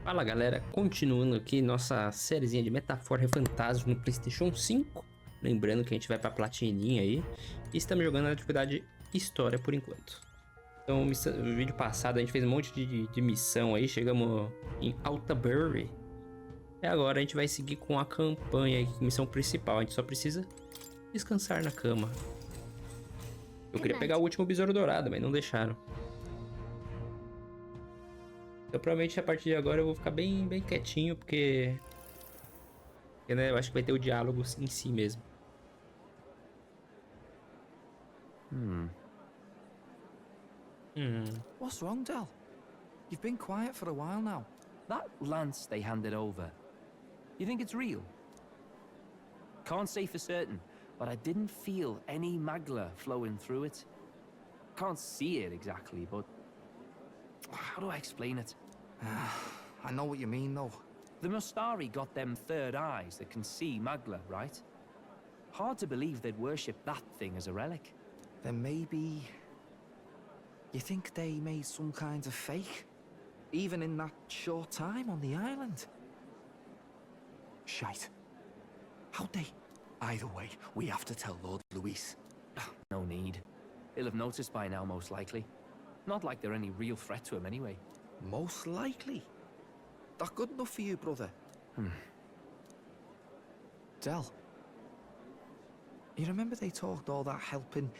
Fala galera, continuando aqui nossa sériezinha de Metaphor ReFantazio no PlayStation 5. Lembrando que a gente vai pra Platininha aí. E estamos jogando na dificuldade História por enquanto. Então no vídeo passado a gente fez um monte de missão aí, chegamos em Altabury. E agora a gente vai seguir com a campanha aí, missão principal. A gente só precisa descansar na cama. Eu queria pegar o último besouro dourado, mas não deixaram. Então provavelmente a partir de agora eu vou ficar bem quietinho, porque né, eu acho que vai ter o diálogo em si mesmo. What's wrong, Del? You've been quiet for a while now. That lance they handed over, you think it's real? Can't say for certain, but I didn't feel any magla flowing through it. Can't see it exactly, but how do I explain it? I know what you mean, though. The Mustari got them third eyes that can see magla, right? Hard to believe they'd worship that thing as a relic. Then maybe... You think they made some kind of fake? Even in that short time on the island? Shite. How'd they... Either way, we have to tell Lord Luis. No need. He'll have noticed by now, most likely. Not like they're any real threat to him anyway. Most likely. That good enough for you, brother? Del. You remember they talked all that helping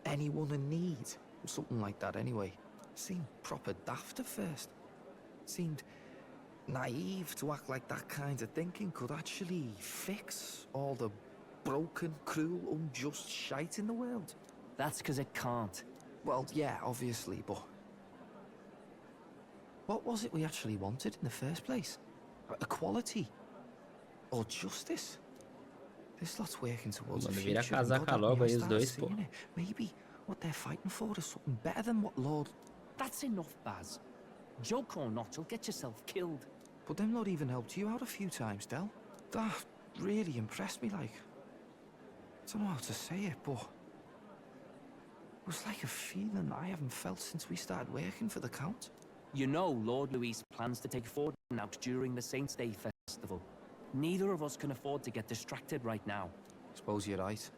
anyone in need? Something like that anyway. Seemed proper daft at first. Seemed naive to act like that kind of thinking could actually fix all the broken, cruel, unjust shite in the world. That's because it can't. Well, yeah, obviously, but... What was it we actually wanted in the first place? Equality? Or justice? This lot's working towards a Vira future. God, casaca logo aí os dois, pô. Maybe what they're fighting for is something better than what Lord... That's enough, Baz. Joke or not, you'll get yourself killed. But them lot even helped you out a few times, Del. That really impressed me, like... I don't know how to say it, but... It was like a feeling I haven't felt since we started working for the Count. You know Lord Luis plans to take Forden out during the Saints' Day festival. Neither of us can afford to get distracted right now. Suppose you're right.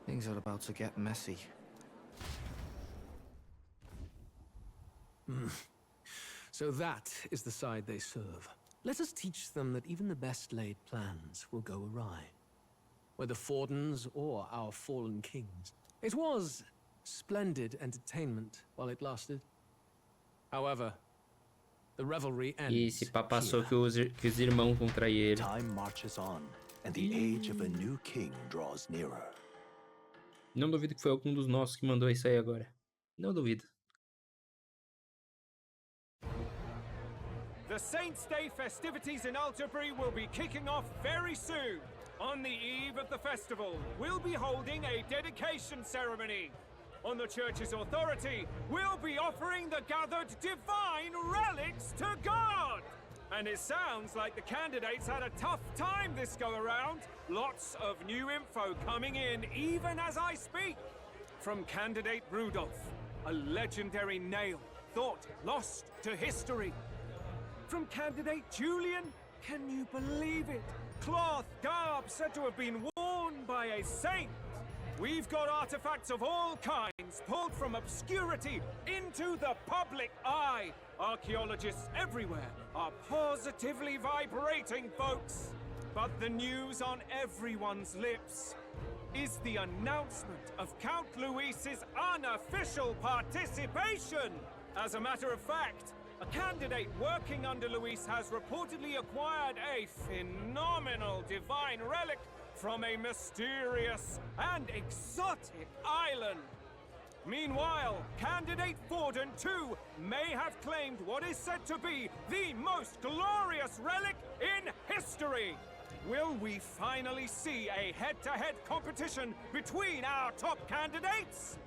Things are about to get messy. So that is the side they serve. Let us teach them that even the best laid plans will go awry. Whether Fordens or our fallen kings. It was splendid entertainment while it lasted. However, the revelry ends. E esse pá passou que os irmãos vão trair ele. Time marches on, and the age of a new king draws nearer. Não duvido que foi algum dos nossos que mandou isso aí agora. Não duvido. The Saints' Day festivities in Altabury will be kicking off very soon. On the eve of the festival, we'll be holding a dedication ceremony. On the church's authority, we'll be offering the gathered divine relics to God! And it sounds like the candidates had a tough time this go-around. Lots of new info coming in even as I speak. From candidate Rudolph, a legendary nail, thought lost to history. From candidate Julian, can you believe it? Cloth garb said to have been worn by a saint. We've got artifacts of all kinds pulled from obscurity into the public eye. Archaeologists everywhere are positively vibrating, folks. But the news on everyone's lips is the announcement of Count Luis's unofficial participation. As a matter of fact, a candidate working under Luis has reportedly acquired a phenomenal divine relic from a mysterious and exotic island. Meanwhile, candidate Forden too may have claimed what is said to be the most glorious relic in history. Will we finally see a head-to-head competition between our top candidates?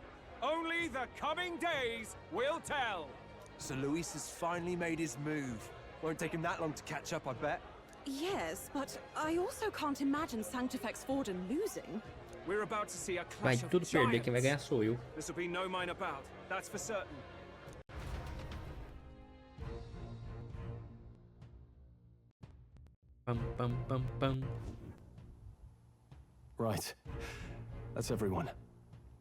Only the coming days will tell. So Luis has finally made his move. Won't take him that long to catch up, I bet. Yes, but I also can't imagine Sanctifex Forden losing. We're about to see a Vai clash of tudo perder, quem vai ganhar giants. sou eu. This will be no mine about, that's for certain. Pam, pam, pam, pam. Right. That's everyone.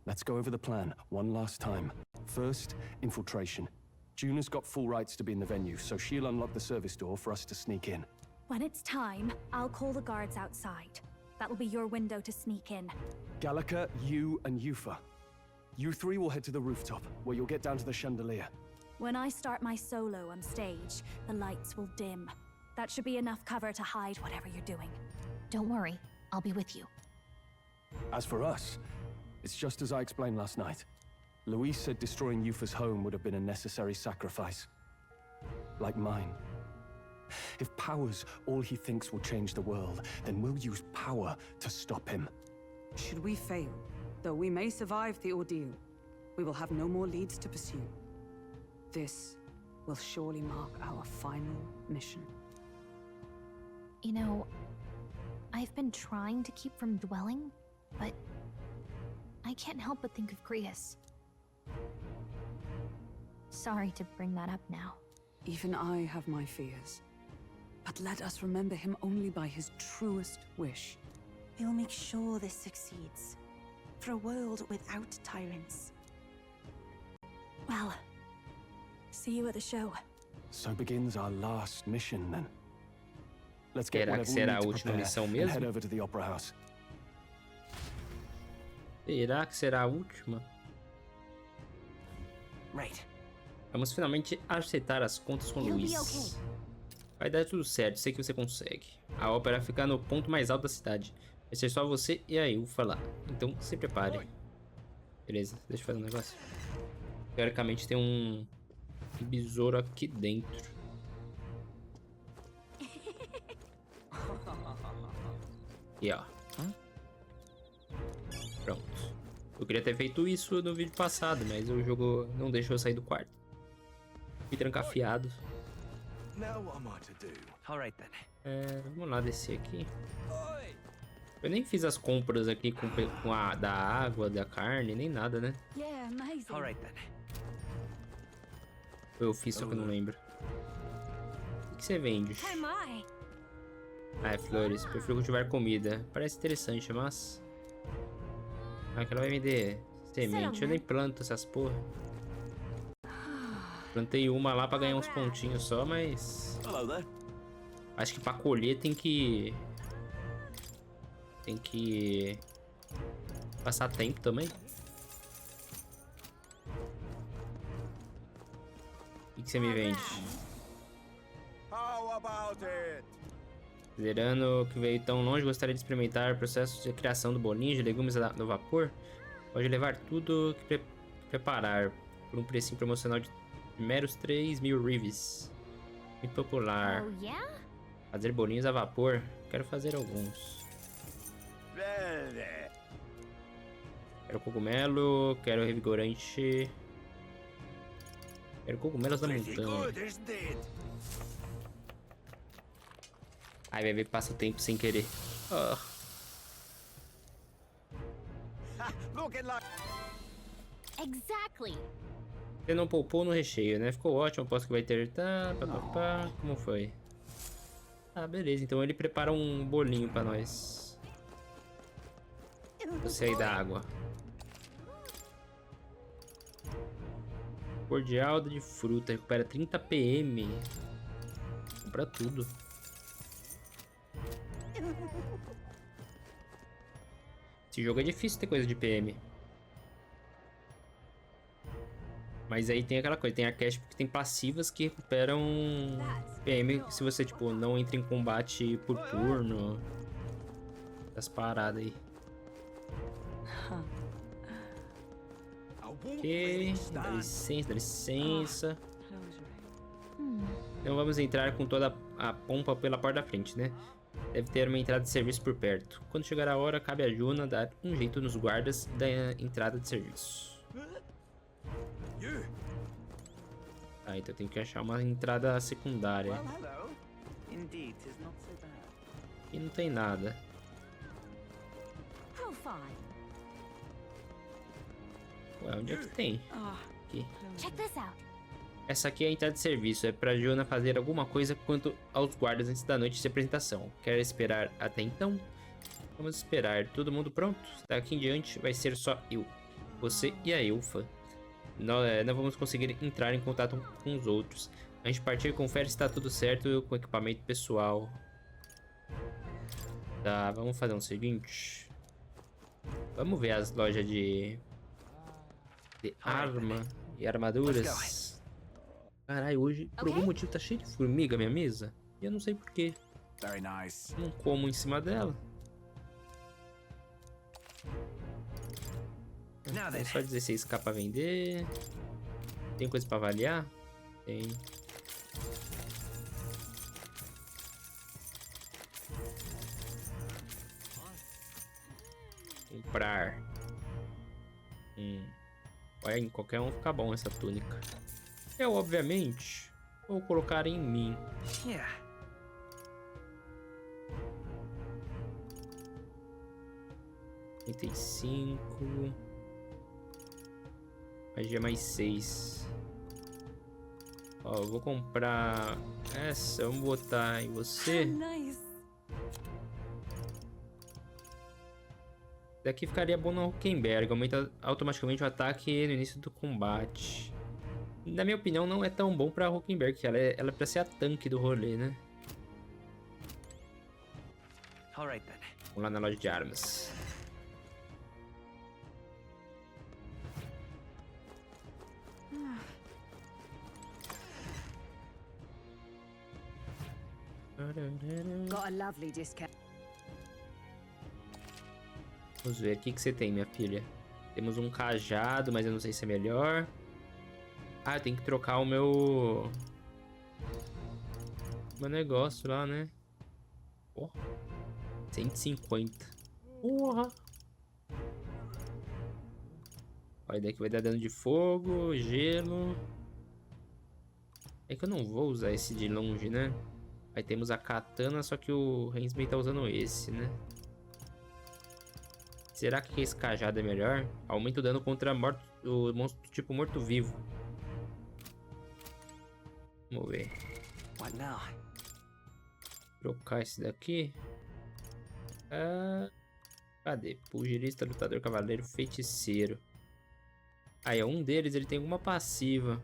Let's go over the plan one last time. First, infiltration. Juna's got full rights to be in the venue, so she'll unlock the service door for us to sneak in. When it's time, I'll call the guards outside. That'll be your window to sneak in. Gallica, you, and Yufa. You three will head to the rooftop, where you'll get down to the chandelier. When I start my solo on stage, the lights will dim. That should be enough cover to hide whatever you're doing. Don't worry, I'll be with you. As for us, it's just as I explained last night. Luis said destroying Yufa's home would have been a necessary sacrifice. Like mine. If power's all he thinks will change the world, then we'll use power to stop him. Should we fail, though we may survive the ordeal, we will have no more leads to pursue. This will surely mark our final mission. You know, I've been trying to keep from dwelling, but I can't help but think of Grius. Sorry to bring that up now. Even I have my fears. But let us remember him only by his truest wish. We'll make sure this succeeds. For a world without tyrants. Well, see you at the show. So begins our last mission, then. Let's get Será que whatever we será a need to última prepare missão and mesmo? head over to the Opera House. Será que será a última? Right. Vamos finalmente acertar as contas com Luis. Vai dar tudo certo, sei que você consegue. A ópera fica no ponto mais alto da cidade. Vai ser só você e a Yufa lá. Então se prepare. Beleza, deixa eu fazer um negócio. Teoricamente tem um besouro aqui dentro. E ó. Pronto. Eu queria ter feito isso no vídeo passado, mas o jogo não deixou eu sair do quarto. Fui trancafiado. Vamos lá descer aqui. Eu nem fiz as compras aqui com a da água, da carne, nem nada, né? Yeah, amazing. Eu fiz, só que eu não lembro. O que você vende? Oh my. Ah, é flores. Prefiro cultivar comida. Parece interessante, mas... Ah, que ela vai vender semente. Eu nem planto essas porra. Plantei uma lá pra ganhar uns pontinhos só, mas... Acho que pra colher tem que passar tempo também. O que você me vende? Considerando que veio tão longe, gostaria de experimentar o processo de criação do bolinho de legumes no vapor. Pode levar tudo que preparar por um precinho promocional de meros 3.000 rives. Muito popular. Oh, yeah? Fazer bolinhos a vapor. Quero fazer alguns. Quero cogumelo, quero revigorante. Quero cogumelos da montanha. Ai, vai ver que passa o tempo sem querer. Oh. Exactly. Você não poupou no recheio, né? Ficou ótimo, aposto que vai ter... Tá, papapá. Como foi? Ah, beleza. Então ele prepara um bolinho pra nós. Você aí da água. Cordial de fruta. Recupera 30 PM. Compra tudo. Esse jogo é difícil ter coisa de PM. Mas aí tem aquela coisa, tem a cash porque tem passivas que recuperam PM se você, tipo, não entra em combate por turno. Das paradas aí. Ok, dá licença, dá licença. Então vamos entrar com toda a pompa pela porta da frente, né? Deve ter uma entrada de serviço por perto. Quando chegar a hora, cabe a Juna dar um jeito nos guardas da entrada de serviço. Ah, então tem que achar uma entrada secundária. E não tem nada. Ué, onde é que tem? Aqui. Check this out. Essa aqui é a entrada de serviço. É pra Joana fazer alguma coisa quanto aos guardas antes da noite de apresentação. Quer esperar até então? Vamos esperar. Todo mundo pronto? Daqui em diante vai ser só eu, você e a Elfa. Não vamos conseguir entrar em contato com os outros. A gente partir, confere se está tudo certo com o equipamento pessoal. Tá, vamos fazer o seguinte. Vamos ver as lojas de arma e armaduras. Caralho, hoje por algum motivo tá cheio de formiga a minha mesa. E eu não sei porquê. Não como em cima dela. Tem só 16k pra vender. Tem coisa pra avaliar? Tem. Comprar. Olha, em qualquer um fica bom essa túnica. Eu, obviamente, vou colocar em mim. 35. Magia mais 6. Ó, eu vou comprar essa. Vamos botar em você. Daqui ficaria bom no Huckenberg. Aumenta automaticamente o ataque no início do combate. Na minha opinião, não é tão bom pra Huckenberg. Ela é pra ser a tanque do rolê, né? Vamos lá na loja de armas. Got a lovely discount. Vamos ver, o que você tem, minha filha? Temos um cajado, mas eu não sei se é melhor. Ah, eu tenho que trocar o meu negócio lá, né? Oh, 150. Porra! Olha, daqui vai dar dano de fogo, gelo. É que eu não vou usar esse de longe, né? Aí temos a katana, só que o Rensby tá usando esse, né? Será que esse cajado é melhor? Aumenta o dano contra o monstro tipo morto-vivo. Vamos ver. Trocar esse daqui. Cadê? Pugilista, lutador, cavaleiro, feiticeiro. Aí, um deles ele tem alguma passiva.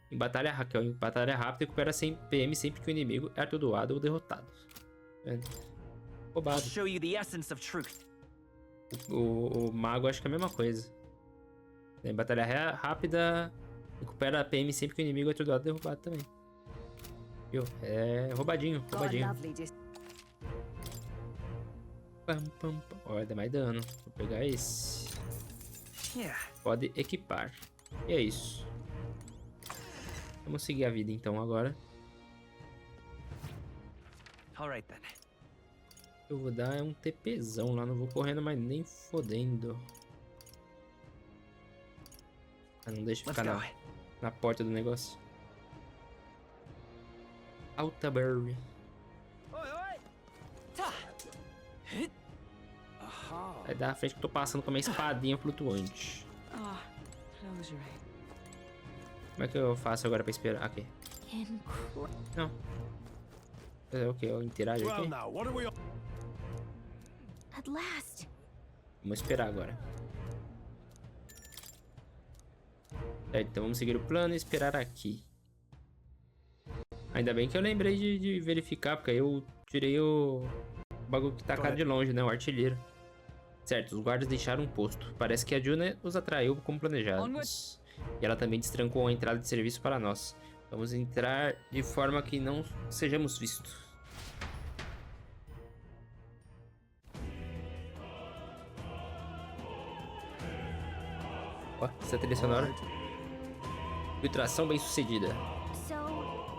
Em batalha rápida, recupera 100 PM sempre que o inimigo é atordoado ou derrotado. Roubado. O mago acho que é a mesma coisa. Em batalha rápida, recupera PM sempre que o inimigo é atordoado ou derrubado também. Viu? É roubadinho. Olha, dá mais dano. Vou pegar esse. Pode equipar. E é isso. Vamos seguir a vida então agora. Eu vou dar um TPzão lá, não vou correndo mais nem fodendo. Não deixa ficar na porta do negócio. Altaberry. Vai dar a frente que eu tô passando com a minha espadinha flutuante. Como é que eu faço agora pra esperar? Aqui. Não. É o que? Eu interajo aqui? At last. Vamos esperar agora. Então vamos seguir o plano e esperar aqui. Ainda bem que eu lembrei de verificar, porque aí eu tirei o bagulho que tá cara de longe, né? O artilheiro. Certo, os guardas deixaram um posto. Parece que a Juna os atraiu como planejado. E ela também destrancou a entrada de serviço para nós. Vamos entrar de forma que não sejamos vistos. Ó, essa trilha sonora. Filtração bem sucedida.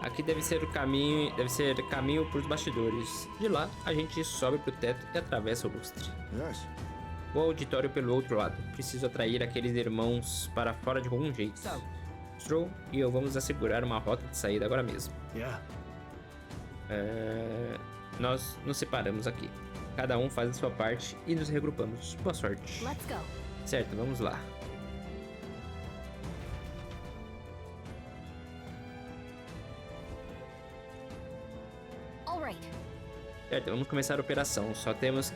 Aqui deve ser caminho para os bastidores. De lá, a gente sobe pro teto e atravessa o lustre. O auditório pelo outro lado. Preciso atrair aqueles irmãos para fora de algum jeito. Stroll e eu vamos assegurar uma rota de saída agora mesmo. Nós nos separamos aqui. Cada um faz a sua parte e nos regrupamos. Boa sorte. Certo, vamos lá. Certo, vamos começar a operação. Só temos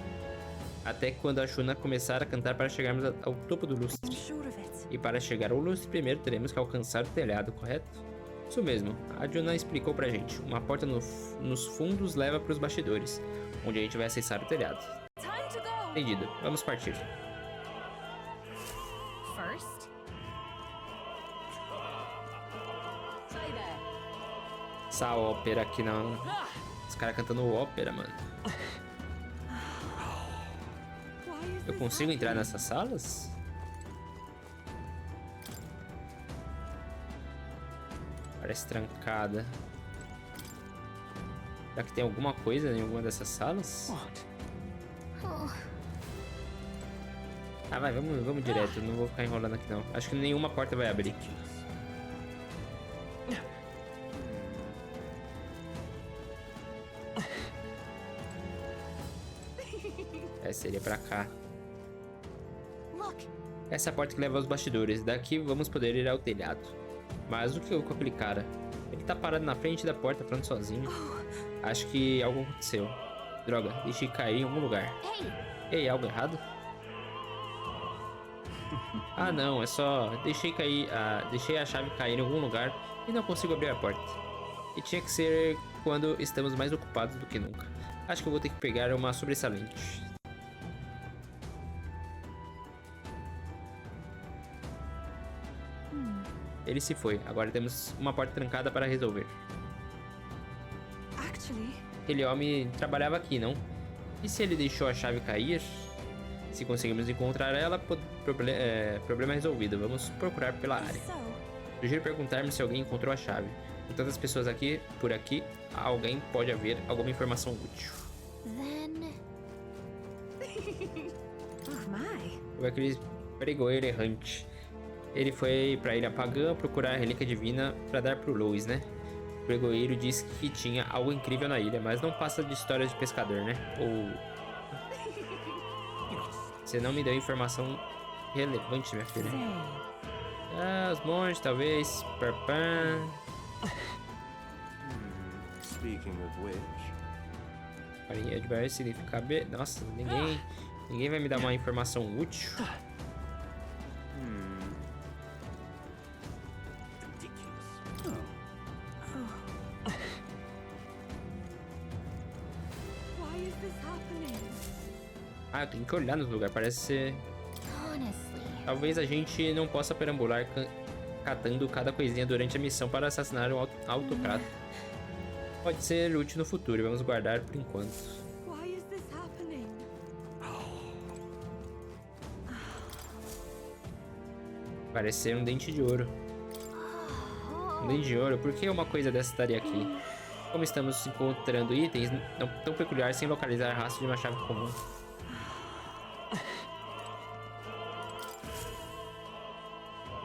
até quando a Shuna começar a cantar para chegarmos ao topo do lustre. E para chegar ao lustre, primeiro teremos que alcançar o telhado, correto? Isso mesmo, a Shuna explicou pra gente. Uma porta nos fundos leva para os bastidores, onde a gente vai acessar o telhado. Entendido, vamos partir. Essa ópera aqui não. Os caras cantando ópera, mano. Eu consigo entrar nessas salas? Parece trancada. Será que tem alguma coisa em alguma dessas salas? Ah, vai, vamos direto. Não vou ficar enrolando aqui, não. Acho que nenhuma porta vai abrir. Seria pra cá. Essa é a porta que leva aos bastidores. Daqui vamos poder ir ao telhado. Mas o que eu com aquele cara? Ele tá parado na frente da porta falando sozinho. Acho que algo aconteceu. Droga, deixei cair em algum lugar. Ei, algo errado? Ah não, é só... Deixei a chave cair em algum lugar e não consigo abrir a porta. E tinha que ser quando estamos mais ocupados do que nunca. Acho que eu vou ter que pegar uma sobressalente. Ele se foi. Agora temos uma porta trancada para resolver. Aquele homem trabalhava aqui, não? E se ele deixou a chave cair? Se conseguimos encontrar ela, problema resolvido. Vamos procurar pela área. Sugiro perguntarmos se alguém encontrou a chave. Com tantas pessoas por aqui, alguém pode haver alguma informação útil. Foi aquele pregoeiro errante. Ele foi pra Ilha Pagã procurar a relíquia divina pra dar pro Louis, né? O pregoeiro disse que tinha algo incrível na ilha, mas não passa de histórias de pescador, né? Ou... Você não me deu informação relevante, minha filha. Ah, os monges, talvez. Parpã. Speaking of which... Farinha de barro significa B. Nossa, ninguém vai me dar uma informação útil. Ah, eu tenho que olhar nos lugares, parece ser... Talvez a gente não possa perambular catando cada coisinha durante a missão para assassinar o autocrata. Pode ser útil no futuro, vamos guardar por enquanto. Parece ser um dente de ouro. Um dente de ouro? Por que uma coisa dessa estaria aqui? Como estamos encontrando itens não tão peculiares sem localizar rastro de uma chave comum?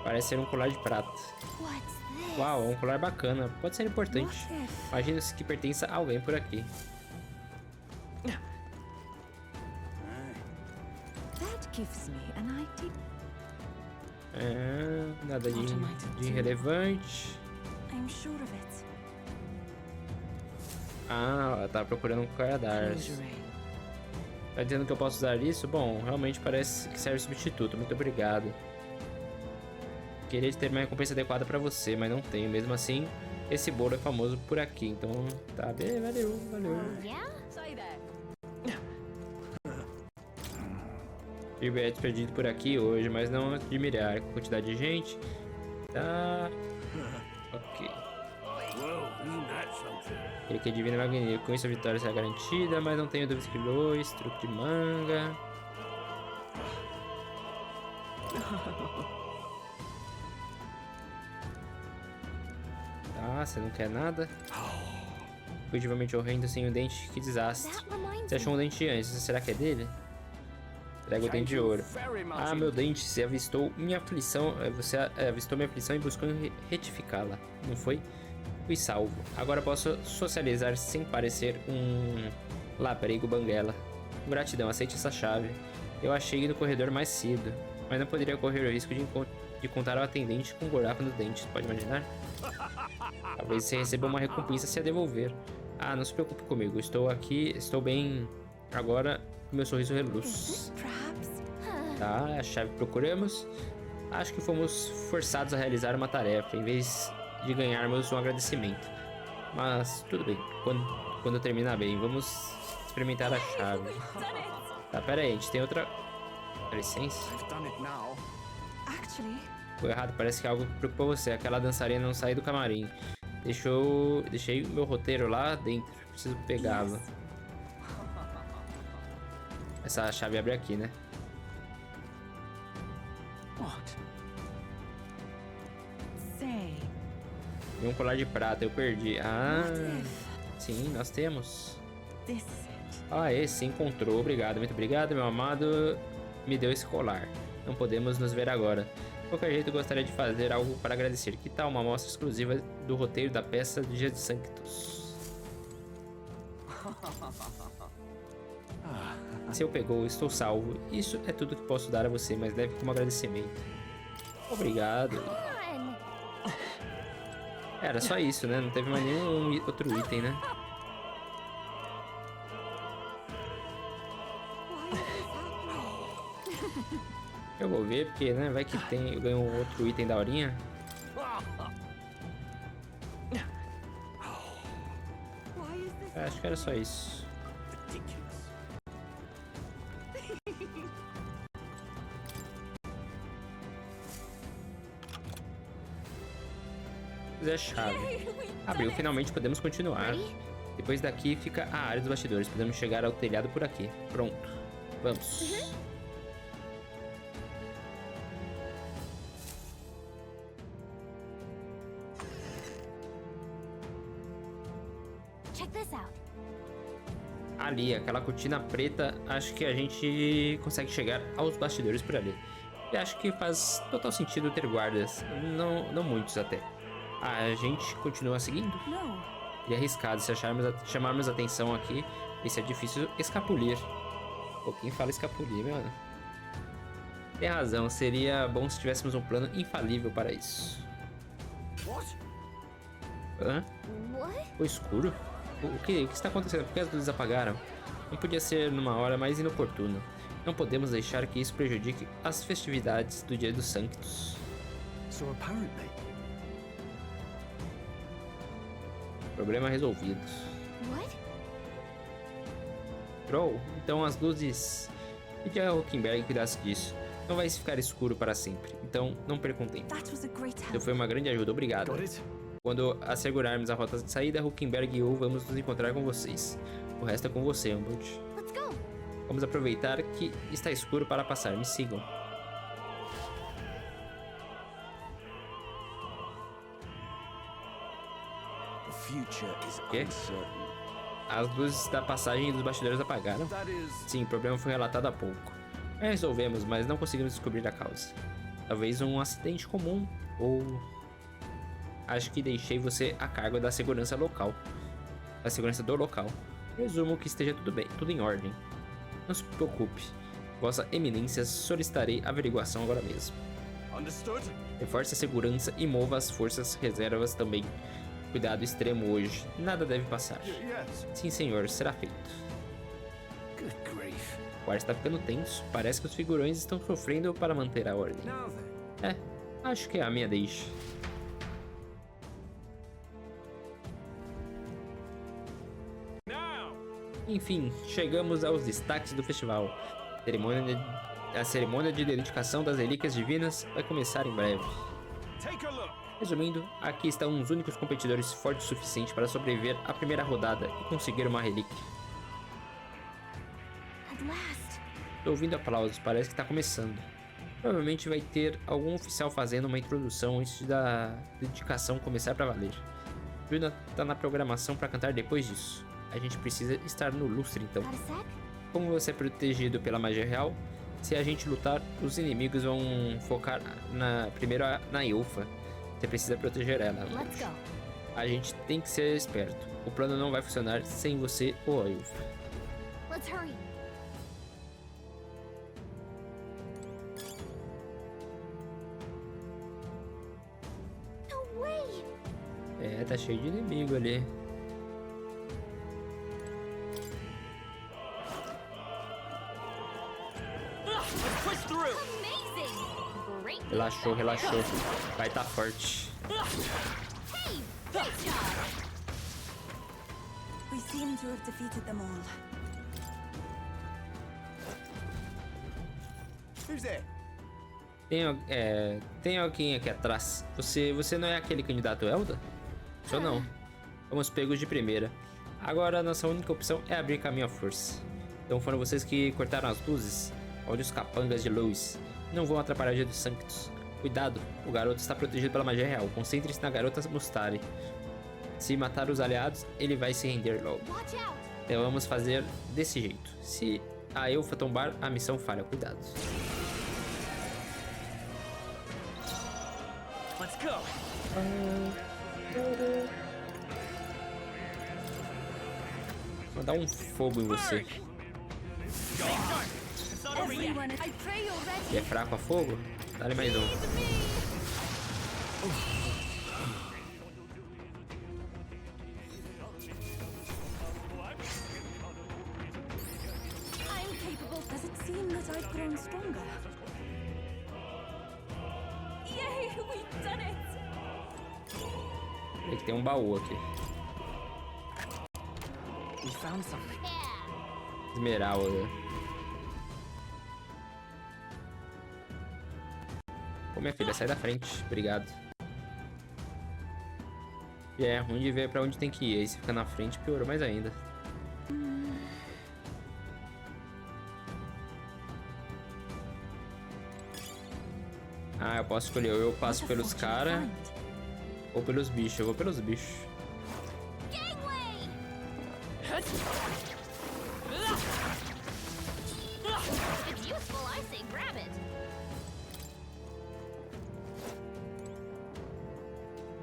Parece ser um colar de prata. Uau, é um colar bacana. Pode ser importante. Imagina-se que pertence a alguém por aqui. Nada de irrelevante. Ah, ela tá procurando um Caradas. Tá dizendo que eu posso usar isso? Bom, realmente parece que serve substituto. Muito obrigado. Queria ter uma recompensa adequada pra você, mas não tenho. Mesmo assim, esse bolo é famoso por aqui. Então, tá bem, valeu. Tive perdido por aqui hoje, mas não admirar a quantidade de gente. Tá. Ok. Ele que é divino e magnífico. Com isso a vitória será garantida, mas não tenho dúvidas que Lois, truque de manga. Tá, você não quer nada? Fugitivamente horrendo sem um dente, que desastre. Você achou um dente antes, será que é dele? Traga o dente de ouro. Ah, meu dente, você avistou minha aflição. Você avistou minha aflição e buscou retificá-la, não foi? Fui salvo. Agora posso socializar sem parecer um labrego banguela. Gratidão, aceite essa chave. Eu achei no corredor mais cedo, mas não poderia correr o risco de contar ao atendente com um buraco nos dentes, pode imaginar? Talvez você receba uma recompensa se a devolver. Ah, não se preocupe comigo. Estou aqui, estou bem agora. Meu sorriso reluz. Tá, a chave que procuramos. Acho que fomos forçados a realizar uma tarefa, em vez de ganharmos um agradecimento. Mas tudo bem, quando terminar bem, vamos experimentar a chave. Tá, pera aí, a gente tem outra... Dá licença. Foi errado, parece que algo preocupa você. Aquela dançarina não saiu do camarim. Deixei o meu roteiro lá dentro, preciso pegá-lo. Essa chave abre aqui, né? E um colar de prata, eu perdi. Ah, sim, nós temos. Ah, esse encontrou. Obrigado, muito obrigado, meu amado. Me deu esse colar. Não podemos nos ver agora. De qualquer jeito, gostaria de fazer algo para agradecer. Que tal uma amostra exclusiva do roteiro da peça de Dia de Sanctus? Se eu pegou, estou salvo. Isso é tudo que posso dar a você, mas leve como agradecimento. Obrigado. Era só isso, né? Não teve mais nenhum outro item, né? Eu vou ver, porque, né? Vai que eu ganho um outro item da horinha. Acho que era só isso. A chave. Abriu, finalmente podemos continuar. Depois daqui fica a área dos bastidores. Podemos chegar ao telhado por aqui. Pronto. Vamos. Ali, aquela cortina preta, acho que a gente consegue chegar aos bastidores por ali. E acho que faz total sentido ter guardas. Não muitos até. A gente continua seguindo? E é arriscado se chamarmos atenção aqui. Isso é difícil escapulir. Pô, quem fala escapulir, mano? Tem razão, seria bom se tivéssemos um plano infalível para isso. Hã? Foi escuro? O que está acontecendo? Por que as luzes apagaram? Não podia ser numa hora mais inoportuna. Não podemos deixar que isso prejudique as festividades do Dia dos Sanctus. Problema resolvido. Troll, então as luzes... Pedi a Hockenberg que cuidasse disso. Não vai ficar escuro para sempre, então não percam tempo. Isso foi uma grande ajuda, obrigado. Quando assegurarmos a rota de saída, Hockenberg e eu vamos nos encontrar com vocês. O resto é com você, Umbud. Vamos aproveitar que está escuro para passar, me sigam. Que? As luzes da passagem dos bastidores apagaram? Sim, o problema foi relatado há pouco. Resolvemos, mas não conseguimos descobrir a causa. Talvez um acidente comum, ou... Acho que deixei você a cargo da segurança local. Da segurança do local. Presumo que esteja tudo bem, tudo em ordem. Não se preocupe. Vossa Eminência, solicitarei averiguação agora mesmo. Reforce a segurança e mova as forças reservas também. Cuidado extremo hoje. Nada deve passar. Sim, senhor. Será feito. O ar está ficando tenso. Parece que os figurões estão sofrendo para manter a ordem. Acho que é a minha deixa. Enfim, chegamos aos destaques do festival. A cerimônia de dedicação das relíquias divinas vai começar em breve. Resumindo, aqui estão os únicos competidores fortes o suficiente para sobreviver à primeira rodada e conseguir uma relíquia. Estou ouvindo aplausos, parece que está começando. Provavelmente vai ter algum oficial fazendo uma introdução antes da dedicação começar para valer. Juna está na programação para cantar depois disso. A gente precisa estar no lustre então. Como você é protegido pela magia real, se a gente lutar, os inimigos vão focar primeiro na Ilfa. Você precisa proteger ela. A gente tem que ser esperto. O plano não vai funcionar sem você ou a Ilfa. tá cheio de inimigo ali. Relaxou, relaxou. Vai tá forte. We seem to have defeated them all. Who's there? Tem alguém aqui atrás. Você não é aquele candidato Elda? Sou não. Fomos pegos de primeira. Agora a nossa única opção é abrir caminho à força. Então foram vocês que cortaram as luzes? Olha os capangas de luz. Não vão atrapalhar o dia dos Sanctus. Cuidado, o garoto está protegido pela magia real. Concentre-se na garota Mustari. Se matar os aliados, ele vai se render logo. Então vamos fazer desse jeito. Se a Elfa tombar, a missão falha. Cuidado. Let's go. Vou dar um fogo em você. Ele é fraco a fogo? Dá-lhe mais um. Does it seem that I've grown stronger? Yay, we've done it! Ele tem um baú aqui. We found something. Esmeralda. Pô, minha filha, sai da frente. Obrigado. E é ruim de ver pra onde tem que ir. Aí se fica na frente, piorou mais ainda. Ah, eu posso escolher. Ou eu passo pelos caras ou pelos bichos. Eu vou pelos bichos.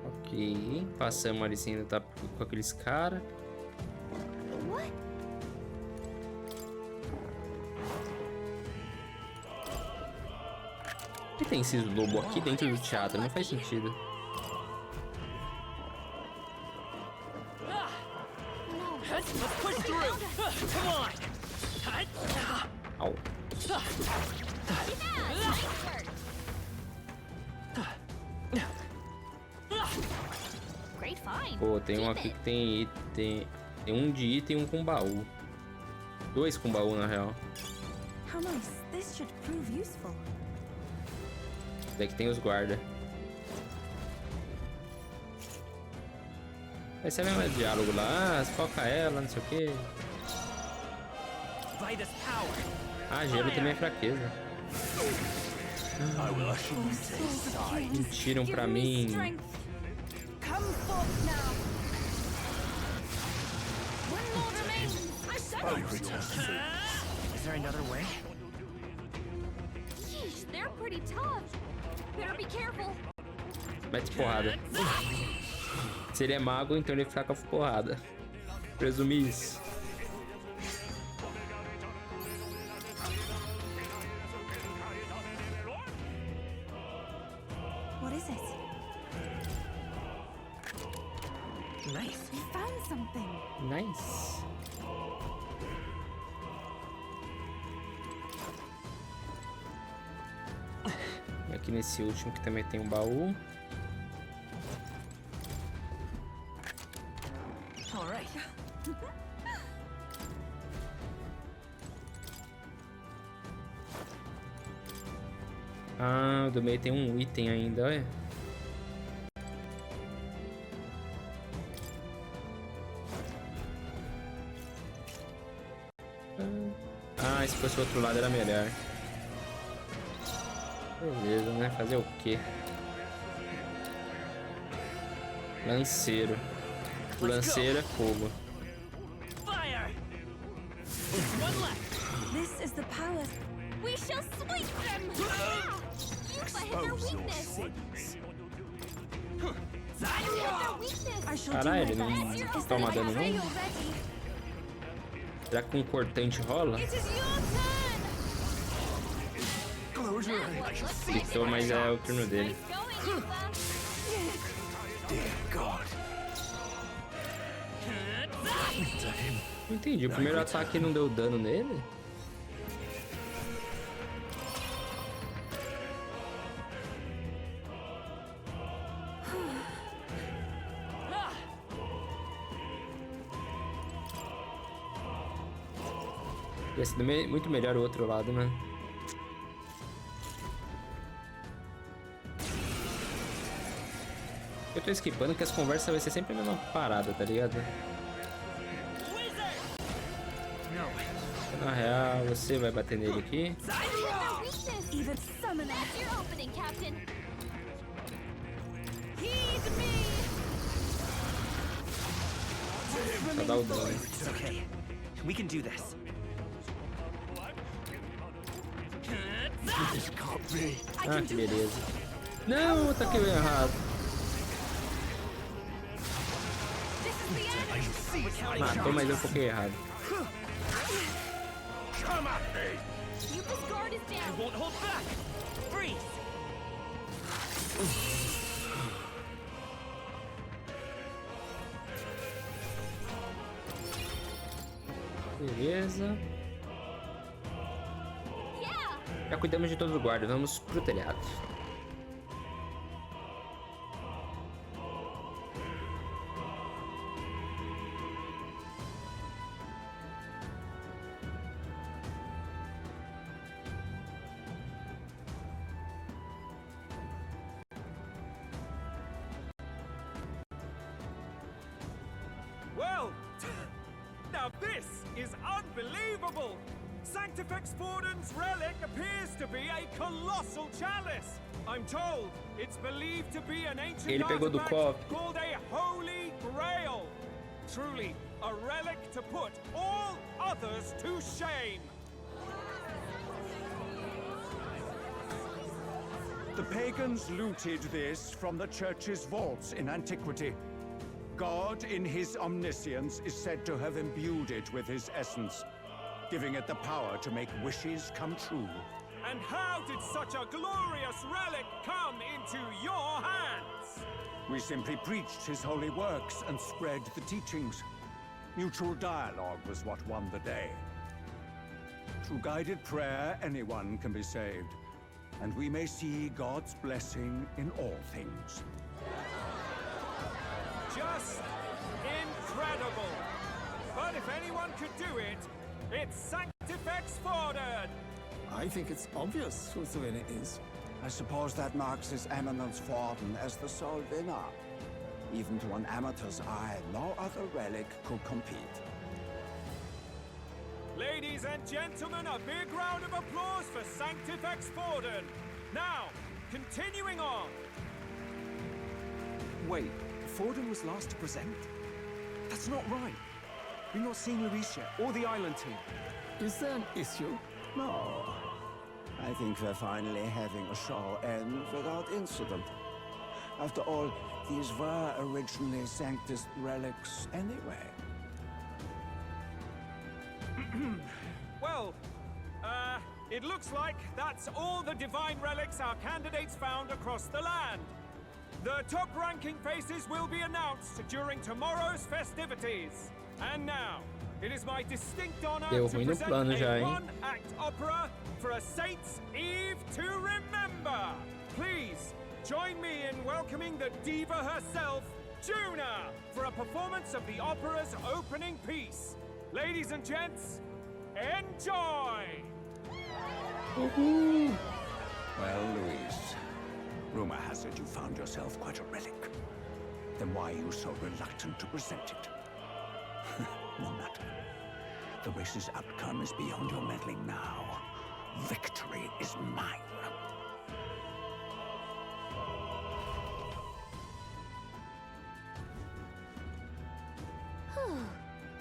Ok, passamos ali sem lutar com aqueles caras. Por que tem esses lobos aqui dentro do teatro? Não faz sentido. Au. Pô, tem um aqui que tem um de item e um com baú. Dois com baú, na real. How nice. This should prove useful. Daqui tem os guarda. Aí você lembra de diálogo lá, foca ela, não sei o que. Ah, gelo também é fraqueza. Mentiram pra mim. Is there another way? Yeesh, they're pretty tough. Better be careful. Mete porrada. Se ele é mago, então ele fica com a porrada. Presumi isso. What is it? Nice. We found something. Nice. Aqui nesse último que também tem um baú. Ah, do meio tem um item ainda, olha. Ah, se fosse o outro lado era melhor. Beleza, né? Fazer o quê? Lanceiro. O lanceiro é fogo. This is the power. We shall sweep them! You've hit their weakness! I shall Caralho, do ele my não best. toma dano não? Será que com cortante rola? Gritou, mas é o turno dele. Não entendi, o primeiro ataque não deu dano nele? Ia ser muito melhor o outro lado, né? Eu tô esquipando que as conversas vai ser sempre a mesma parada, tá ligado? Na real, você vai bater nele aqui. Só dá o dano. We can do this. Ah, que beleza. Não, eu taquei errado. Matou, mas eu foquei errado. Beleza. Já cuidamos de todos os guardas, vamos pro telhado. Well, now this is unbelievable! Sanctifex Forden's relic appears to be a colossal chalice. I'm told it's believed to be an ancient artifact called a Holy Grail. Truly, a relic to put all others to shame. The pagans looted this from the church's vaults in antiquity. God, in his omniscience, is said to have imbued it with his essence, giving it the power to make wishes come true. And how did such a glorious relic come into your hands? We simply preached his holy works and spread the teachings. Mutual dialogue was what won the day. Through guided prayer, anyone can be saved, and we may see God's blessing in all things. Just incredible! But if anyone could do it, it's Sanctifex Forden! I think it's obvious whose win it is. I suppose that marks His Eminence Forden as the sole winner. Even to an amateur's eye, no other relic could compete. Ladies and gentlemen, a big round of applause for Sanctifex Forden! Now, continuing on! Wait, Forden was last to present? That's not right. We've not seen Luis yet, or the island team. Is there an issue? No. I think we're finally having a show end without incident. After all, these were originally Sanctus relics anyway. Well, it looks like that's all the divine relics our candidates found across the land. The top-ranking faces will be announced during tomorrow's festivities. And now, it is my distinct honor to present a one-act opera for a Saints' Eve to remember. Please, join me in welcoming the diva herself, Juna, for a performance of the opera's opening piece. Ladies and gents, enjoy! Well, Luis, rumor has it you found yourself quite a relic. Then why are you so reluctant to present it? No matter. The race's outcome is beyond your meddling now. Victory is mine.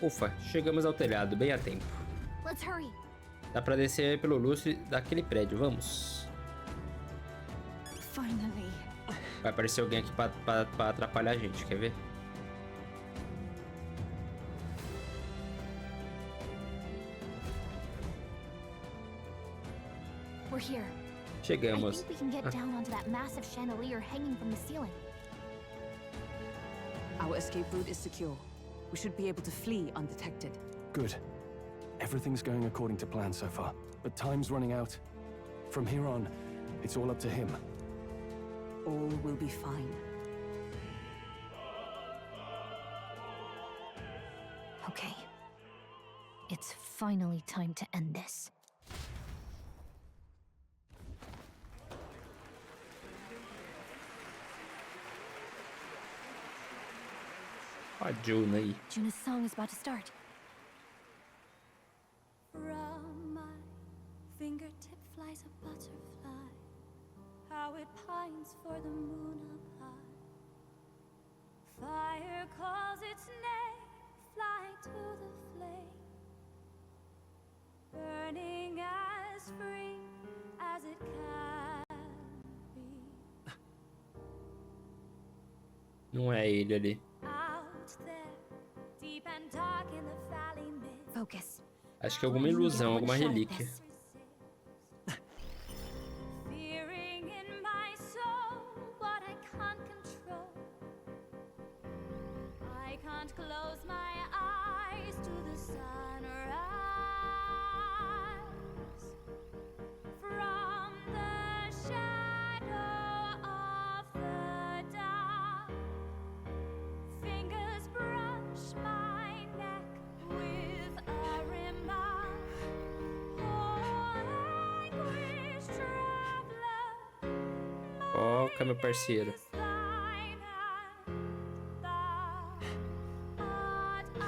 Ufa, chegamos ao telhado, bem a tempo. Let's hurry. Dá pra descer pelo lustre daquele prédio, vamos. Finally. Vai aparecer alguém aqui pra atrapalhar a gente, quer ver? We're here. Chegamos. I think we can get down onto that massive chandelier hanging from the ceiling. Our escape route is secure. We should be able to flee undetected. Good. Everything's going according to plan so far, but time's running out. From here on, it's all up to him. All will be fine. Okay. It's finally time to end this. Ó, a June aí. Juna's song is about to start. From my fingertip flies a butterfly, how it pines for the moon up high. Fire calls its name, fly to the flame, burning as free as it can be. Não é ele ali. Out there, deep and dark in the valley mid. Focus. Acho que é alguma ilusão, alguma relíquia. Fearing in my soul what I can't control. I can't close my eyes to the sunrise. From the shadow of the dark, fingers brush my neck with a remark. Oh, anguish traveler, Foca, meu parceiro. thine and thou art I.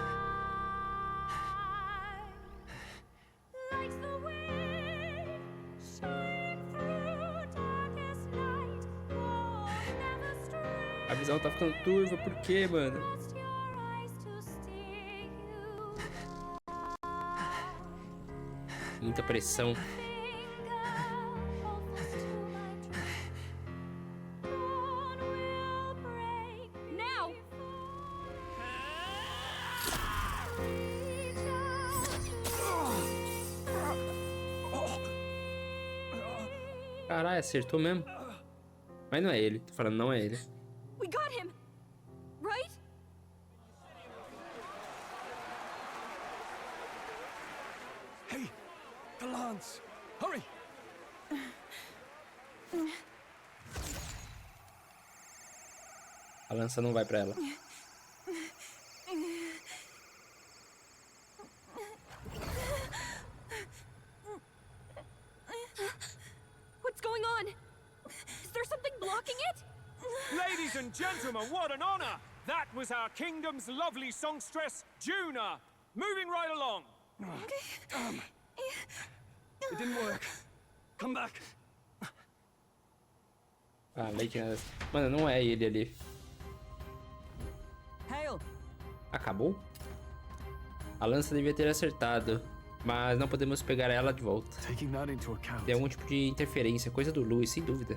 Like the wind, shine through darkest night. Oh, never stray. A visão tá ficando turva, por quê, mano? Trust your eyes to steer you right. Muita pressão. Finger hold fast to my dream. Dawn will break now. Reach out Caralho, acertou mesmo. Mas não é ele. Tô falando, não é ele. We got him, right? Hey! The lance! Hurry! A lança não vai pra ela. What's going on? Is there something blocking it? Ladies and gentlemen, what an honor! That was our kingdom's lovely songstress, Juna. Moving right along. It didn't work. Come back. Ah, leite nada. Mano, não é ele ali. Hail! Acabou? A lança devia ter acertado, mas não podemos pegar ela de volta. Taking that into account. Tem algum tipo de interferência, coisa do Louis, sem dúvida.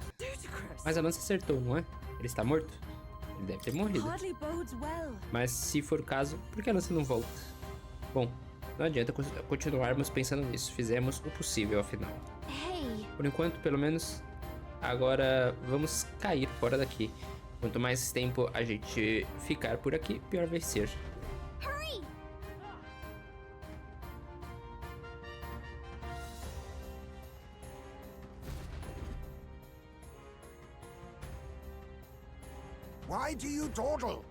Mas a lança acertou, não é? Ele está morto? Ele deve ter morrido. Hardly bodes well. Mas se for o caso, por que a lança não volta? Bom, não adianta continuarmos pensando nisso. Fizemos o possível, afinal. Hey! Por enquanto, pelo menos, agora vamos cair fora daqui. Quanto mais tempo a gente ficar por aqui, pior vai ser. Hurry! Why do you dawdle?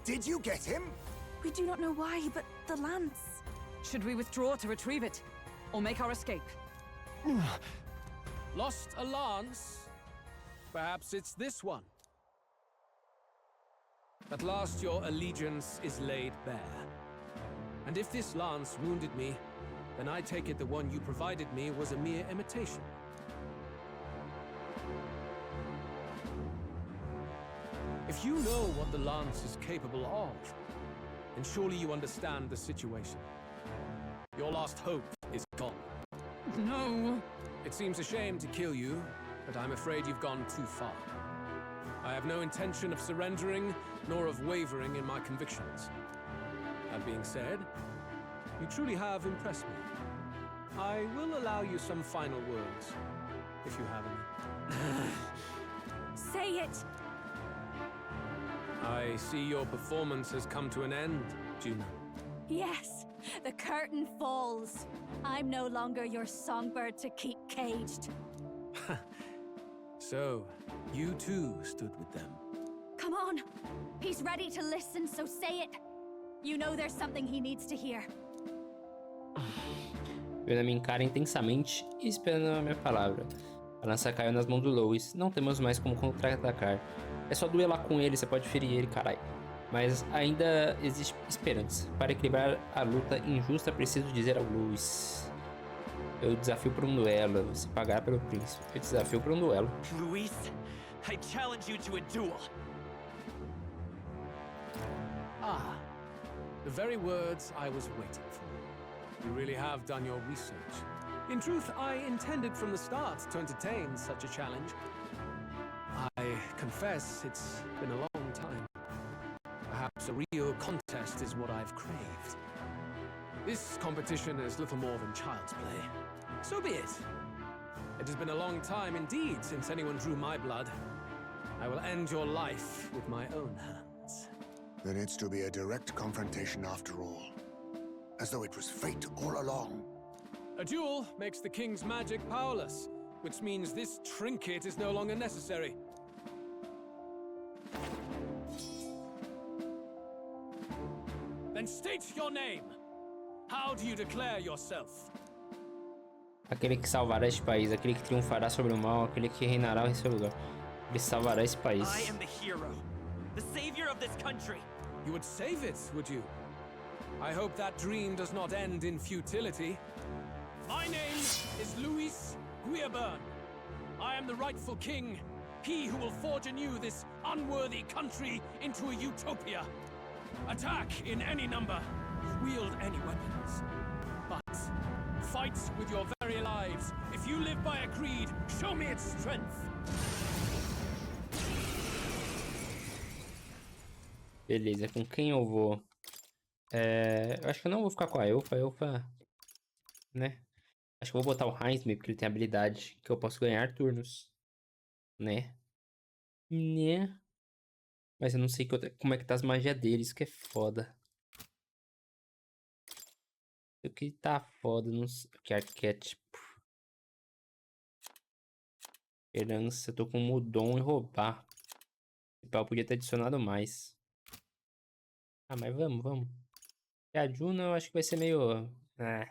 Did you get him? We do not know why, but the lance. Should we withdraw to retrieve it? Or make our escape? Lost a lance? Perhaps it's this one. At last your allegiance is laid bare. And if this lance wounded me, then I take it the one you provided me was a mere imitation. If you know what the lance is capable of, then surely you understand the situation. Your last hope is gone. No! It seems a shame to kill you, but I'm afraid you've gone too far. I have no intention of surrendering, nor of wavering in my convictions. That being said, you truly have impressed me. I will allow you some final words, if you have any. Say it! I see your performance has come to an end, Juna. Yes, the curtain falls. I'm no longer your songbird to keep caged. So, you too stood with them. Come on. He's ready to listen, so say it. You know there's something he needs to hear. Juna me encara intensamente e esperando a minha palavra. A lança caiu nas mãos do Louis. Não temos mais como contra-atacar. É só duelar com ele, você pode ferir ele, carai. Mas ainda existe esperança. Para equilibrar a luta injusta, preciso dizer ao Louis. Eu desafio por um duelo. Você pagará pelo príncipe. Eu desafio por um duelo. Luis, I challenge you to a duel. Ah, the very words I was waiting for. You really have done your research. In truth, I intended from the start to entertain such a challenge. I confess it's been a long time. Perhaps a real contest is what I've craved. This competition is little more than child's play. So be it. It has been a long time indeed since anyone drew my blood. I will end your life with my own hands. Then it's to be a direct confrontation after all. As though it was fate all along. A duel makes the king's magic powerless, which means this trinket is no longer necessary. Then state your name. How do you declare yourself? Aquele que salvará este país, aquele que triunfará sobre o mal, aquele que reinará em seu lugar. Ele salvará esse país. I am the hero, the savior of this country. You would save it, would you? I hope that dream does not end in futility. My name is Luis Guiabern. I am the rightful king, he who will forge anew this unworthy country into a utopia. Attack in any number, wield any weapons. But fight with your very lives. If you live by a creed, show me its strength. Beleza, com quem eu vou? Eu acho que eu não vou ficar com a Elfa, né? Acho que eu vou botar o Heinz, porque ele tem habilidade que eu posso ganhar turnos, né? Mas eu não sei como é que tá as magias dele, isso que é foda. Isso aqui tá foda, não sei. Que arquétipo. Herança, eu tô com Mudon e roubar. Eu podia ter adicionado mais. Ah, mas vamos. E a Juna eu acho que vai ser meio... Ela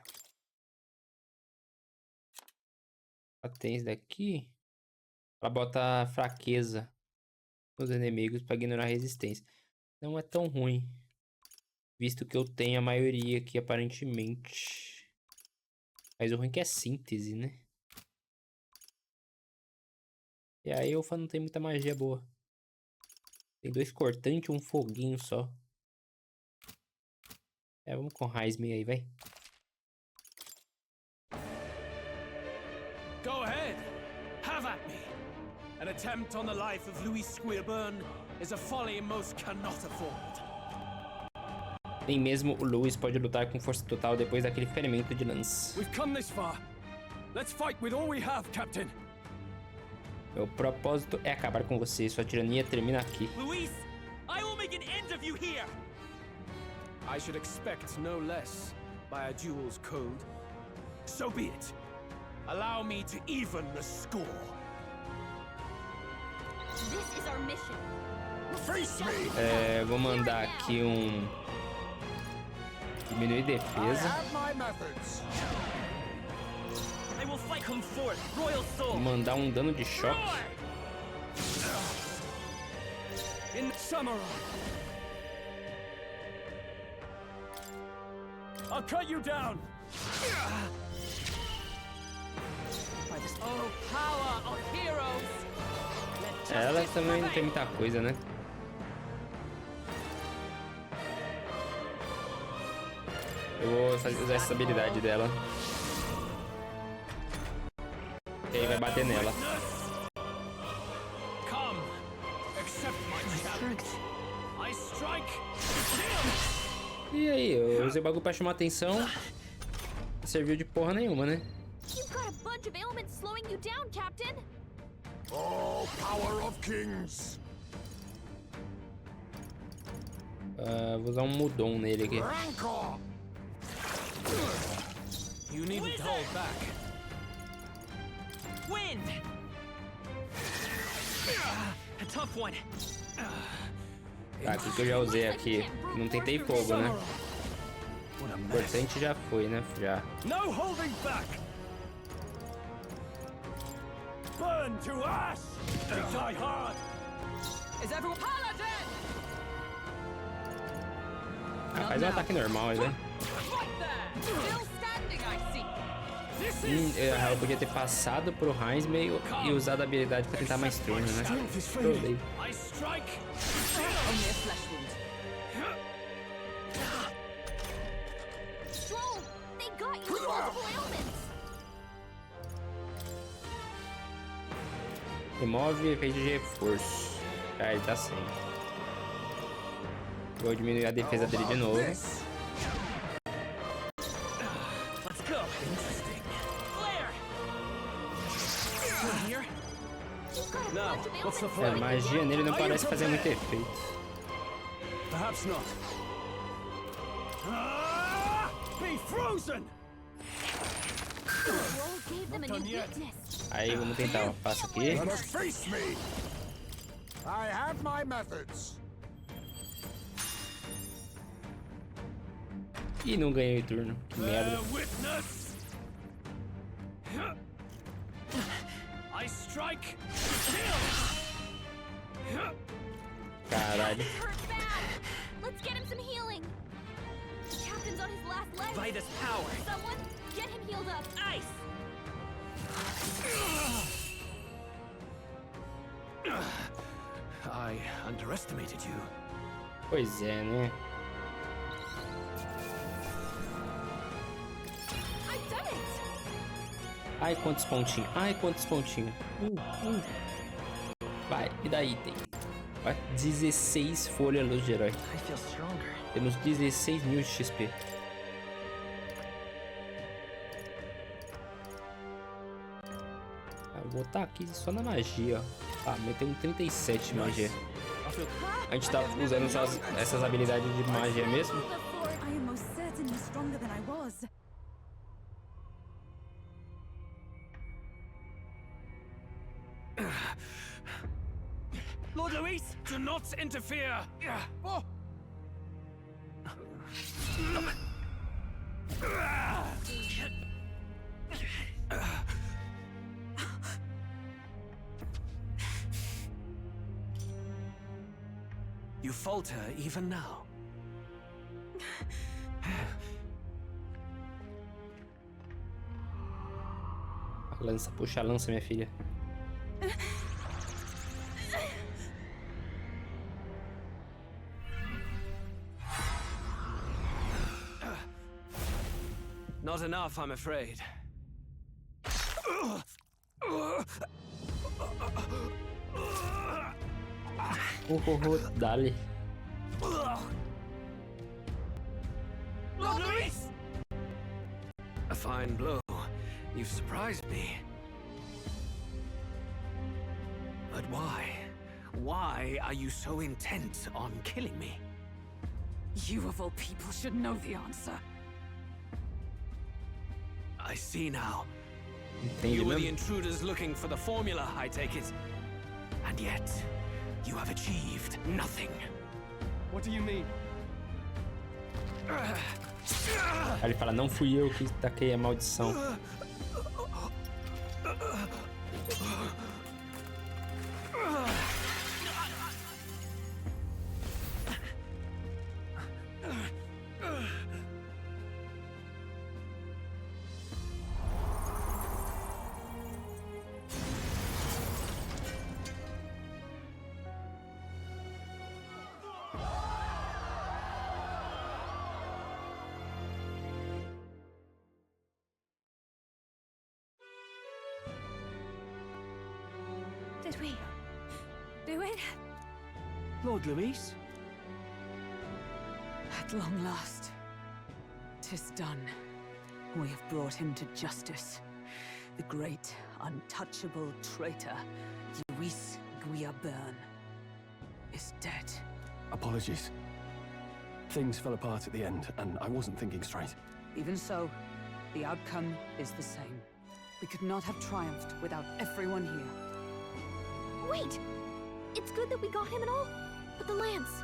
tem isso daqui. Ela bota fraqueza nos inimigos para ignorar a resistência. Não é tão ruim. Visto que eu tenho a maioria aqui, aparentemente. Mas o ruim é que é síntese, né? E aí a Elfa não tem muita magia boa. Tem 2 cortantes e um foguinho só. Vamos com Heisman aí, vai. Go ahead. Have at me. An attempt on the life of Luis Guiabern is a folly most cannot afford. Nem mesmo o Louis pode lutar com força total depois daquele ferimento de lança. We've come this far. Let's fight with all we have, Captain. Meu propósito é acabar com você. Sua tirania termina aqui. Luis, I will make an end of you here. I should expect no less by a duel's code. So be it. Allow me to even the score. This is our mission. Face me. Vou mandar aqui diminuir defesa. I will fight. Come forth, royal soul. Vou mandar dano de choque. In samurai. I'll cut you down. By the power of heroes. Ela também não tem muita coisa, né? Eu vou usar essa habilidade dela. E aí vai bater nela. E aí, eu usei o bagulho pra chamar atenção. Não serviu de porra nenhuma, né? You've got a bunch of ailments slowing you down, Captain. Oh, power of kings! Vou usar um mudon nele aqui. You needn't hold back. Wind! A tough one. Tá, o que eu já usei aqui? Não tentei fogo, né? O importante já foi, né? Já. No holding back! Burn to ash! They die hard! Is everyone Paladin? Faz um ataque normal aí, né? Still standing, I see. Eu podia ter passado pro Heinz meio e usado a habilidade pra tentar mais turno, né? Trolei. I strike! Only a flesh wound. Stroll! They got you with multiple ailments! Remove efeito de reforço. Ah, ele tá sem. Vou diminuir a defesa dele de novo. Let's go. Interesting. Flare! Here? No, what's the A plan? magia nele não parece fazer muito efeito. Perhaps not. Be frozen! Stroll gave them a new weakness. Aí vamos tentar, ó. Passa aqui. Let us face me. I have my methods. E não ganhei o turno. Que merda. Witness! I strike! Caralho. Hurt bad. Let's get him some healing. The captain's on his last leg. By this power. Someone, get him healed up. Ice! I underestimated you. Pois é, né? I've done it. Ai, quantos pontinhos. Ai, quantos pontinhos. Vai, me dá item. Vai, 16 folhas luz de herói. I feel stronger. Temos 16 mil de XP. Vou botar aqui só na magia, ó. Tá, meteu um 37 de magia. A gente tá usando só essas habilidades de magia mesmo. I am most certainly stronger than I was. Lord Luis, do not interfere! Oh. You falter even now. A lança, puxa a lança, minha filha. Not enough, I'm afraid. Dale. Lord Luis! A fine blow. You've surprised me. But why? Why are you so intent on killing me? You of all people should know the answer. I see now. Entendi You were the mesmo. intruders looking for the formula, I take it. And yet, you have achieved nothing. What do you mean? Aí ele fala, não fui eu que taquei a maldição. Did we do it? Lord Luis? At long last, 'tis done. We have brought him to justice. The great, untouchable traitor, Luis Guillaburn, is dead. Apologies. Things fell apart at the end, and I wasn't thinking straight. Even so, the outcome is the same. We could not have triumphed without everyone here. Wait! It's good that we got him and all, but the lance...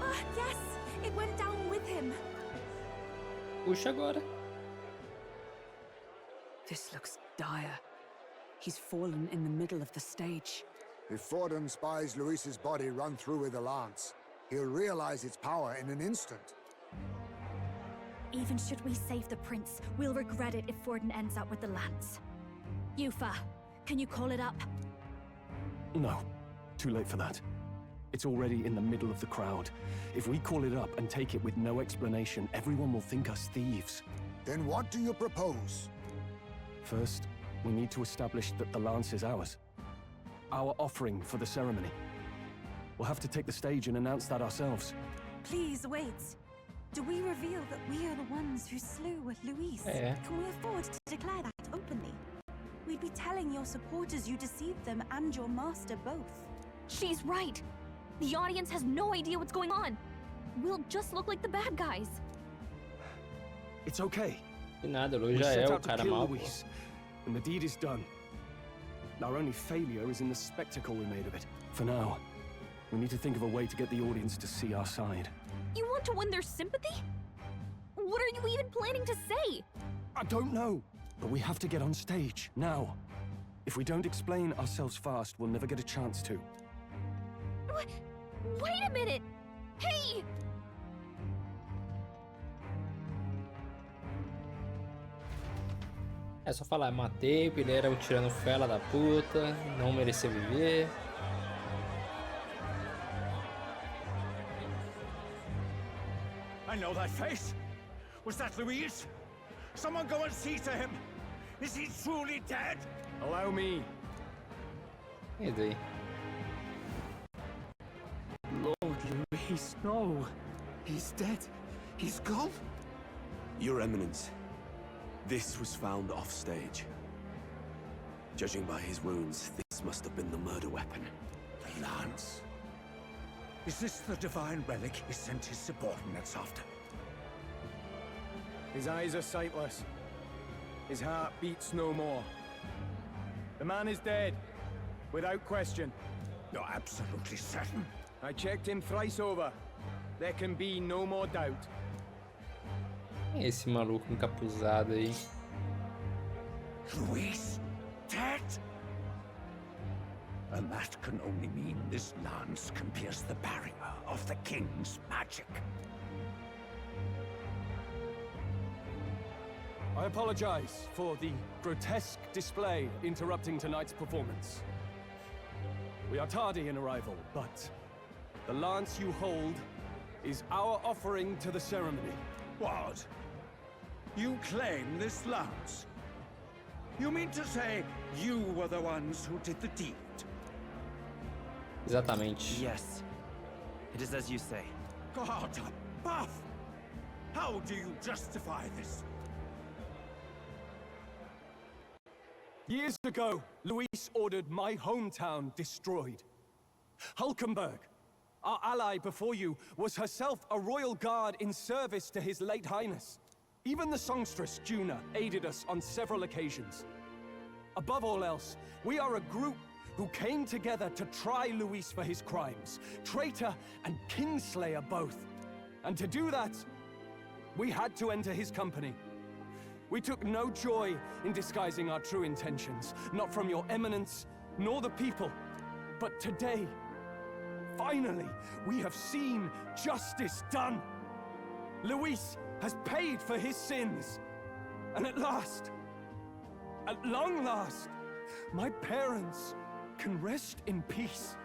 Ah, yes! It went down with him. Puxa agora. This looks dire. He's fallen in the middle of the stage. If Forden spies Luis's body run through with a lance, he'll realize its power in an instant. Even should we save the prince, we'll regret it if Forden ends up with the lance. Yufa, can you call it up? No, too late for that. It's already in the middle of the crowd. If we call it up and take it with no explanation, everyone will think us thieves. Then what do you propose? First, we need to establish that the lance is ours. Our offering for the ceremony. We'll have to take the stage and announce that ourselves. Please wait. Do we reveal that we are the ones who slew Luis? Yeah. Can we afford to declare that openly? We'd be telling your supporters you deceived them and your master both. She's right! The audience has no idea what's going on. We'll just look like the bad guys. It's okay. E nada, o Lu We já set é o out to cara kill mal. Pô. Luis, and the deed is done. Our only failure is in the spectacle we made of it. For now, we need to think of a way to get the audience to see our side. You want to win their sympathy? What are you even planning to say? I don't know, but we have to get on stage, now. If we don't explain ourselves fast, we'll never get a chance to. Wait a minute! Hey! É só falar, matei, ele era um tirano fela da puta, não merecia viver. I know that face. Was that Luis? Someone go and see to him. Is he truly dead? Allow me. E daí? Lord Luis, no. He's dead. He's gone. Your Eminence, this was found off-stage. Judging by his wounds, this must have been the murder weapon. The lance? Is this the divine relic he sent his subordinates after? His eyes are sightless. His heart beats no more. The man is dead, without question. You're absolutely certain? I checked him thrice over. There can be no more doubt. Quem é esse maluco encapuzado aí? Luis? Dead? And that can only mean this lance can pierce the barrier of the king's magic. I apologize for the grotesque display interrupting tonight's performance. We are tardy in arrival, but the lance you hold is our offering to the ceremony. What? You claim this lance? You mean to say you were the ones who did the deed? Exatamente. Yes. It is as you say. God above! How do you justify this? Years ago, Luis ordered my hometown destroyed. Hulkenberg, our ally before you, was herself a royal guard in service to his late highness. Even the songstress, Juna, aided us on several occasions. Above all else, we are a group who came together to try Luis for his crimes, traitor and kingslayer both. And to do that, we had to enter his company. We took no joy in disguising our true intentions, not from your eminence, nor the people. But today, finally, we have seen justice done. Luis has paid for his sins. And at last, at long last, my parents can rest in peace.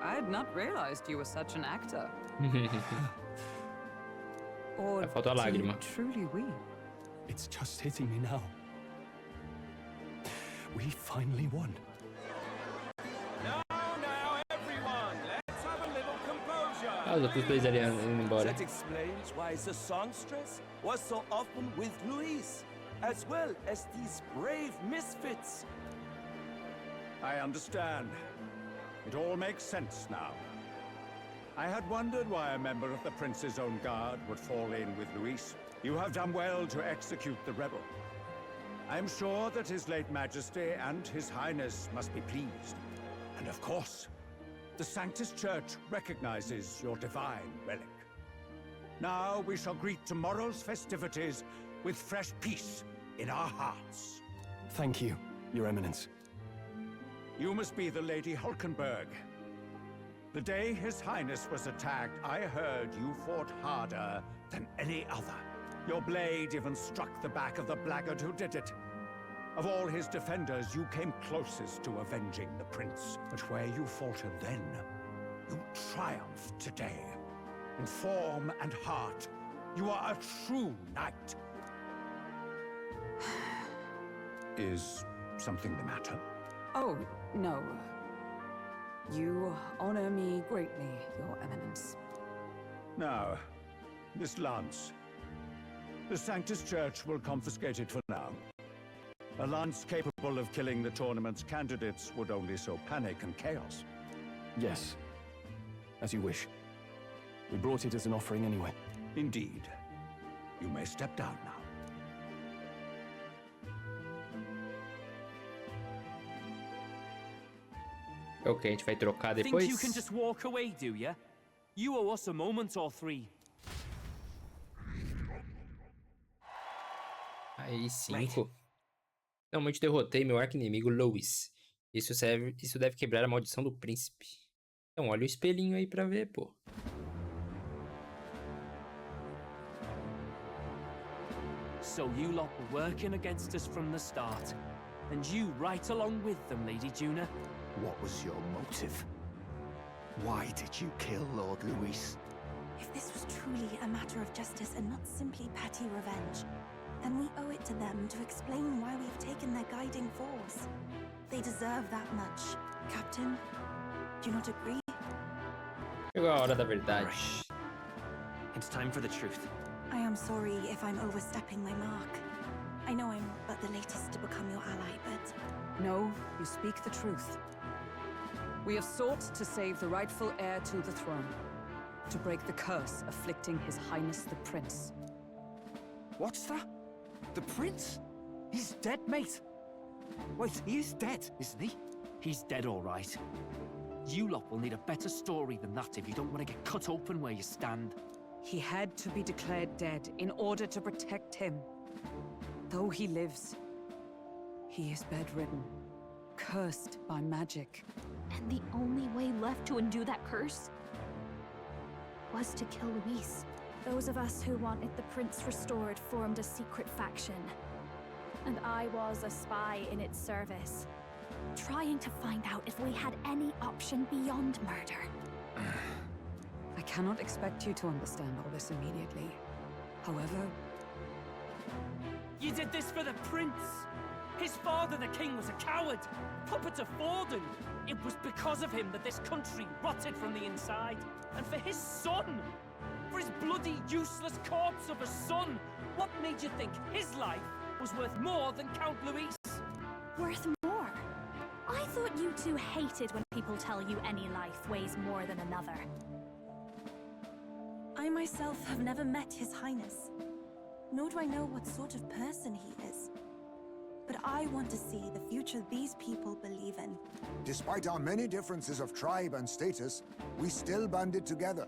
I had not realized you were such an actor. Or Faltou a do you lágrima. truly weep? It's just hitting me now. We finally won. Now, everyone, let's have a little composure. Ah, os outros dois ali indo embora. That explains why the songstress was so often with Luis, as well as these brave misfits. I understand. It all makes sense now. I had wondered why a member of the Prince's own guard would fall in with Luis. You have done well to execute the rebel. I am sure that His late Majesty and His Highness must be pleased. And of course, the Sanctus Church recognizes your divine relic. Now we shall greet tomorrow's festivities with fresh peace in our hearts. Thank you, Your Eminence. You must be the Lady Hulkenberg. The day His Highness was attacked, I heard you fought harder than any other. Your blade even struck the back of the blackguard who did it. Of all his defenders, you came closest to avenging the prince. But where you faltered then, you triumphed today. In form and heart, you are a true knight. Is something the matter? Oh, no. You honor me greatly, Your Eminence. Now, this lance. The Sanctus Church will confiscate it for now. A lance capable of killing the tournament's candidates would only sow panic and chaos. Yes, as you wish. We brought it as an offering anyway. Indeed. You may step down now. Ok, a gente vai trocar depois. Think you can just walk away, do ya? You owe us a moment or three. Aí, 5. Finalmente derrotei meu arqui-inimigo Louis. Isso deve quebrar a maldição do príncipe. Então olha o espelhinho aí pra ver, pô. So you lot were working against us from the start. And you right along with them, Lady Juna. What was your motive? Why did you kill Lord Luis? If this was truly a matter of justice and not simply petty revenge, then we owe it to them to explain why we've taken their guiding force. They deserve that much. Captain, do you not agree? Chegou a hora da verdade. It's time for the truth. I am sorry if I'm overstepping my mark. I know I'm but the latest to become your ally, but... No, you speak the truth. We have sought to save the rightful heir to the throne, to break the curse afflicting His Highness the Prince. What's that? The prince? He's dead, mate. Wait, he is dead, isn't he? He's dead, all right. You lot will need a better story than that if you don't want to get cut open where you stand. He had to be declared dead in order to protect him. Though he lives, he is bedridden, cursed by magic. And the only way left to undo that curse was to kill Luis. Those of us who wanted the prince restored formed a secret faction. And I was a spy in its service, trying to find out if we had any option beyond murder. I cannot expect you to understand all this immediately. However... You did this for the prince! His father, the king, was a coward! Puppet of Forden! It was because of him that this country rotted from the inside. And for his son! For his bloody, useless corpse of a son! What made you think his life was worth more than Count Luis? Worth more? I thought you two hated when people tell you any life weighs more than another. I myself have never met His Highness, nor do I know what sort of person he is. But I want to see the future these people believe in. Despite our many differences of tribe and status, we still banded together.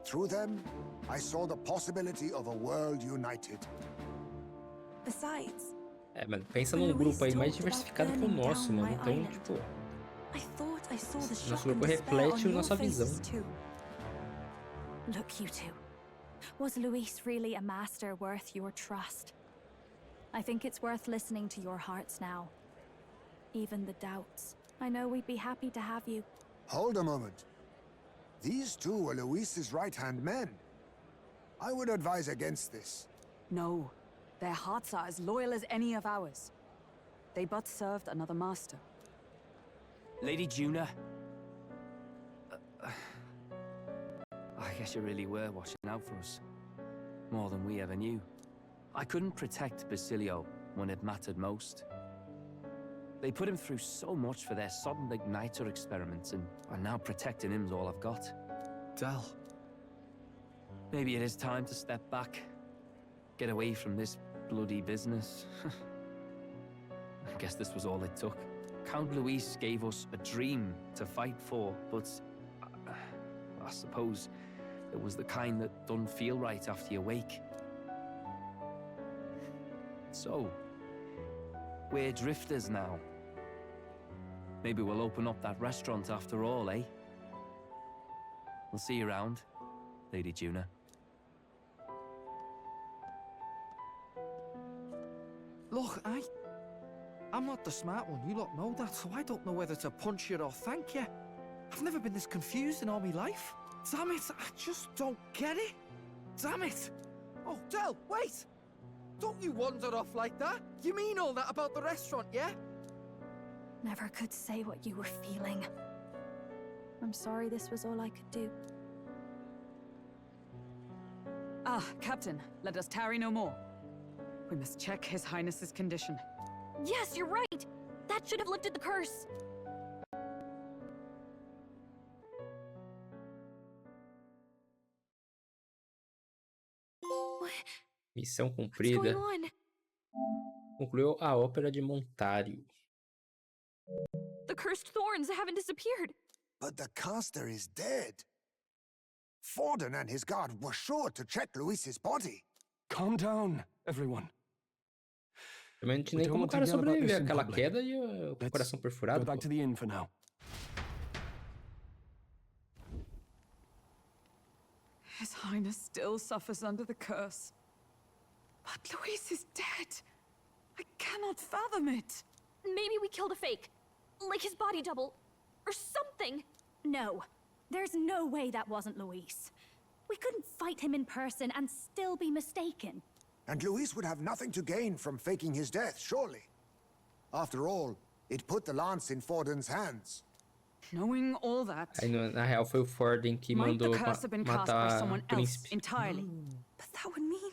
Through them, I saw the possibility of a world united. Besides, Mano, pensa num grupo aí mais diversificado que o nosso, mano. Então, tipo, I thought I saw the nosso shock grupo and despair reflete on a your nossa visão. faces too. Look, you two. Was Luis really a master worth your trust? I think it's worth listening to your hearts now. Even the doubts. I know we'd be happy to have you. Hold a moment. These two were Luis's right-hand men. I would advise against this. No, their hearts are as loyal as any of ours. They but served another master. Lady Juna. I guess you really were watching out for us. More than we ever knew. I couldn't protect Basilio when it mattered most. They put him through so much for their sodden igniter experiments, and now protecting him's all I've got. Del. Maybe it is time to step back. Get away from this bloody business. I guess this was all it took. Count Luis gave us a dream to fight for, but I suppose it was the kind that doesn't feel right after you wake. So, we're drifters now. Maybe we'll open up that restaurant after all, eh? We'll see you around, Lady Juna. Look, I'm not the smart one, you lot know that, so I don't know whether to punch you or thank you. I've never been this confused in all my life. Damn it, I just don't get it. Damn it! Oh, Del, wait! Don't you wander off like that? You mean all that about the restaurant, yeah? Never could say what you were feeling. I'm sorry this was all I could do. Ah, Captain, let us tarry no more. We must check His Highness's condition. Yes, you're right! That should have lifted the curse! Missão Cumprida. Concluiu a ópera de Montário. The cursed thorns haven't disappeared. But the caster is dead. Forden and his guard were sure to check Luis's body. Calm down, everyone. Também não tinha nem como o cara sobreviver àquela queda e o coração perfurado. Go back to the inn for now. His Highness still suffers under the curse. But Luis is dead. I cannot fathom it. Maybe we killed a fake. Like his body double. Or something. No. There's no way that wasn't Luis. We couldn't fight him in person and still be mistaken. And Luis would have nothing to gain from faking his death, surely. After all, it put the lance in Forden's hands. Knowing all that, Aí, na real, foi o Forden que mandou matar o príncipe. Entirely. But that would mean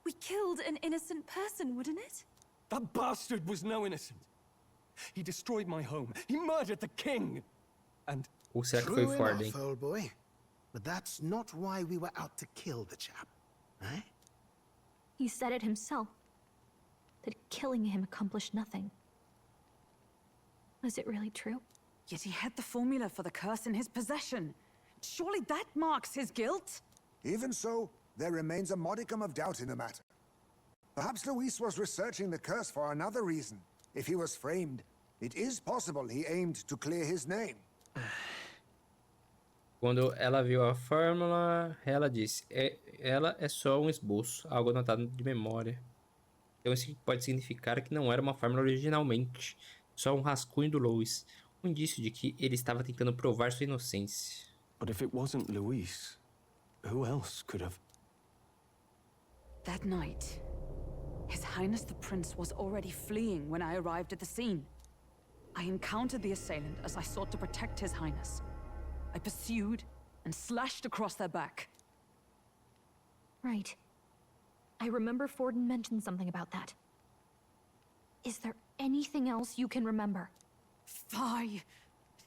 we killed an innocent person, wouldn't it? That bastard was no innocent. He destroyed my home. He murdered the king. And Ou será que foi o Forden? Old boy. But that's not why we were out to kill the chap, eh? He said it himself. That killing him accomplished nothing. Was it really true? Yet he had the formula for the curse in his possession. Surely that marks his guilt? Even so, there remains a modicum of doubt in the matter. Perhaps Luis was researching the curse for another reason. If he was framed, it is possible he aimed to clear his name. Quando ela viu a fórmula, ela disse: ela é só um esboço, algo anotado de memória. Então isso pode significar que não era uma fórmula originalmente, só um rascunho do Louis, um indício de que ele estava tentando provar sua inocência. But if it wasn't Luis, who else could have? That night, His Highness the Prince was already fleeing when I arrived at the scene. I encountered the assailant as I sought to protect His Highness. I pursued and slashed across their back. Right. I remember Forden mentioned something about that. Is there anything else you can remember? Fie!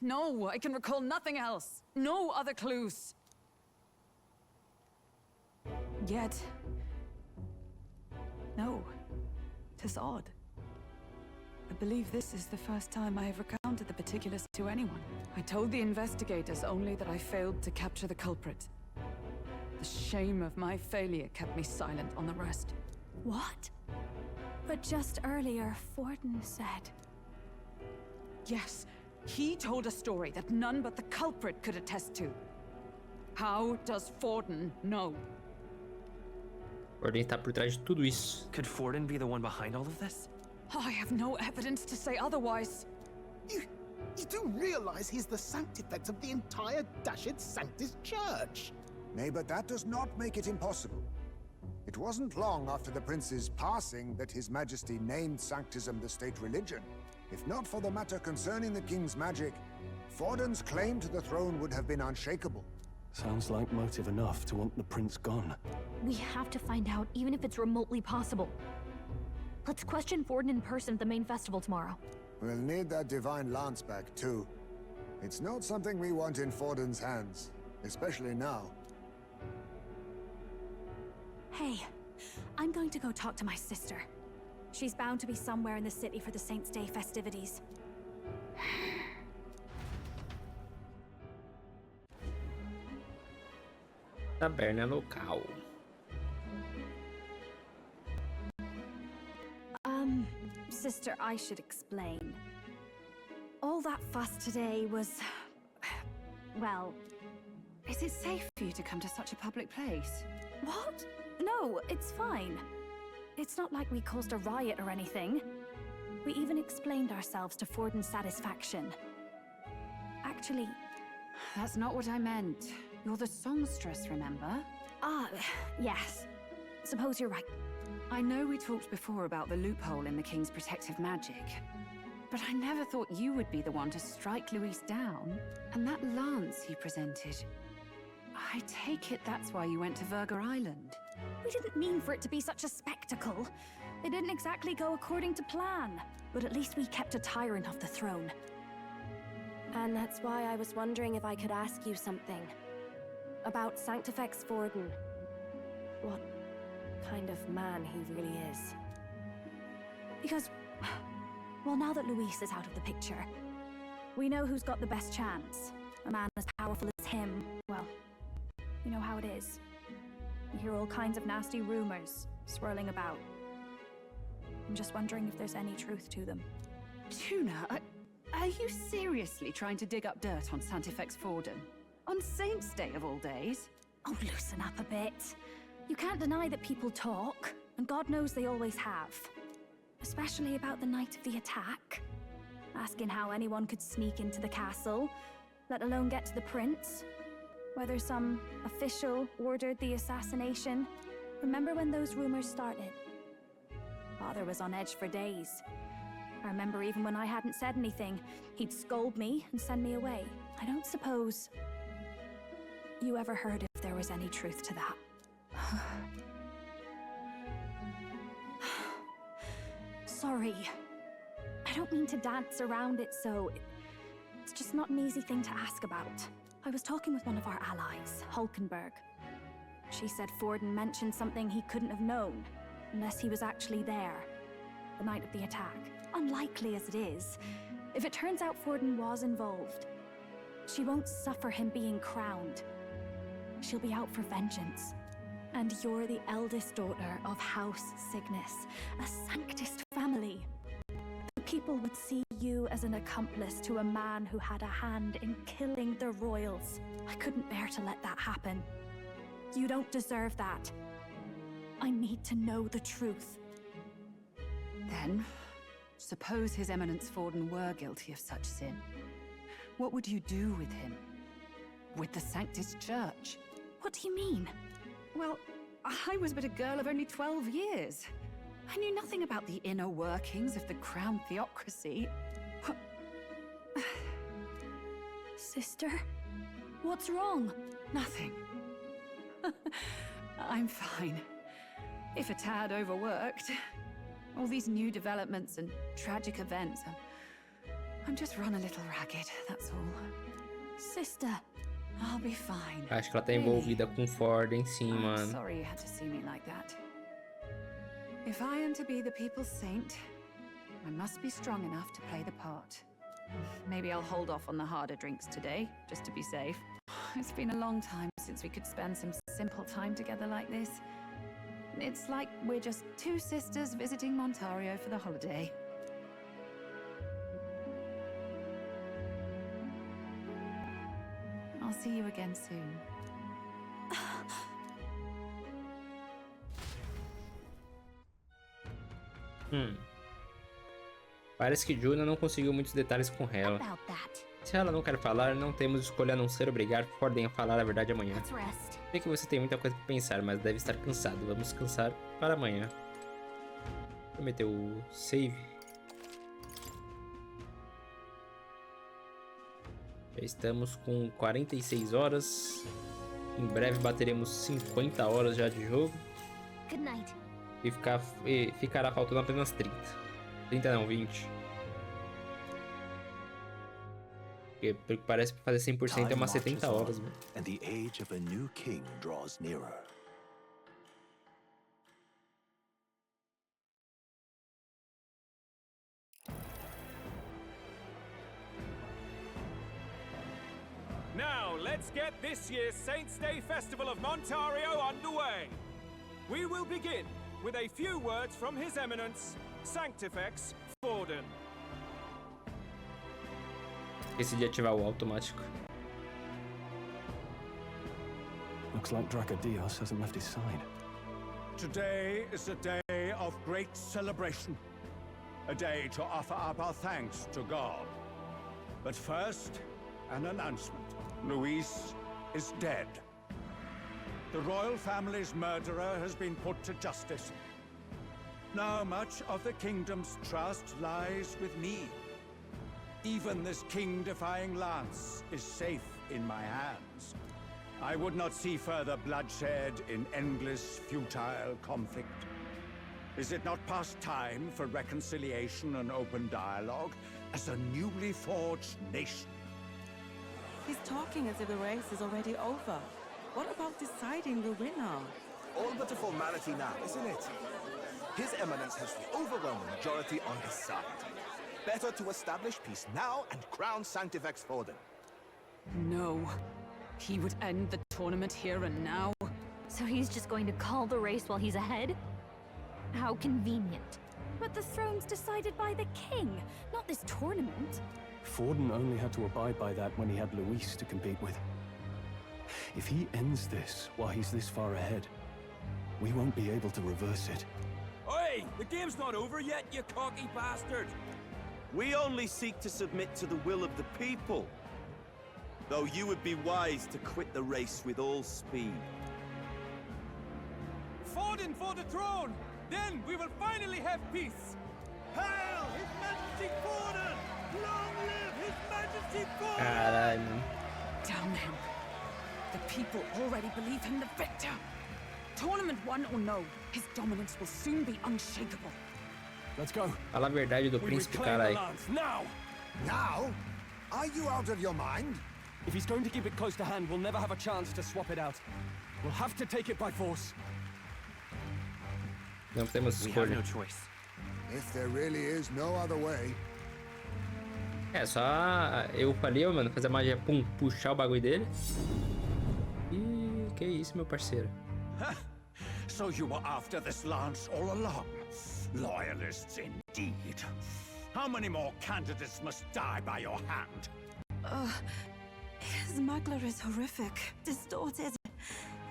No, I can recall nothing else. No other clues. Yet... no. 'Tis odd. I believe this is the first time I have recounted the particulars to anyone. I told the investigators only that I failed to capture the culprit. The shame of my failure kept me silent on the rest. What? But just earlier, Forden said... Yes, he told a story that none but the culprit could attest to. How does Forden know? Forden está por trás de tudo isso. Could Forden be the one behind all of this? I have no evidence to say otherwise. You do realize he's the sanctifex of the entire Dashed Sanctus Church? Nay, but that does not make it impossible. It wasn't long after the prince's passing that His Majesty named Sanctism the state religion. If not for the matter concerning the king's magic, Forden's claim to the throne would have been unshakable. Sounds like motive enough to want the prince gone. We have to find out, even if it's remotely possible. Let's question Forden in person at the main festival tomorrow. We'll need that divine lance back, too. It's not something we want in Forden's hands, especially now. Hey, I'm going to go talk to my sister. She's bound to be somewhere in the city for the Saints' Day festivities. Taberna local. Sister, I should explain. All that fuss today was... well... Is it safe for you to come to such a public place? What? No, it's fine. It's not like we caused a riot or anything. We even explained ourselves to Forden's satisfaction. Actually... That's not what I meant. You're the songstress, remember? Ah, yes. Suppose you're right. I know we talked before about the loophole in the King's protective magic, but I never thought you would be the one to strike Luis down. And that lance you presented... I take it that's why you went to Virga Island. We didn't mean for it to be such a spectacle. It didn't exactly go according to plan. But at least we kept a tyrant off the throne. And that's why I was wondering if I could ask you something. About Sanctifex Forden. What kind of man he really is. Because, well, now that Luis is out of the picture, we know who's got the best chance. A man as powerful as him, well, you know how it is. You hear all kinds of nasty rumors swirling about. I'm just wondering if there's any truth to them. Tuna, are you seriously trying to dig up dirt on Sanctifex Forden? On Saints' Day of all days? Oh, loosen up a bit. You can't deny that people talk, and God knows they always have. Especially about the night of the attack. Asking how anyone could sneak into the castle, let alone get to the prince. Whether some official ordered the assassination. Remember when those rumors started? Father was on edge for days. I remember even when I hadn't said anything, he'd scold me and send me away. I don't suppose you ever heard if there was any truth to that. Sorry. I don't mean to dance around it, so... It's just not an easy thing to ask about. I was talking with one of our allies, Hulkenberg. She said Forden mentioned something he couldn't have known, unless he was actually there, the night of the attack. Unlikely as it is, if it turns out Forden was involved, she won't suffer him being crowned. She'll be out for vengeance. And you're the eldest daughter of House Cygnus, a Sanctist family. The people would see you as an accomplice to a man who had a hand in killing the royals. I couldn't bear to let that happen. You don't deserve that. I need to know the truth. Then, suppose His Eminence Forden were guilty of such sin. What would you do with him? With the Sanctist Church? What do you mean? Well, I was but a girl of only 12 years. I knew nothing about the inner workings of the crown theocracy. Sister? What's wrong? Nothing. I'm fine. If a tad overworked. All these new developments and tragic events. I'm just run a little ragged, that's all. Sister. I'll be fine. Acho que ela tá envolvida com Forden, sim, I'm mano. sorry you had to see me like that. If I am to be the people's saint, I must be strong enough to play the part. Maybe I'll hold off on the harder drinks today, just to be safe. It's been a long time since we could spend some simple time together like this. It's like we're just two sisters visiting Montario for the holiday. I'll see you again soon. Parece que Juna não conseguiu muitos detalhes com ela. Se ela não quer falar, não temos escolha a não ser obrigar Forden a falar a verdade amanhã. Sei que você tem muita coisa para pensar, mas deve estar cansado. Vamos descansar para amanhã. Vou meter o save. Já estamos com 46 horas. Em breve bateremos 50 horas já de jogo. Good night. E ficará faltando apenas 30. 30 não, 20. Porque pelo que parece, pra fazer 100% é umas 70 horas, velho. And the age of a new king draws nearer. Now, let's get this year's Saints' Day Festival of Montario underway. We will begin with a few words from His Eminence, Sanctifex-Forden. Esqueci de ativar o automático. Looks like Dracodios hasn't left his side. Today is a day of great celebration. A day to offer up our thanks to God. But first, an announcement. Luis is dead. The royal family's murderer has been put to justice. Now much of the kingdom's trust lies with me. Even this king-defying lance is safe in my hands. I would not see further bloodshed in endless, futile conflict. Is it not past time for reconciliation and open dialogue as a newly forged nation? He's talking as if the race is already over. What about deciding the winner? All but a formality now, isn't it? His Eminence has the overwhelming majority on his side. Better to establish peace now and crown Sanctifex-Forden. No. He would end the tournament here and now. So he's just going to call the race while he's ahead? How convenient. But the throne's decided by the king, not this tournament. Forden only had to abide by that when he had Luis to compete with. If he ends this while he's this far ahead, we won't be able to reverse it. Oi! The game's not over yet, you cocky bastard! We only seek to submit to the will of the people. Though you would be wise to quit the race with all speed. Forden for the throne! Then we will finally have peace! Hail His Majesty Forden! Long live His Majesty Forden! Caralho. Damn him. The people already believe him the victor. Tournament won or no, his dominance will soon be unshakable. Let's go. Fala a verdade do príncipe, caralho. Now! Now? Are you out of your mind? If he's going to keep it close to hand, we'll never have a chance to swap it out. We'll have to take it by force. Não temos escolha. If there really is no other way. É só eu falei, mano, fazer a magia, pum, puxar o bagulho dele. Ih, que isso, meu parceiro. So you were after this lance all along. Loyalists indeed. How many more candidates must die by your hand? His Magler is horrific, distorted.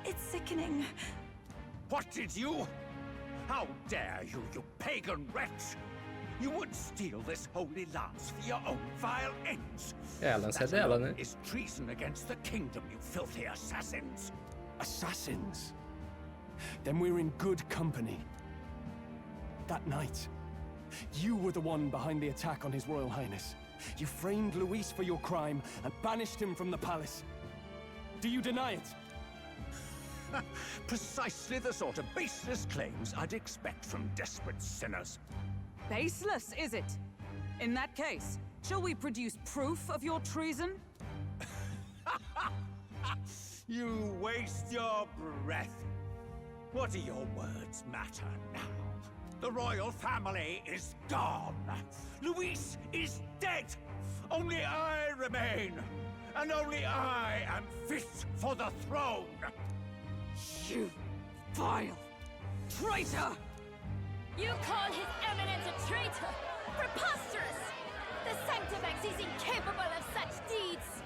It's sickening. What did you? How dare you, you pagan wretch! You would steal this holy lance for your own vile ends. É, a lança é dela, né? That is treason against the kingdom, you filthy assassins. Assassins? Then we're in good company. That night, you were the one behind the attack on His Royal Highness. You framed Luis for your crime and banished him from the palace. Do you deny it? Precisely the sort of baseless claims I'd expect from desperate sinners. Baseless, is it? In that case, shall we produce proof of your treason? You waste your breath. What do your words matter now? The royal family is gone. Luis is dead. Only I remain. And only I am fit for the throne. You vile traitor! You call His Eminence a traitor? Preposterous! The Sanctifex is incapable of such deeds!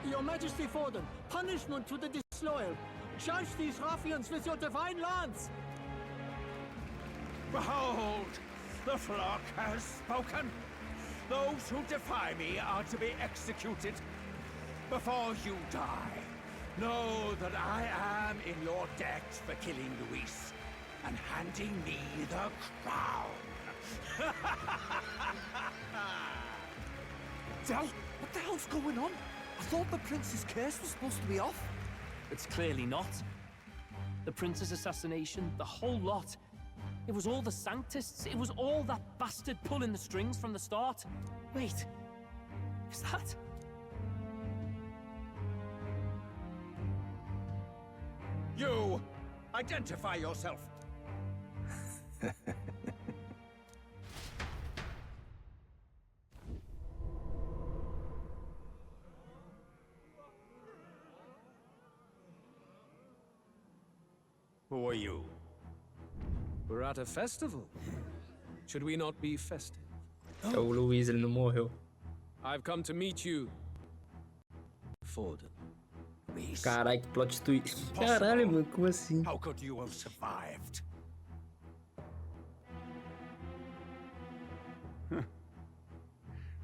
Your Majesty Forden, punishment to the disloyal. Judge these ruffians with your divine lance! Behold, the flock has spoken. Those who defy me are to be executed. Before you die, know that I am in your debt for killing Luis and handing me the crown. Del, what the hell's going on? I thought the prince's curse was supposed to be off. It's clearly not. The prince's assassination, the whole lot, It was all the Sanctists. It was all that bastard pulling the strings from the start. Wait, is that? You! Identify yourself! Who are you? We're at a festival. Should we not be festive? É o Luiz, ele não morreu. I've come to meet you, Forden. Caralho, que plot twist. Caralho, mano, como assim? How could you have survived?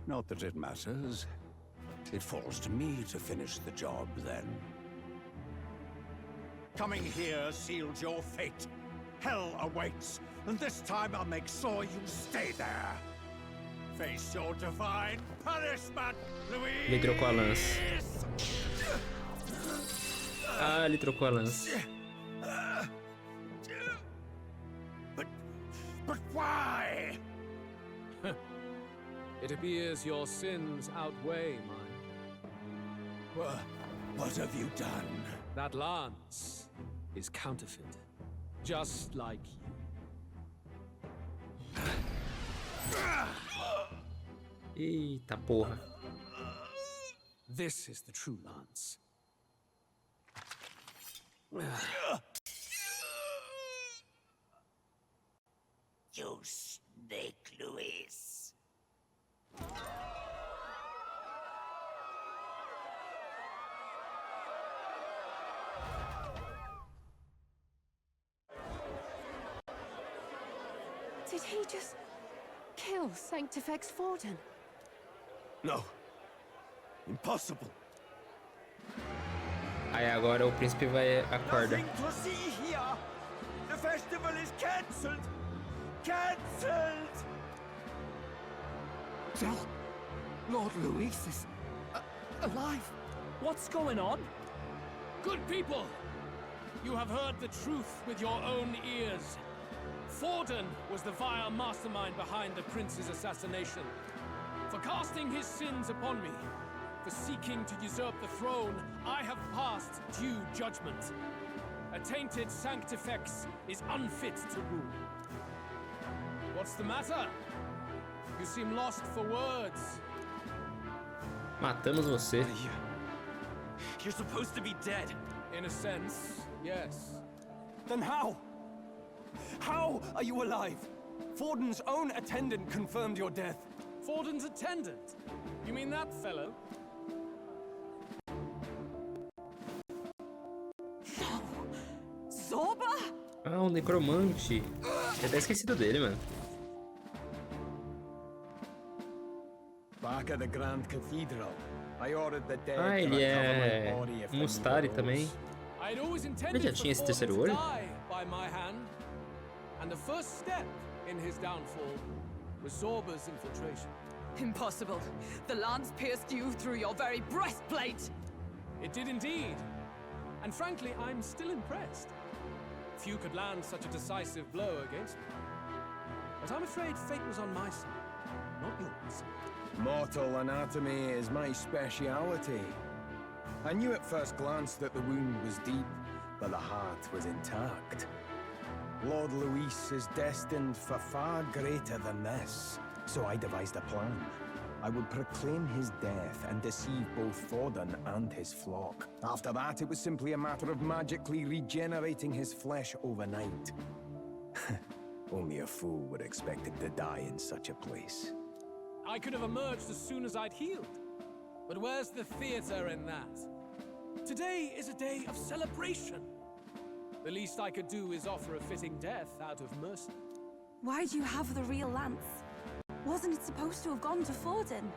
Not that it matters. It falls to me to finish the job, then. Coming here sealed your fate. Hell awaits, and this time I'll make sure you stay there. Face your divine punishment, Louise! Ele trocou a lança. Ah, ele trocou a lança. But why? It appears your sins outweigh mine. What have you done? That lance is counterfeit, just like you. Eita porra. This is the true lance. You snake, Louise. Did he just kill Sanctifex-Forden? No. Impossible. Aí agora o príncipe vai acorda. Nothing to see here. The festival is cancelled. Cancelled. Lord Luis is alive. What's going on? Good people, you have heard the truth with your own ears. Forden was the vile mastermind behind the prince's assassination. For casting his sins upon me, for seeking to usurp the throne, I have passed due judgment. A tainted Sanctifex is unfit to rule. What's the matter? You seem lost for words. Matamos você. You're supposed to be dead. In a sense, yes. Then how? How are you alive? Forden's own attendant confirmed your death. Forden's attendant? You mean that fellow? No! Zorba? Ah, um necromante. Tinha até esquecido dele, mano. Back at the Grand Cathedral, I ordered the dead Ah, ele é Mustari também. Ele já tinha esse terceiro olho? And the first step in his downfall was Zorba's infiltration. Impossible. The lance pierced you through your very breastplate. It did indeed. And frankly, I'm still impressed. Few could land such a decisive blow against me. But I'm afraid fate was on my side, not yours. Mortal anatomy is my speciality. I knew at first glance that the wound was deep, but the heart was intact. Lord Luis is destined for far greater than this, so I devised a plan. I would proclaim his death and deceive both Forden and his flock. After that, it was simply a matter of magically regenerating his flesh overnight. Only a fool would expect him to die in such a place. I could have emerged as soon as I'd healed. But where's the theater in that? Today is a day of celebration. The least I could do is offer a fitting death out of mercy. Why do you have the real lance? Wasn't it supposed to have gone to Forden?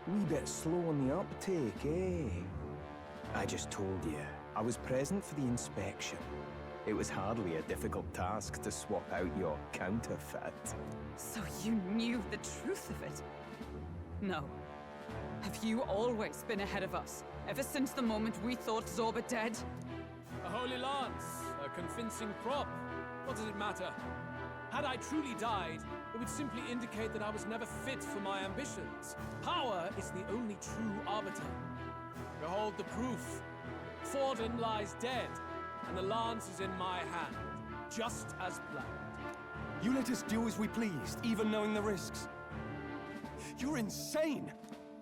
Wee bit slow on the uptake, eh? I just told you, I was present for the inspection. It was hardly a difficult task to swap out your counterfeit. So you knew the truth of it? No. Have you always been ahead of us? Ever since the moment we thought Zorba dead? A holy lance, a convincing prop. What does it matter? Had I truly died, it would simply indicate that I was never fit for my ambitions. Power is the only true arbiter. Behold the proof. Forden lies dead, and the lance is in my hand, just as planned. You let us do as we pleased, even knowing the risks. You're insane!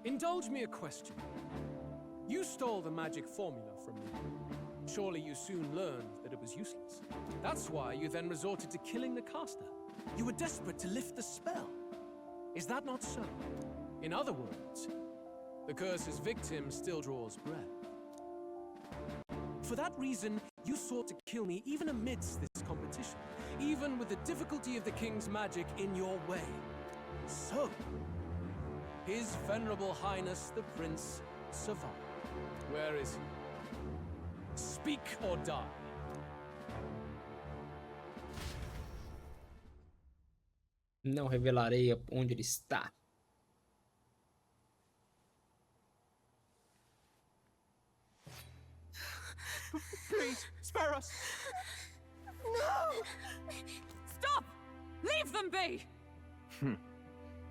Indulge me a question. You stole the magic formula from me. Surely you soon learned that it was useless. That's why you then resorted to killing the caster. You were desperate to lift the spell. Is that not so? In other words, the curse's victim still draws breath. For that reason, you sought to kill me even amidst this competition, even with the difficulty of the king's magic in your way. So, His Venerable Highness the Prince survived. Where is he? Speak or die. Não revelarei onde ele está. Please, spare us! No! Stop! Leave them be!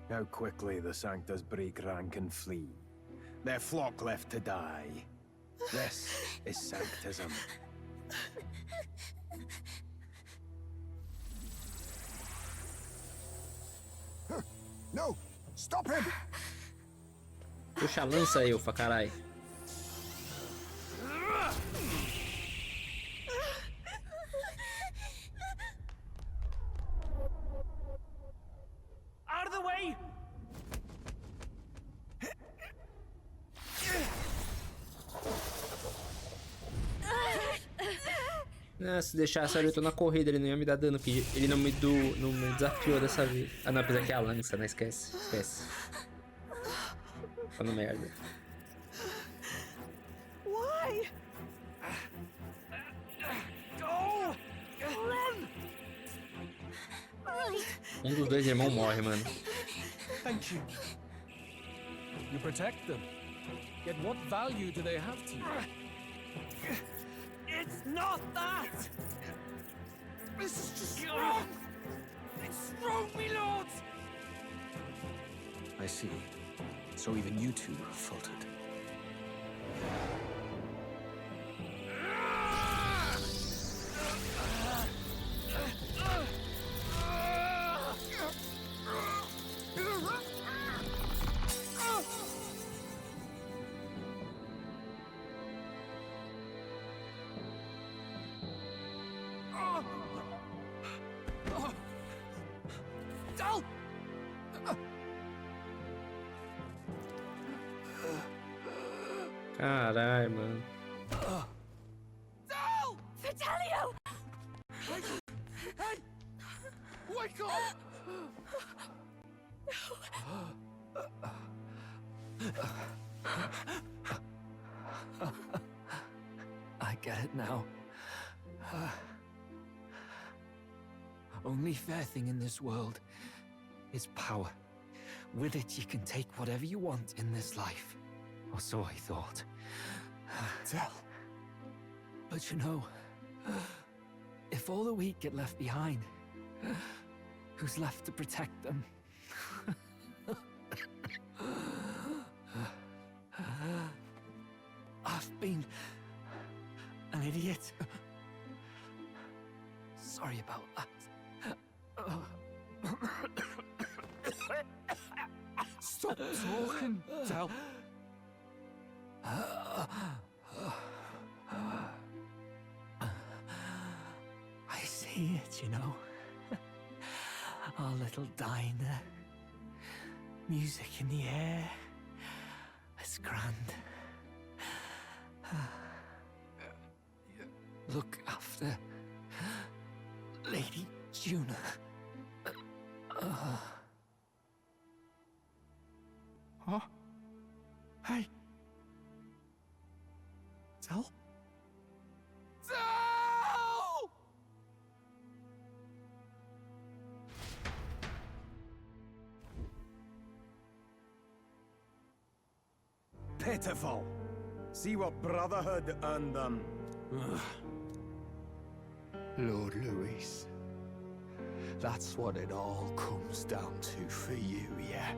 How quickly the Sanctus break rank and flee. Their flock left to die. This is Sanctism. No! Stop him! Puxa a lança, Elfa, carai. Out of the way! Ah, se deixasse eu tô na corrida, ele não ia me dar dano, porque ele não me desafiou dessa vez. Ah não, apesar que é a lança, né? Esquece. Falando merda. Why? Go! Run! Dos dois irmãos morre, mano. Thank you. You protect them. Yet what value do they have to you? It's not that! This is just wrong! It's wrong, me lords! I see. So even you two have faltered. Caralho, mano. No! Fidelio! Hey! Wake up! I get it now. Only fair thing in this world is power. With it, you can take whatever you want in this life. Or so I thought. Tell. But you know, if all the weak get left behind, who's left to protect them? I've been an idiot. Sorry about that. Stop talking, Tell. I see it, you know. Our little diner. Music in the air. It's grand. Look after Lady Juna. Huh? Hey. Tell? Tell! Pitiful. See what Brotherhood earned them. Lord Louis, That's what it all comes down to for you, yeah?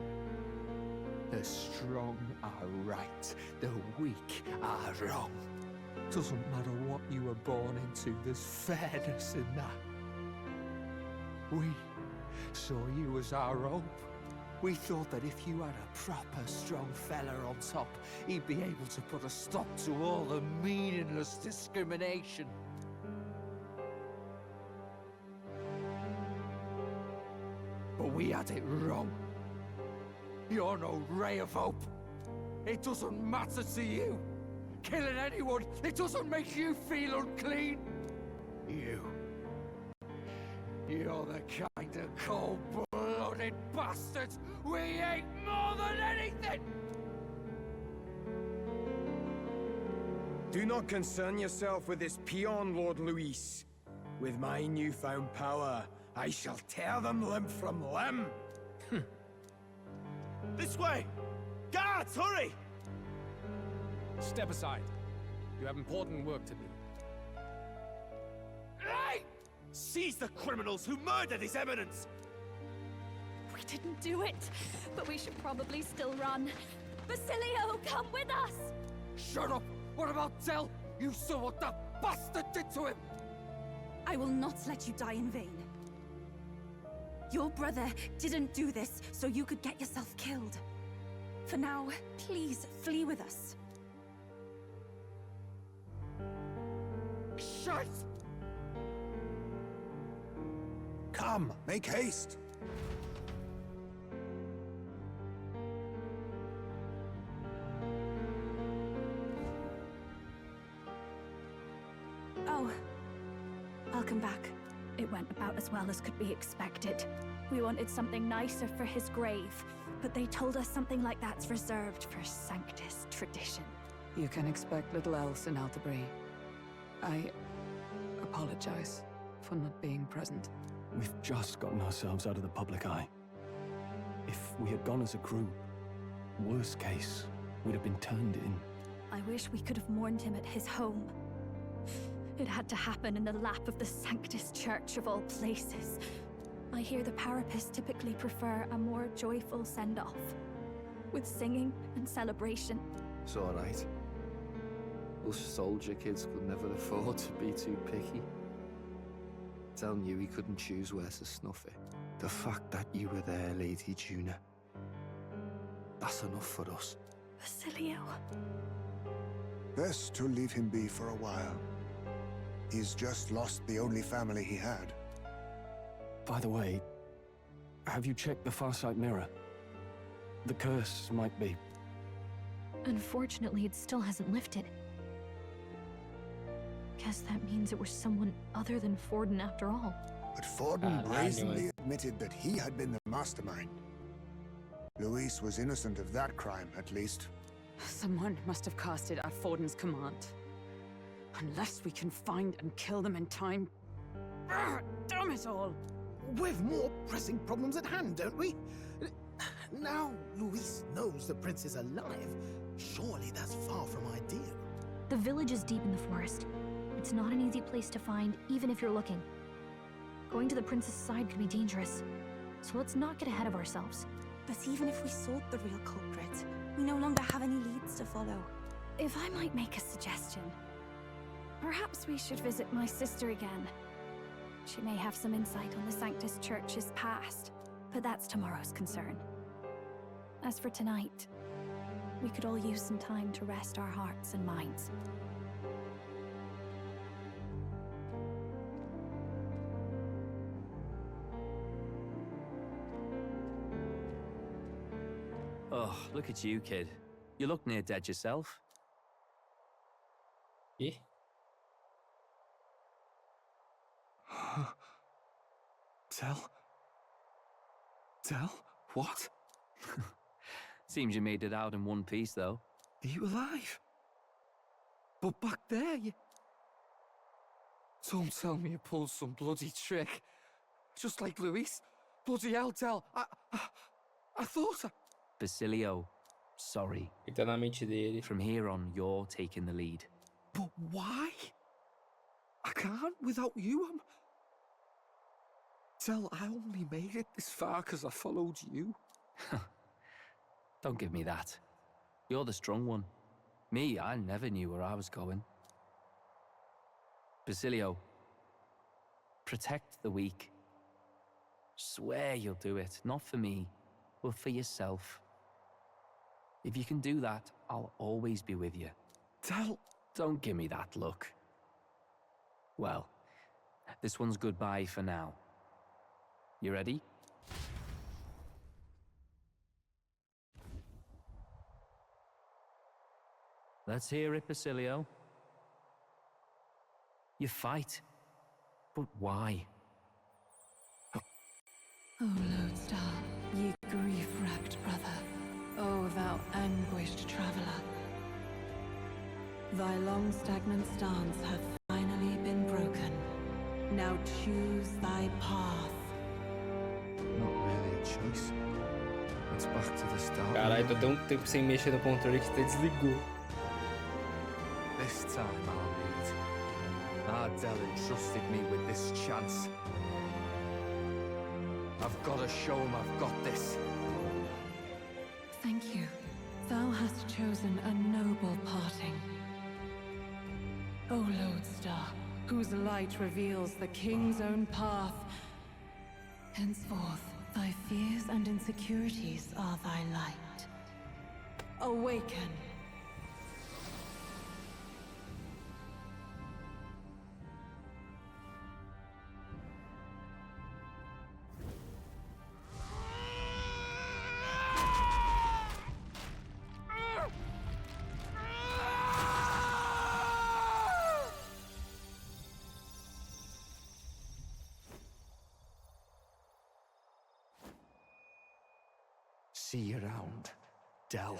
The strong are right, the weak are wrong. Doesn't matter what you were born into, there's fairness in that. We saw you as our hope. We thought that if you had a proper strong fella on top, he'd be able to put a stop to all the meaningless discrimination. But we had it wrong. You're no ray of hope. It doesn't matter to you. Killing anyone, it doesn't make you feel unclean. You're the kind of cold-blooded bastards we hate more than anything! Do not concern yourself with this peon, Lord Luis. With my newfound power, I shall tear them limb from limb. This way! Guards, hurry! Step aside. You have important work to do. Hey! Seize the criminals who murdered His Eminence! We didn't do it, but we should probably still run. Basilio, come with us! Shut up! What about Del? You saw what that bastard did to him! I will not let you die in vain. Your brother didn't do this so you could get yourself killed. For now, please flee with us. Shit! Come, make haste. Oh, welcome back. It went about as well as could be expected. We wanted something nicer for his grave, but they told us something like that's reserved for Sanctus tradition. You can expect little else in Altabri. I apologize for not being present. We've just gotten ourselves out of the public eye. If we had gone as a group, worst case, we'd have been turned in. I wish we could have mourned him at his home. It had to happen in the lap of the Sanctus Church of all places. I hear the Parapists typically prefer a more joyful send-off, with singing and celebration. It's all right. Us soldier kids could never afford to be too picky. Del knew he couldn't choose where to snuff it. The fact that you were there, Lady Juna, that's enough for us. Basilio. Best to leave him be for a while. He's just lost the only family he had. By the way, have you checked the Farsight mirror? The curse might be... Unfortunately, it still hasn't lifted. Guess that means it was someone other than Forden after all. But Forden brazenly admitted that he had been the mastermind. Luis was innocent of that crime, at least. Someone must have cast it at Forden's command. Unless we can find and kill them in time. Damn it all! We've more pressing problems at hand, don't we? Now Luis knows the prince is alive. Surely that's far from ideal. The village is deep in the forest. It's not an easy place to find, even if you're looking. Going to the prince's side could be dangerous. So let's not get ahead of ourselves. But even if we sought the real culprit, we no longer have any leads to follow. If I might make a suggestion, perhaps we should visit my sister again. She may have some insight on the Sanctus Church's past, but that's tomorrow's concern. As for tonight, we could all use some time to rest our hearts and minds. Oh, look at you, kid. You look near dead yourself. Yeah. Del? What? Seems you made it out in one piece, though. Are you alive? But back there, you... Don't tell me you pulled some bloody trick. Just like Luis. Bloody hell, Del. I thought I... Basilio, sorry. Tá na mente dele. From here on, you're taking the lead. But why? I can't without you. Del, I only made it this far because I followed you. Don't give me that. You're the strong one. Me, I never knew where I was going. Basilio, protect the weak. Swear you'll do it, not for me, but for yourself. If you can do that, I'll always be with you. Del... Don't give me that look. Well, this one's goodbye for now. You ready? Let's hear it, Basilio. You fight, but why? O Lodestar, ye grief-racked brother, O thou anguished traveler. Thy long stagnant stance hath finally been broken. Now choose thy path. Not really a choice. It's back to the start. Caralho, tô tão tempo sem mexer no controle que até desligou. This time I'll lead. Ardell entrusted me with this chance. I've got to show him I've got this. Thank you. Thou hast chosen a noble parting. O Lodestar, whose light reveals the king's own path. Henceforth, thy fears and insecurities are thy light. Awaken. See you around, Del.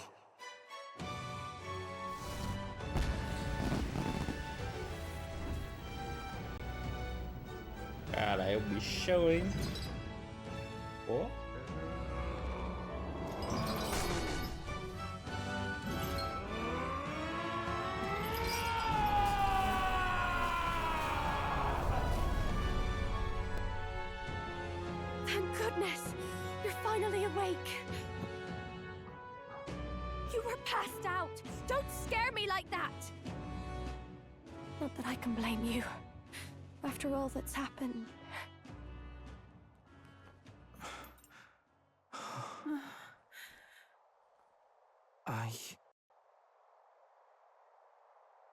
Caralho, bichão, hein? Ó. Thank goodness! You're finally awake! You were passed out! Don't scare me like that! Not that I can blame you. After all that's happened.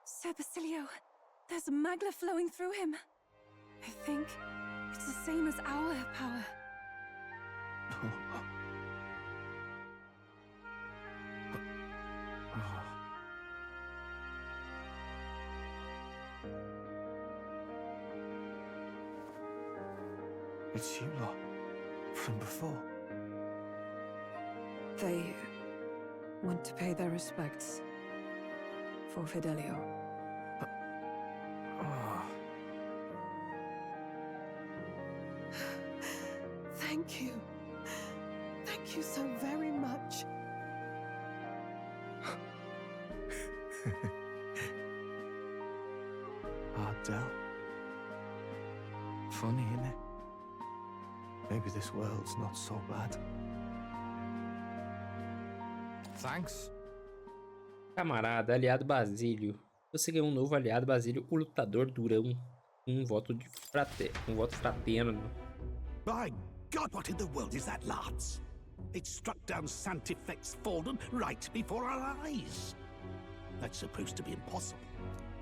Sir Basilio, there's magla flowing through him. I think it's the same as our power. It's you lot, from before. They want to pay their respects for Fidelio. Thank you. Thank you so very much. Ardell. Funny, isn't it? Maybe this world's not so bad. Thanks. Camarada, aliado Basílio. Você ganhou um novo aliado, Basílio, o lutador durão. Um voto fraterno. By God, what in the world is that, lads? It struck down Santifex-Falden right before our eyes. That's supposed to be impossible.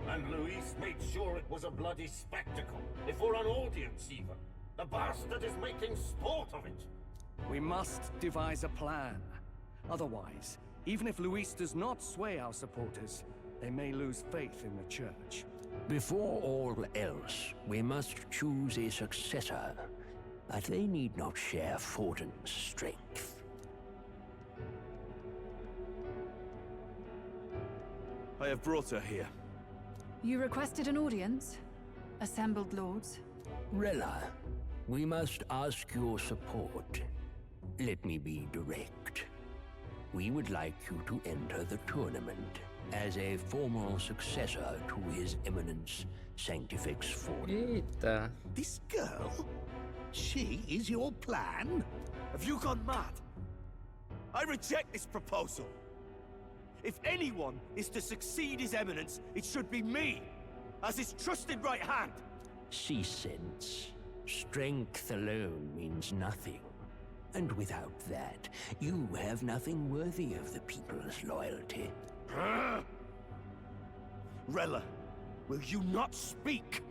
And Luis made sure it was a bloody spectacle, before an audience even. The bastard is making sport of it. We must devise a plan. Otherwise, even if Luis does not sway our supporters, they may lose faith in the church. Before all else, we must choose a successor. But they need not share Forden's strength. I have brought her here. You requested an audience? Assembled lords? Rella, we must ask your support. Let me be direct. We would like you to enter the tournament as a formal successor to His Eminence Sanctifex-Falden. Eita. This girl? She is your plan? Have you gone mad? I reject this proposal. If anyone is to succeed His Eminence, it should be me, as his trusted right hand. She sense. Strength alone means nothing. And without that, you have nothing worthy of the people's loyalty. Rella, will you not speak?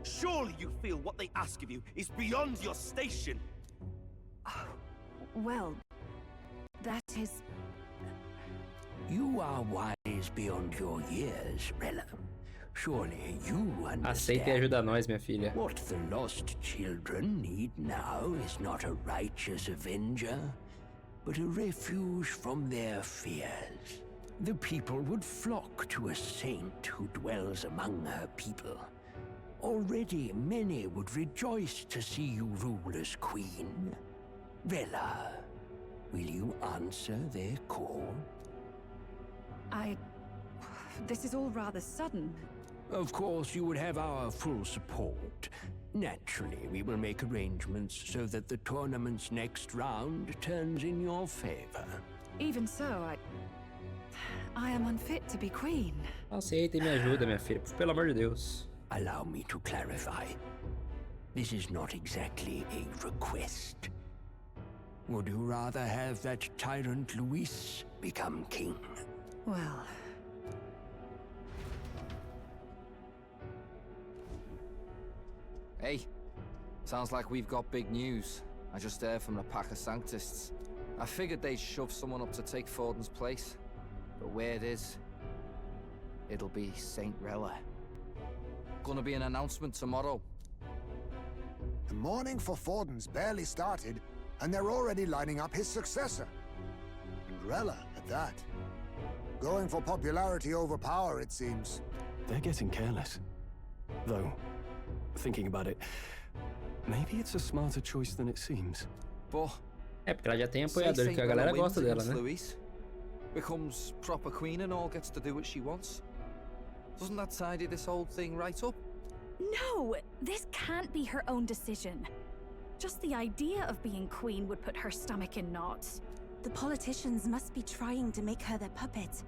Surely you feel what they ask of you is beyond your station. Well, that is... You are wise beyond your years, Rella. Surely you Aceita e ajuda nós, minha filha. What the lost children need now is not a righteous avenger, but a refuge from their fears. The people would flock to a saint who dwells among her people. Already many would rejoice to see you rule as queen. Rella, will you answer their call? This is all rather sudden. Of course, you would have our full support. Naturally, we will make arrangements so that the tournament's next round turns in your favor. Even so, I am unfit to be queen. Aceita e me ajuda, minha filha, pelo amor de Deus. Allow me to clarify. This is not exactly a request. Would you rather have that tyrant Luis become king? Well... Hey, sounds like we've got big news. I just heard from the pack of Sanctists. I figured they'd shove someone up to take Forden's place. But where it is, it'll be Saint Rella. Gonna be an announcement tomorrow. The mourning for Forden's barely started, and they're already lining up his successor. And Rella, at that. Going for popularity over power, it seems. They're getting careless. Though, thinking about it, maybe it's a smarter choice than it seems. But porque ela já tem apoiador, que a galera gosta dela, né? Luis becomes proper queen and all gets to do what she wants. Doesn't that tidy this whole thing right up? No, this can't be her own decision. Just the idea of being queen would put her stomach in knots. The politicians must be trying to make her their puppet.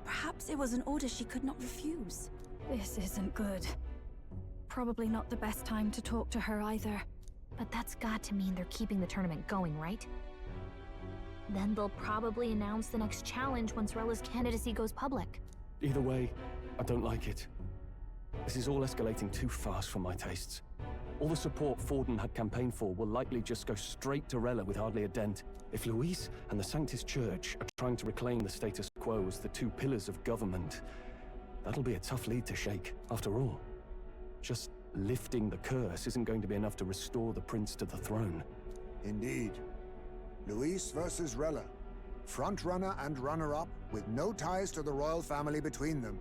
Perhaps it was an order she could not refuse. This isn't good. Probably not the best time to talk to her either. But that's got to mean they're keeping the tournament going, right? Then they'll probably announce the next challenge once Rella's candidacy goes public. Either way, I don't like it. This is all escalating too fast for my tastes. All the support Forden had campaigned for will likely just go straight to Rella with hardly a dent. If Luis and the Sanctus Church are trying to reclaim the status quo as the two pillars of government, that'll be a tough lead to shake, after all. Just lifting the curse isn't going to be enough to restore the prince to the throne. Indeed. Luis versus Rella. Frontrunner and runner-up, with no ties to the royal family between them.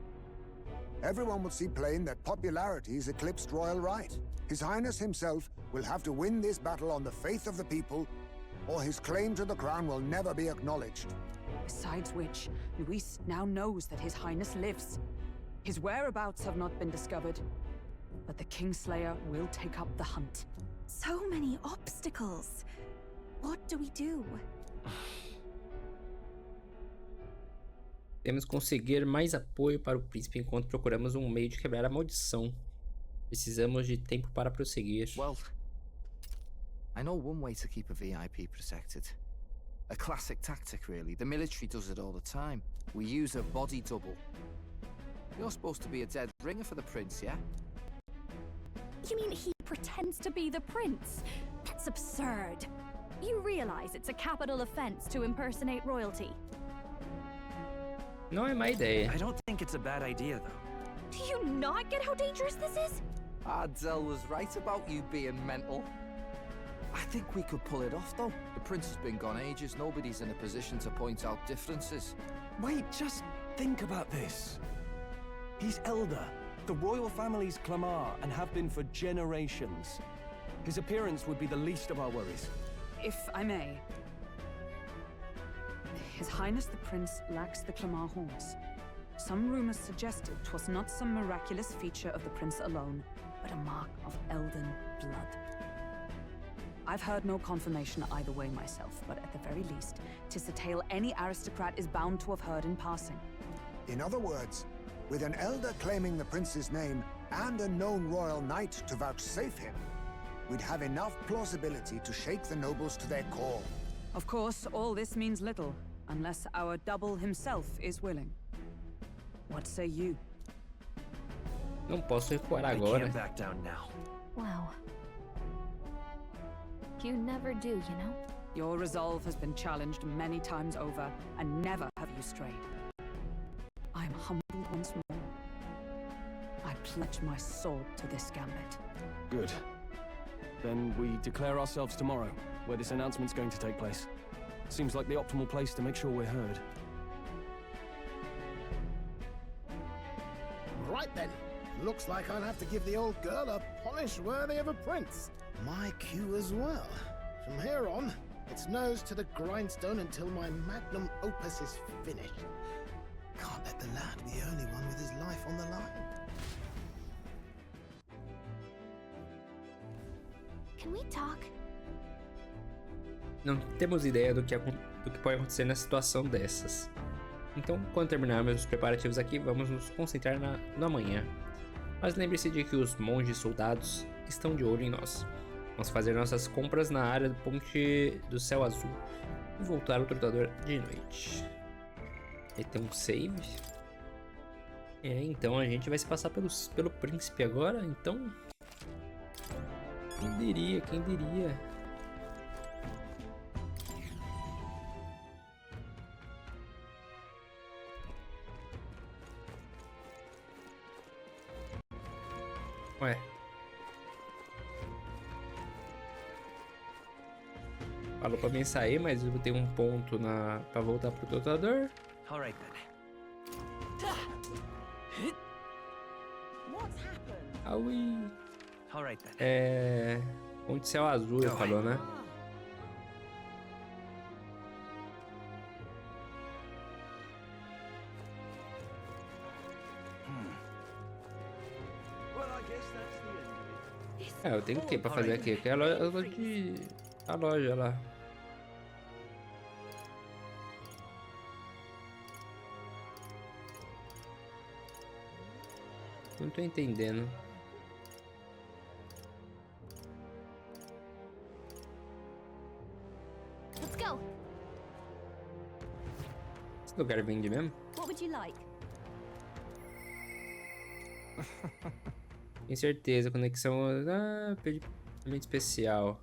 Everyone will see plain that popularity's eclipsed royal right. His Highness himself will have to win this battle on the faith of the people, or his claim to the crown will never be acknowledged. Besides which, Luis now knows that His Highness lives. His whereabouts have not been discovered, but the Kingslayer will take up the hunt. So many obstacles. What do we do? Temos que conseguir mais apoio para o príncipe enquanto procuramos um meio de quebrar a maldição. Precisamos de tempo para prosseguir. Well, I know one way to keep a VIP protected. A classic tactic, really. The military does it all the time. We use a body double. You're supposed to be a dead ringer for the prince, yeah? You mean he pretends to be the prince? That's absurd. You realize it's a capital offense to impersonate royalty. Não é má ideia. I don't think it's a bad idea, though. Do you not get how dangerous this is? Ardell was right about you being mental. I think we could pull it off, though. The prince has been gone ages. Nobody's in a position to point out differences. Wait, just think about this. He's elder. The royal family's Clamar and have been for generations. His appearance would be the least of our worries. If I may. His Highness the Prince lacks the Clamar horns. Some rumors suggested 'twas not some miraculous feature of the prince alone, but a mark of elden blood. I've heard no confirmation either way myself, but at the very least, 'tis a tale any aristocrat is bound to have heard in passing. In other words, with an elder claiming the prince's name and a known royal knight to vouchsafe him, we'd have enough plausibility to shake the nobles to their core. Of course, all this means little, unless our double himself is willing. What say you? Não posso recuar I agora. can't back down now. Wow. You never do, you know? Your resolve has been challenged many times over, and never have you strayed. I am humbled once more. I pledge my sword to this gambit. Good. Then we declare ourselves tomorrow, where this announcement's going to take place. Seems like the optimal place to make sure we're heard. Right then. Looks like I'll have to give the old girl a polish worthy of a prince. My cue as well. From here on, it's nose to the grindstone until my magnum opus is finished. Can't let the lad be the only one with his life on the line. Can we talk? Não temos ideia do que pode acontecer na situação dessas. Então, quando terminarmos os preparativos aqui, vamos nos concentrar no amanhã. Mas lembre-se de que os monges soldados estão de olho em nós. Vamos fazer nossas compras na área do Ponte do Céu Azul e voltar ao trotador de noite. Aí tem um save. Então a gente vai se passar pelo príncipe agora, então... Quem diria, quem diria? Ué. Falou pra mim sair, mas eu tenho um ponto pra voltar pro trotador. Alright then. Aui. Alright then. Ponte Céu Azul, ele falou, né? Eu tenho o que pra fazer aqui? Aqui é a loja lá. Não tô entendendo. Let's go. Esse lugar vende mesmo? What would you like? Tenho certeza, conexão... Pedido especial.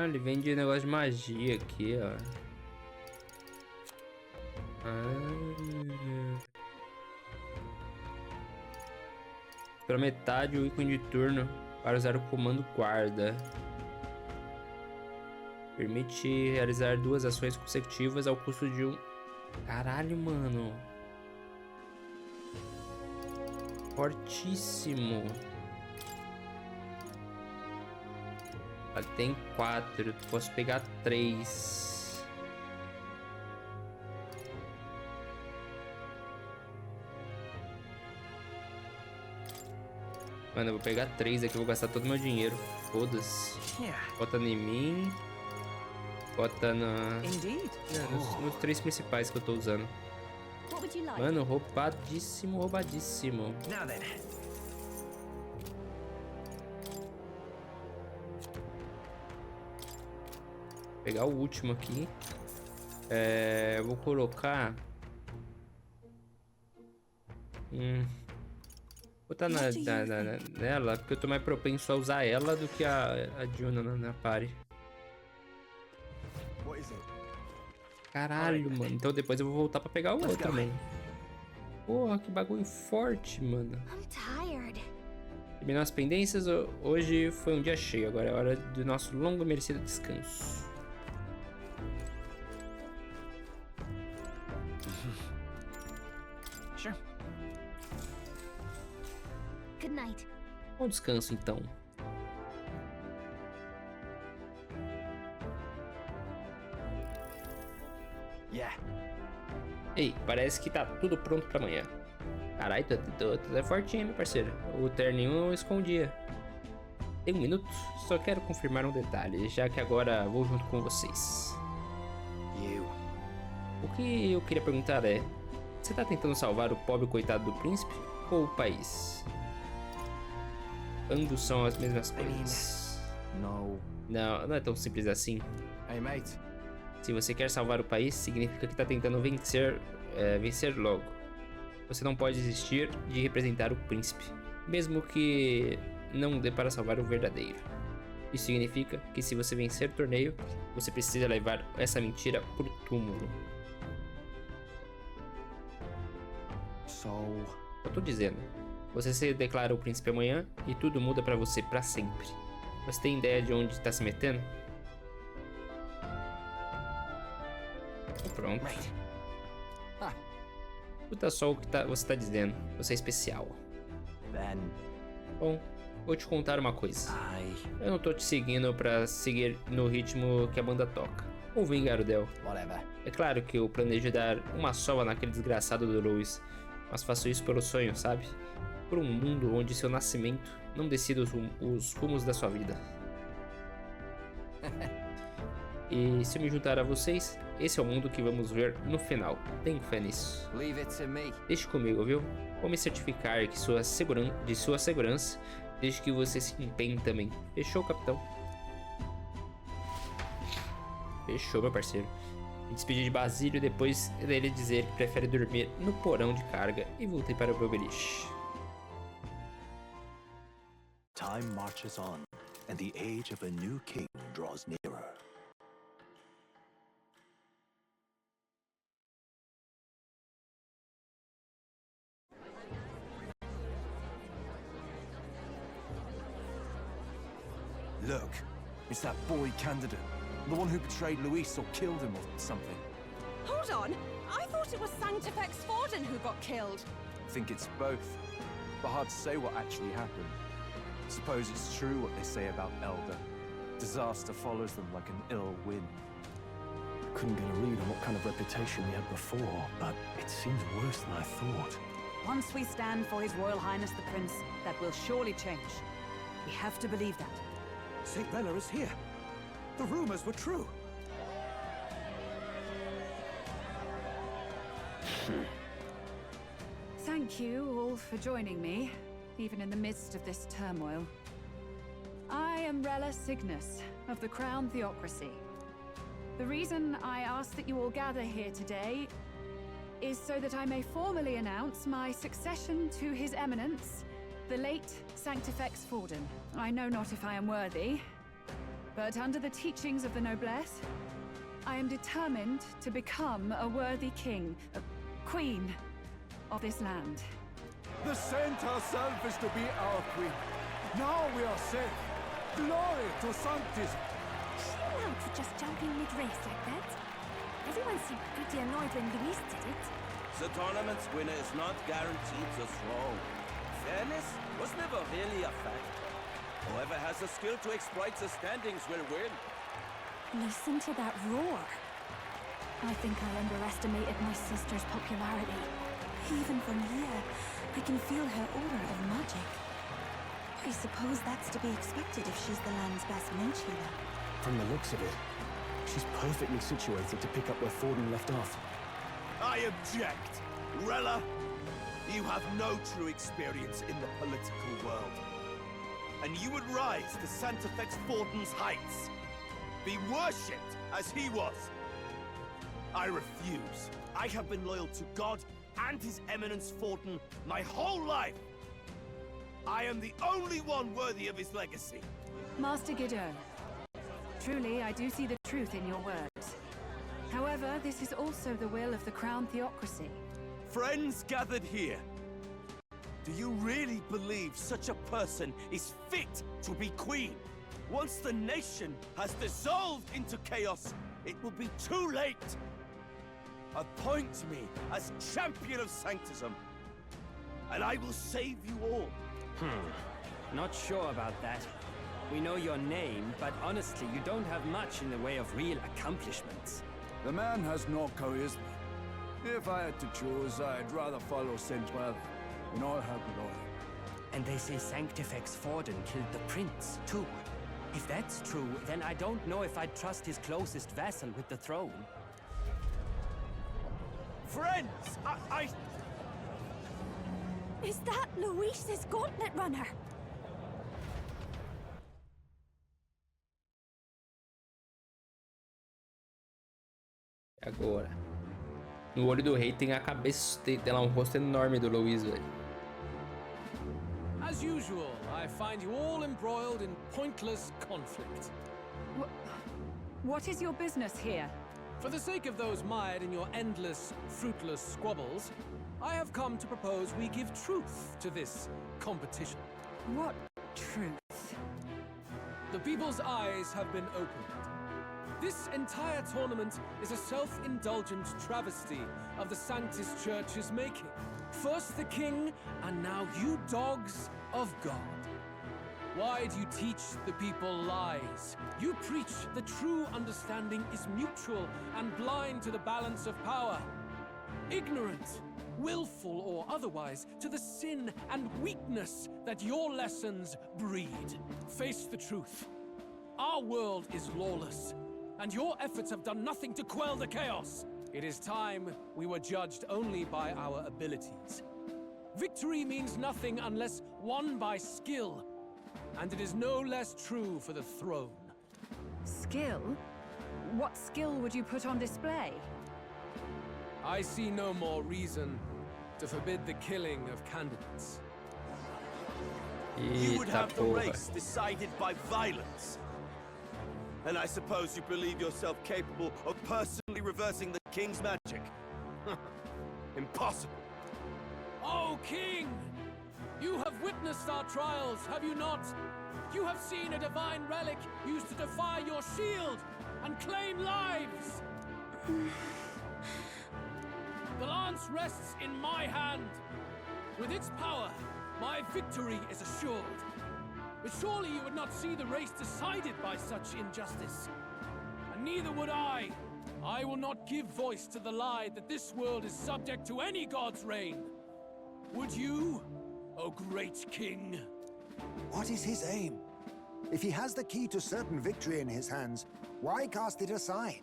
Ele vende negócio de magia aqui, ó. Pela metade o ícone de turno para usar o comando guarda. Permite realizar 2 ações consecutivas ao custo de 1. Caralho, mano. Fortíssimo. Tem 4. Posso pegar 3. Mano, eu vou pegar 3 aqui. Eu vou gastar todo o meu dinheiro. Foda-se. Bota em mim. Bota nos 3 principais que eu tô usando. Mano, roubadíssimo, roubadíssimo. Vou pegar o último aqui. Eu vou colocar... Botar nela, porque eu tô mais propenso a usar ela do que a Juna na party. Caralho, mano. Então depois eu vou voltar pra pegar o outro também. Porra, que bagulho forte, mano. Terminar as pendências. Hoje foi um dia cheio. Agora é hora do nosso longo e merecido descanso. Sure. Good night. Bom descanso, então. Ei, parece que tá tudo pronto pra amanhã. Caralho, tu é fortinho, meu parceiro. O terninho eu escondia. Tem 1 minuto? Só quero confirmar um detalhe, já que agora vou junto com vocês. O que eu queria perguntar é... Você tá tentando salvar o pobre coitado do príncipe ou o país? Ambos são as mesmas coisas. Não é tão simples assim. Hey, mate. Se você quer salvar o país, significa que tá tentando vencer logo. Você não pode desistir de representar o príncipe, mesmo que não dê para salvar o verdadeiro. Isso significa que se você vencer o torneio, você precisa levar essa mentira por túmulo. Eu tô dizendo, você se declara o príncipe amanhã e tudo muda pra você pra sempre. Você tem ideia de onde tá se metendo? Pronto. Escuta só o que você tá dizendo. Você é especial. Bom, vou te contar uma coisa. Eu não tô te seguindo pra seguir no ritmo que a banda toca. Ou vingar o Del. É claro que eu planejo dar uma sova naquele desgraçado do Louis. Mas faço isso pelo sonho, sabe? Por um mundo onde seu nascimento não decida os rumos da sua vida. E se eu me juntar a vocês, esse é o mundo que vamos ver no final. Tenho fé nisso. Deixe comigo, viu? Vou me certificar que de sua segurança, desde que você se empenhe também. Fechou, capitão? Fechou, meu parceiro. Me despedi de Basílio depois dele dizer que prefere dormir no porão de carga e voltei para o meu beliche. Time marches on, and the age of a new king draws nearer. Look, it's that boy candidate. The one who betrayed Luis or killed him or something. Hold on! I thought it was Sanctifex-Forden who got killed. I think it's both, but hard to say what actually happened. Suppose it's true what they say about Elder. Disaster follows them like an ill wind. Couldn't get a read on what kind of reputation we had before, but it seems worse than I thought. Once we stand for His Royal Highness the Prince, that will surely change. We have to believe that. St. Bella is here. The rumors were true. Thank you all for joining me, even in the midst of this turmoil. I am Rella Cygnus of the Crown Theocracy. The reason I ask that you all gather here today is so that I may formally announce my succession to His Eminence, the late Sanctifex-Forden. I know not if I am worthy, but under the teachings of the noblesse, I am determined to become a worthy king, a queen of this land. The saint herself is to be our queen. Now we are safe. Glory to Sanctism. Chill out for just jumping mid-race like that. Everyone seemed pretty annoyed when Luis did it. The tournament's winner is not guaranteed the throne. Fairness was never really a fact. Whoever has the skill to exploit the standings will win. Listen to that roar. I think I underestimated my sister's popularity. Even from here, I can feel her aura of magic. I suppose that's to be expected if she's the land's best mage healer. From the looks of it, she's perfectly situated to pick up where Forden left off. I object. Rella, you have no true experience in the political world. And you would rise to Sanctifex-Forden's heights. Be worshipped as he was. I refuse. I have been loyal to God and His Eminence Forden my whole life. I am the only one worthy of his legacy. Master Gideon, truly I do see the truth in your words. However, this is also the will of the Crown Theocracy. Friends gathered here, do you really believe such a person is fit to be queen? Once the nation has dissolved into chaos, it will be too late. Appoint me as champion of Sanctism, and I will save you all. Not sure about that. We know your name, but honestly, you don't have much in the way of real accomplishments. The man has no charisma. If I had to choose, I'd rather follow Saint Bella in all her glory. And they say Sanctifex Forden killed the prince, too. If that's true, then I don't know if I'd trust his closest vassal with the throne. Friends, I... Is that Luis's gauntlet runner? Agora. No olho do rei tem a cabeça, tem lá um rosto enorme do Luis, velho. As usual, I find you all embroiled in pointless conflict. What is your business here? For the sake of those mired in your endless, fruitless squabbles, I have come to propose we give truth to this competition. What truth? The people's eyes have been opened. This entire tournament is a self-indulgent travesty of the Sanctus Church's making. First the king, and now you dogs of God. Why do you teach the people lies? You preach the true understanding is mutual and blind to the balance of power. Ignorant, willful or otherwise, to the sin and weakness that your lessons breed. Face the truth. Our world is lawless, and your efforts have done nothing to quell the chaos. It is time we were judged only by our abilities. Victory means nothing unless won by skill, and it is no less true for the throne. Skill? What skill would you put on display? I see no more reason to forbid the killing of candidates. You would have the race decided by violence. And I suppose you believe yourself capable of personally reversing the king's magic. Impossible. Oh, King! You have witnessed our trials, have you not? You have seen a divine relic used to defy your shield and claim lives! The lance rests in my hand. With its power, my victory is assured. But surely you would not see the race decided by such injustice. And neither would I. I will not give voice to the lie that this world is subject to any god's reign. Would you, O great king? What is his aim? If he has the key to certain victory in his hands, why cast it aside?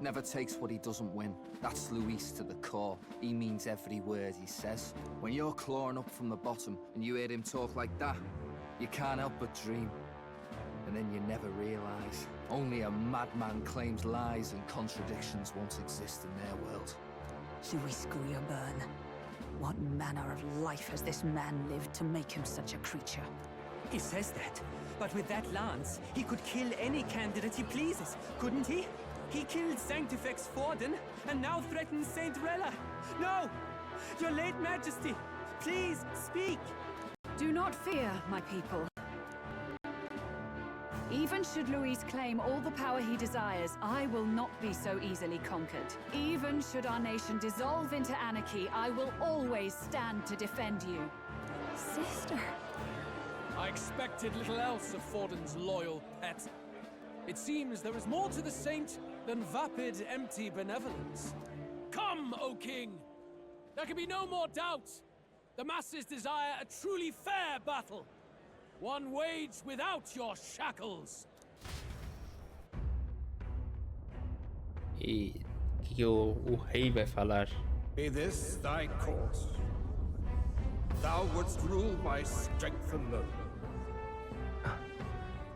Never takes what he doesn't win. That's Luis to the core. He means every word he says. When you're clawing up from the bottom and you hear him talk like that, you can't help but dream. And then you never realize. Only a madman claims lies and contradictions won't exist in their world. Luis Grierburn. What manner of life has this man lived to make him such a creature? He says that, but with that lance, he could kill any candidate he pleases, couldn't he? He killed Sanctifex Forden, and now threatens Saint Rella. No! Your late majesty, please, speak! Do not fear, my people. Even should Luis claim all the power he desires, I will not be so easily conquered. Even should our nation dissolve into anarchy, I will always stand to defend you. Sister. I expected little else of Forden's loyal pet. It seems there is more to the saint than vapid, empty benevolence. Come, O king! There can be no more doubt. The masses desire a truly fair battle. One waged without your shackles. E que o rei vai falar? Be this thy course. Thou wouldst rule by strength alone.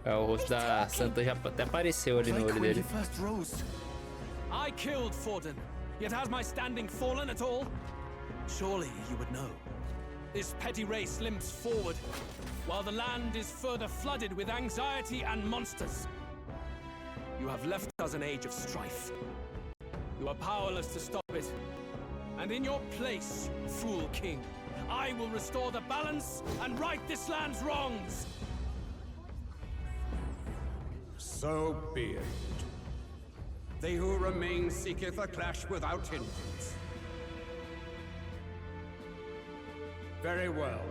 O rosto da Santa já até apareceu ali no olho dele. I killed Forden, yet has my standing fallen at all? Surely you would know. This petty race limps forward, while the land is further flooded with anxiety and monsters. You have left us an age of strife. You are powerless to stop it. And in your place, fool king, I will restore the balance and right this land's wrongs. So be it. They who remain seeketh a clash without hindrance. Very well.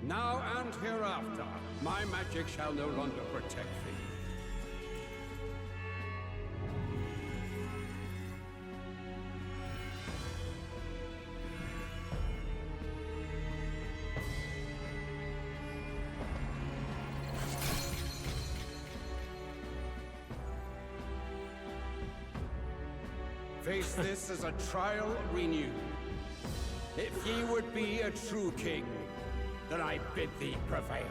Now and hereafter, my magic shall no longer protect thee. face this as a trial renewed. If ye would be a true king, then I bid thee prevail.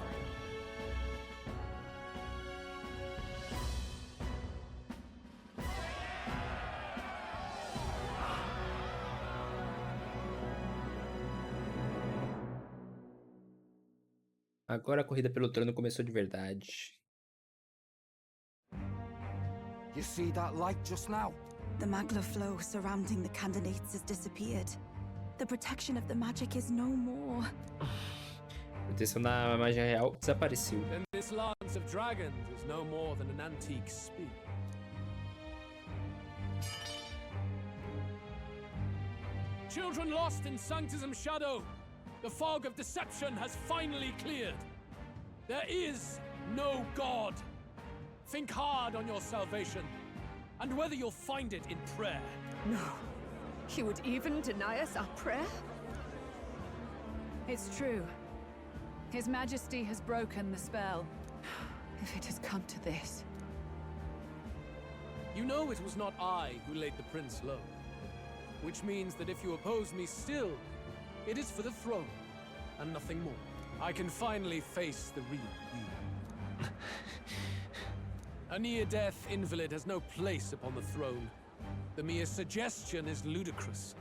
Agora a corrida pelo trono começou de verdade. You see that light just now? The magla flow surrounding the candidates has disappeared. The protection of the magic is no more. A proteção da magia real desapareceu. Then this lance of dragons is no more than an antique spear. Children lost in Sanctism's shadow, the fog of deception has finally cleared. There is no God. Think hard on your salvation, and whether you'll find it in prayer. No. He would even deny us our prayer? It's true. His Majesty has broken the spell. If it has come to this. You know it was not I who laid the prince low. Which means that if you oppose me still, it is for the throne, and nothing more. I can finally face the real you. A near-death invalid has no place upon the throne. The mere suggestion is ludicrous.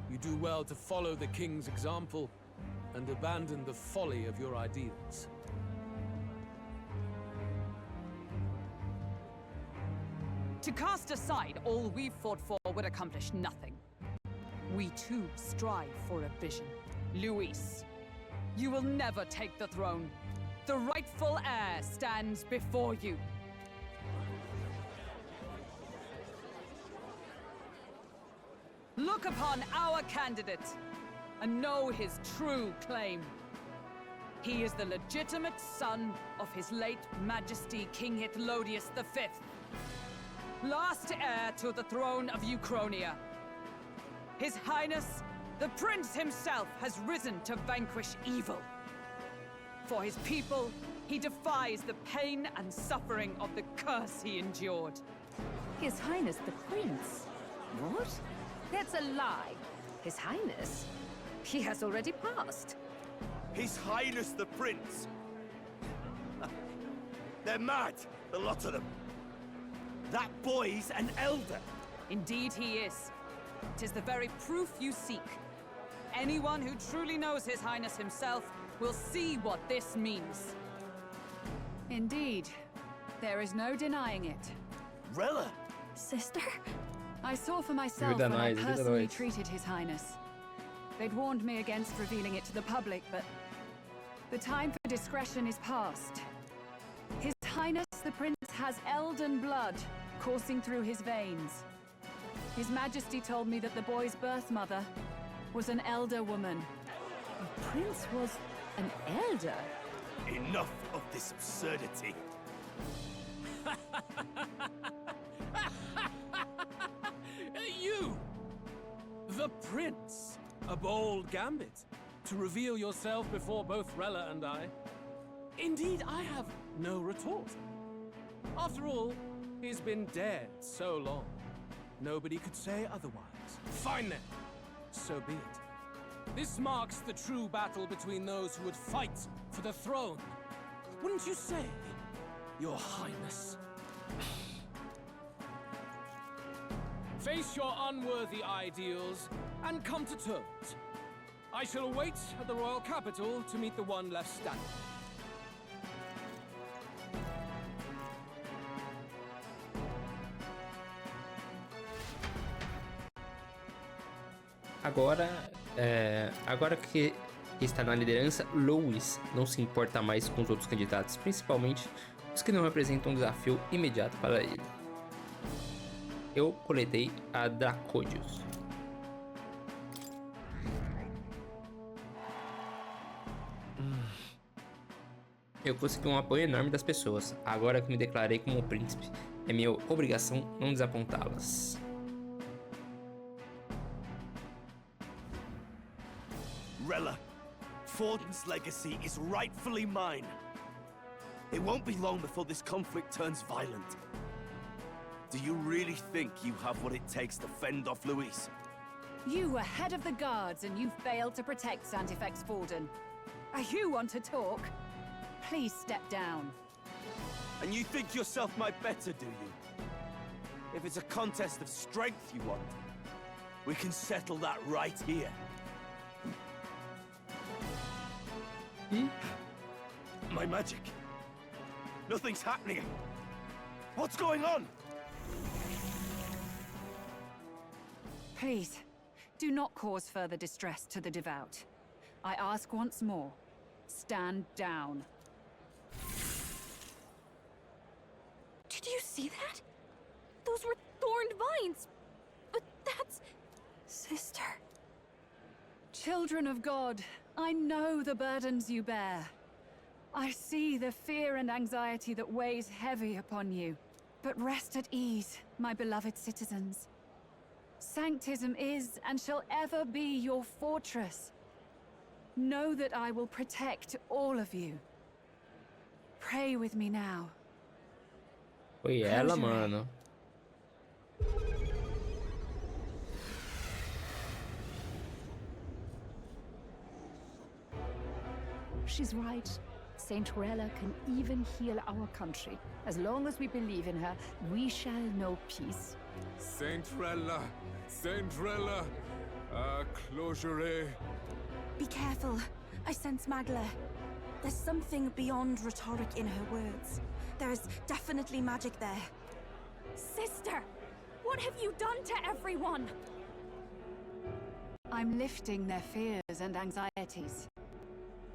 You do well to follow the king's example and abandon the folly of your ideals. To cast aside all we've fought for would accomplish nothing. We too strive for a vision. Luis, you will never take the throne. The rightful heir stands before you. Look upon our candidate and know his true claim. He is the legitimate son of his late Majesty King Hytlodius V, last heir to the throne of Euchronia. His Highness, the Prince himself, has risen to vanquish evil. For his people, he defies the pain and suffering of the curse he endured. His Highness the Prince? What? That's a lie. His Highness? He has already passed. His Highness the Prince! They're mad, the lot of them. That boy's an elder. Indeed he is. 'Tis the very proof you seek. Anyone who truly knows His Highness himself will see what this means. Indeed. There is no denying it. Rella! Sister? I saw for myself when I personally treated His Highness. They'd warned me against revealing it to the public, but the time for discretion is past. His Highness the Prince has Elden blood coursing through his veins. His Majesty told me that the boy's birth mother was an elder woman. The Prince was an elder? Enough of this absurdity. You! The Prince! A bold gambit. To reveal yourself before both Rella and I. Indeed, I have no retort. After all, he's been dead so long. Nobody could say otherwise. Fine then. So be it. This marks the true battle between those who would fight for the throne. Wouldn't you say, Your Highness? Face your unworthy ideals and come to terms. I shall await at the royal capital to meet the one left standing. Agora que está na liderança, Luis não se importa mais com os outros candidatos, principalmente os que não representam um desafio imediato para ele. Eu coletei a Dracodius. Eu consegui um apoio enorme das pessoas. Agora que me declarei como príncipe, é minha obrigação não desapontá-las. Rella, Forden's legacy is rightfully mine. It won't be long before this conflict turns violent. Do you really think you have what it takes to fend off Luis? You were head of the guards and you failed to protect Sanctifex-Forden. You want to talk? Please step down. And you think yourself my better, do you? If it's a contest of strength you want, we can settle that right here. My magic. Nothing's happening. What's going on? Please, do not cause further distress to the devout. I ask once more, stand down. Did you see that? Those were thorned vines. But that's... Sister. Children of God, I know the burdens you bear. I see the fear and anxiety that weighs heavy upon you. But rest at ease, my beloved citizens. Sanctism is and shall ever be your fortress. Know that I will protect all of you. Pray with me now. Foi ela, mano. She's right. Saint Rella can even heal our country. As long as we believe in her, we shall know peace. Saint Rella! Saint Rella! Closure. Be careful. I sense Magla. There's something beyond rhetoric in her words. There's definitely magic there. Sister! What have you done to everyone? I'm lifting their fears and anxieties.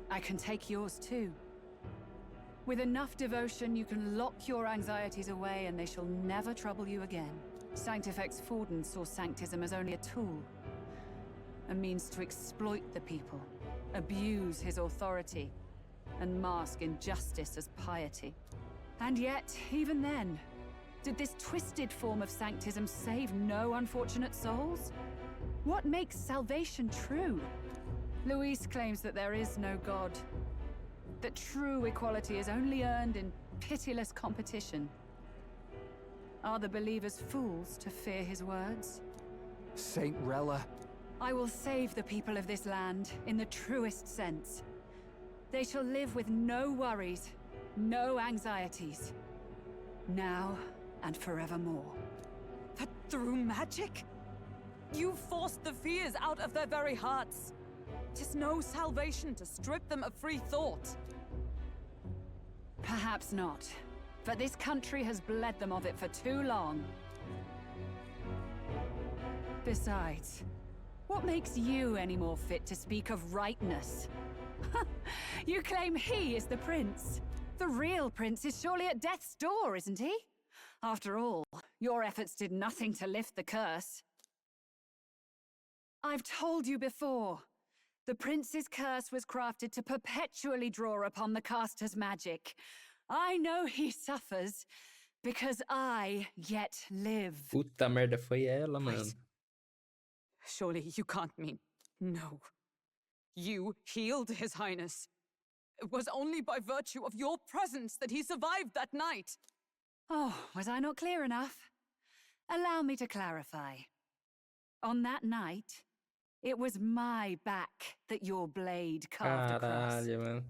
I can take yours too. With enough devotion, you can lock your anxieties away and they shall never trouble you again. Sanctifex-Forden saw Sanctism as only a tool. A means to exploit the people, abuse his authority, and mask injustice as piety. And yet, even then, did this twisted form of Sanctism save no unfortunate souls? What makes salvation true? Luis claims that there is no God. That true equality is only earned in pitiless competition. Are the believers fools to fear his words? Saint Rella. I will save the people of this land in the truest sense. They shall live with no worries, no anxieties. Now and forevermore. But through magic? You forced the fears out of their very hearts. 'Tis no salvation to strip them of free thought. Perhaps not. But this country has bled them of it for too long. Besides, what makes you any more fit to speak of rightness? You claim he is the prince. The real prince is surely at death's door, isn't he? After all, your efforts did nothing to lift the curse. I've told you before. The prince's curse was crafted to perpetually draw upon the caster's magic. I know he suffers, because I yet live. Puta merda, foi ela, mano. Surely you can't mean... No. You healed His Highness. It was only by virtue of your presence that he survived that night. Oh, was I not clear enough? Allow me to clarify. On that night, it was my back that your blade carved across. Caralho, mano.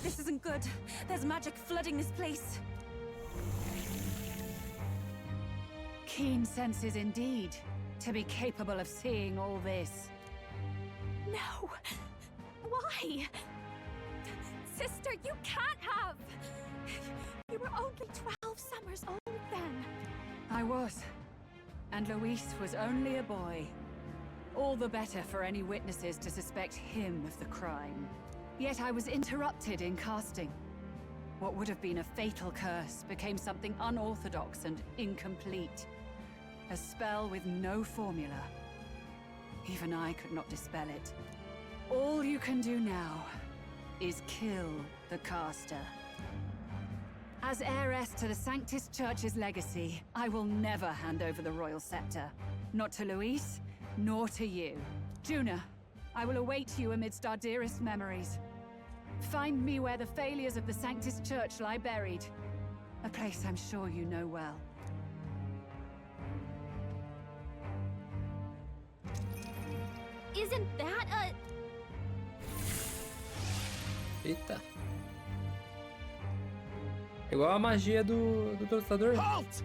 This isn't good. There's magic flooding this place. Keen senses indeed, to be capable of seeing all this. No! Why? Sister, you can't have! You were only 12 summers old then. I was. And Luis was only a boy. All the better for any witnesses to suspect him of the crime. Yet I was interrupted in casting. What would have been a fatal curse became something unorthodox and incomplete. A spell with no formula. Even I could not dispel it. All you can do now is kill the caster. As heiress to the Sanctis Church's legacy, I will never hand over the royal scepter. Not to Luis, nor to you. Juna, I will await you amidst our dearest memories. Find me where the failures of the Sanctus Church lie buried. A place I'm sure you know well. Isn't that a... Eita. Igual a magia do torçador. Halt!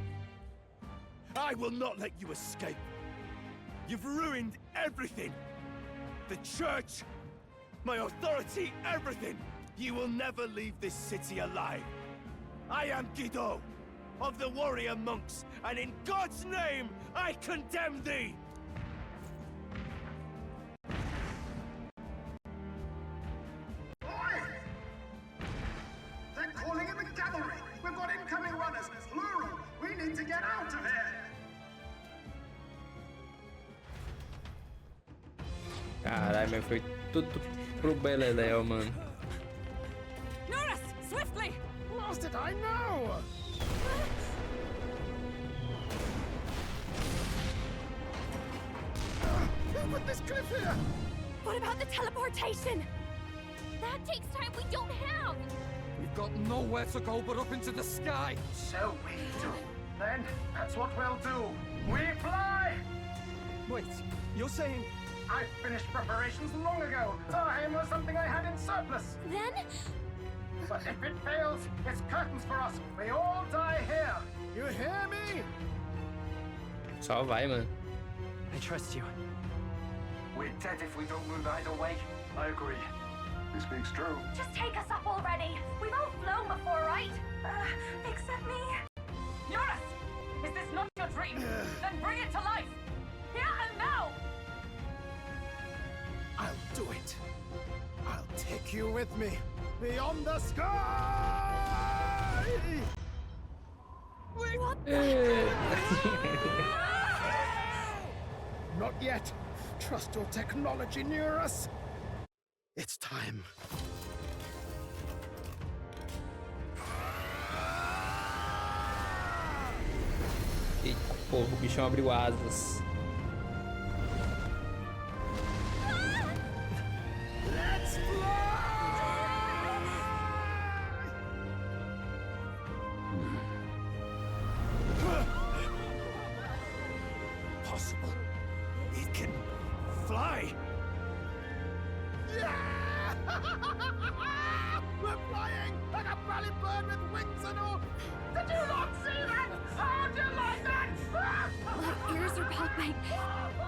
I will not let you escape. You've ruined everything. The church, my authority, everything. You will never leave this city alive. I am Guido, of the warrior monks, and in God's name, I condemn thee! They're calling in the cavalry! We've got incoming runners, plural! We need to get out of here! Caralho, mas foi tudo pro beleléu, mano. Norris, swiftly! Lost it, I know! Who put this cliff here? What about the teleportation? That takes time we don't have! We've got nowhere to go but up into the sky. So we do. Then, that's what we'll do. We fly! Wait, you're saying... I finished preparations long ago. Time was something I had in surplus. Then? But if it fails, it's curtains for us. We all die here. You hear me? Só vai, mano. I trust you. We're dead if we don't move either way. I agree. He speaks true. Just take us up already. We've all flown before, right? Except me. Norris, is this not your dream? Then bring it to life! Here and now! I'll do it. I'll take you with me. Beyond the sky! What Not yet. Trust your technology near us. It's time. Eita porra, o bichão abriu asas. Let's fly! Possible. It can fly. Yeah! We're flying like a bally bird with wings and all. Did you not see that? How'd you like that? My ears are popping.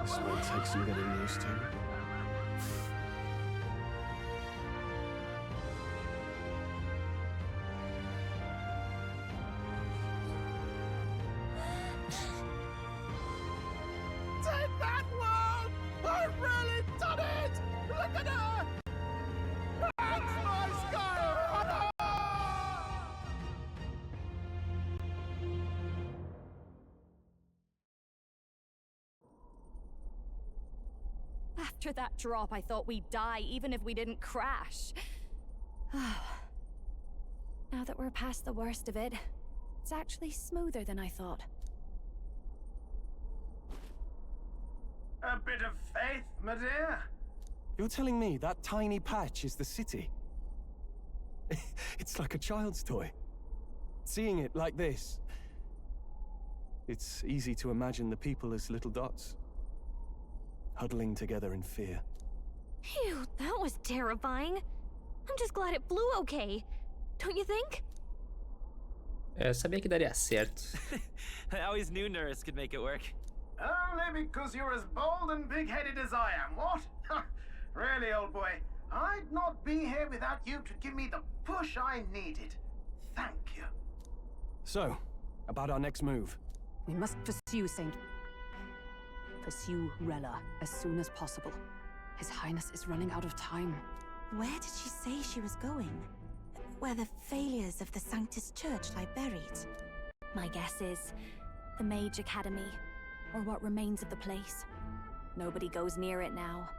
This will take some getting used to. Take that, world! I've really done it! Look at her! Thanks, my sky runner! After that drop, I thought we'd die, even if we didn't crash. Now that we're past the worst of it, it's actually smoother than I thought. A bit of faith, my dear. You're telling me that tiny patch is the city? It's like a child's toy. Seeing it like this, it's easy to imagine the people as little dots, huddling together in fear. Phew, that was terrifying. I'm just glad it flew okay. Don't you think? Eu sabia que daria certo. I always knew Norris could make it work. Only because you're as bold and big-headed as I am, what? Really, old boy, I'd not be here without you to give me the push I needed. Thank you. So, about our next move. We must pursue Rella as soon as possible. His Highness is running out of time. Where did she say she was going? Where the failures of the Sanctus Church lie buried? My guess is the Mage Academy, or what remains of the place. Nobody goes near it now.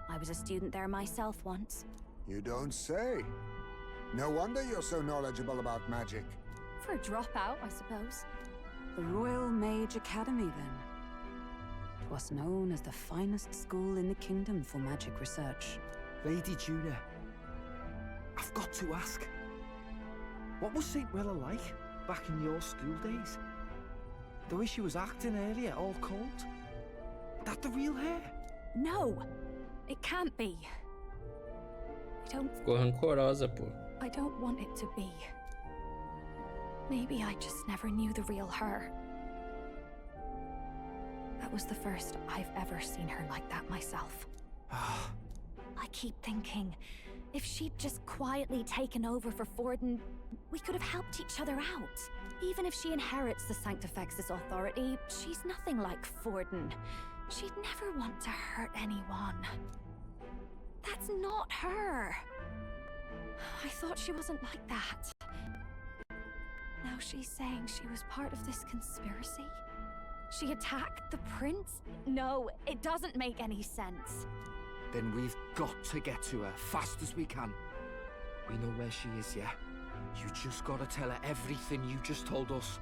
I was a student there myself once. You don't say. No wonder you're so knowledgeable about magic. For a dropout, I suppose. The Royal Mage Academy, then. was known as the finest school in the kingdom for magic research. Lady Juna, I've got to ask. What was St. Rilla like back in your school days? The way she was acting earlier, all cold? That the real hair? No, it can't be. Ficou rancorosa, pô. I don't want it to be. Maybe I just never knew the real her. That was the first I've ever seen her like that myself. I keep thinking, if she'd just quietly taken over for Forden, we could have helped each other out. Even if she inherits the Sanctifex's authority, she's nothing like Forden. She'd never want to hurt anyone. That's not her. I thought she wasn't like that. Now she's saying she was part of this conspiracy? She attacked the prince? No, it doesn't make any sense. Then we've got to get to her fast as we can. We know where she is, yeah? You just gotta tell her everything you just told us.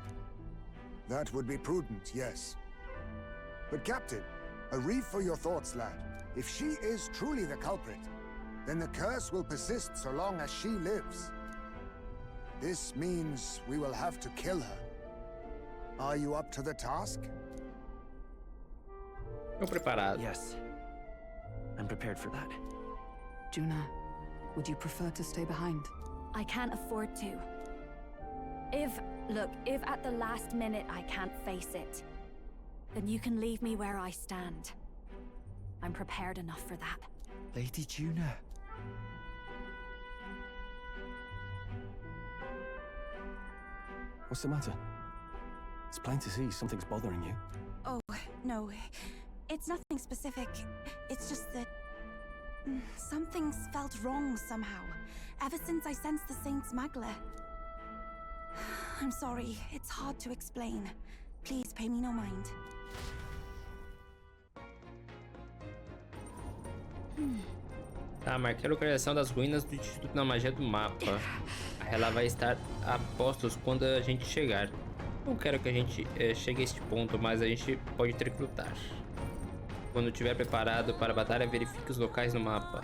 That would be prudent, yes. But Captain, a reef for your thoughts, lad. If she is truly the culprit, then the curse will persist so long as she lives. This means we will have to kill her. Are you up to the task? Tô preparado. Yes. I'm prepared for that. Juna, would you prefer to stay behind? I can't afford to. If at the last minute I can't face it, then you can leave me where I stand. I'm prepared enough for that. Lady Juna. What's the matter? It's plain to see something's bothering you. Oh, no. It's nothing specific. It's just that something's felt wrong somehow, ever since I sensed the Saint's Magla. I'm sorry, it's hard to explain. Please pay me no mind. Tá, marquei a localização das ruínas do Instituto da Magia do mapa. Ela vai estar a postos quando a gente chegar. Não quero que a gente chegue a este ponto, mas a gente pode recrutar. Quando estiver preparado para a batalha, verifique os locais no mapa.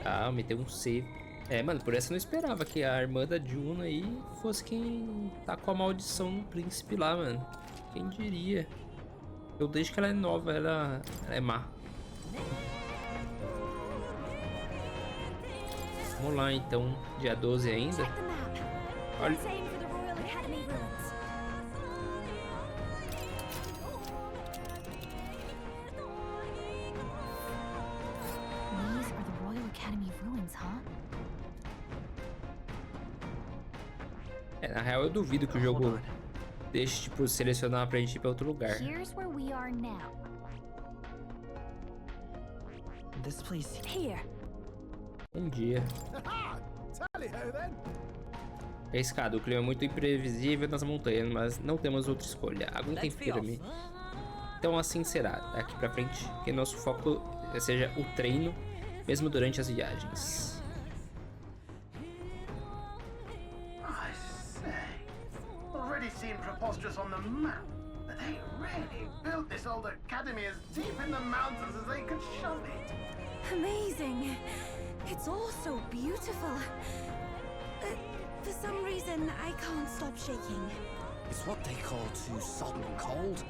Ah, meteu um C. É, mano, por essa eu não esperava que a irmã da Juna aí fosse quem tá com a maldição no príncipe lá, mano. Quem diria? Eu deixo que ela é nova, ela é má. Vamos lá então, dia 12 ainda. Olha. Na real, eu duvido que o jogo deixe, tipo, selecionar pra gente ir pra outro lugar. Here's where we are now. This place. Here. Bom dia. É escada, o clima é muito imprevisível nas montanhas, mas não temos outra escolha. Aguentem firme. Então assim será, daqui pra frente, que nosso foco seja o treino, mesmo durante as viagens. Seem preposterous on the map, but they really built this old academy as deep in the mountains as they could shove it. Amazing. It's all so beautiful. For some reason, I can't stop shaking. It's what they call too sodden cold.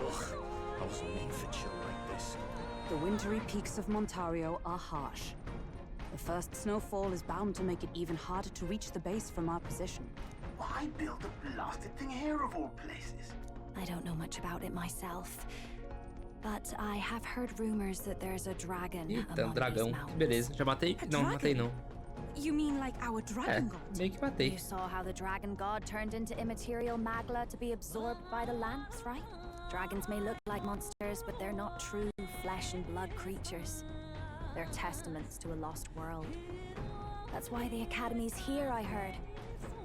Ugh, I wasn't made for chill like this. The wintry peaks of Montario are harsh. The first snowfall is bound to make it even harder to reach the base from our position. Why build the blasted thing here of all places? I don't know much about it myself, but I have heard rumors that there's a dragon Eita, among dragão. these mountains. Beleza, já matei? Não, matei não. You mean like our dragon god? Meio que matei. You saw how the dragon god turned into immaterial magla to be absorbed by the lamps, right? Dragons may look like monsters, but they're not true flesh and blood creatures. They're testaments to a lost world. That's why the academy's here, I heard.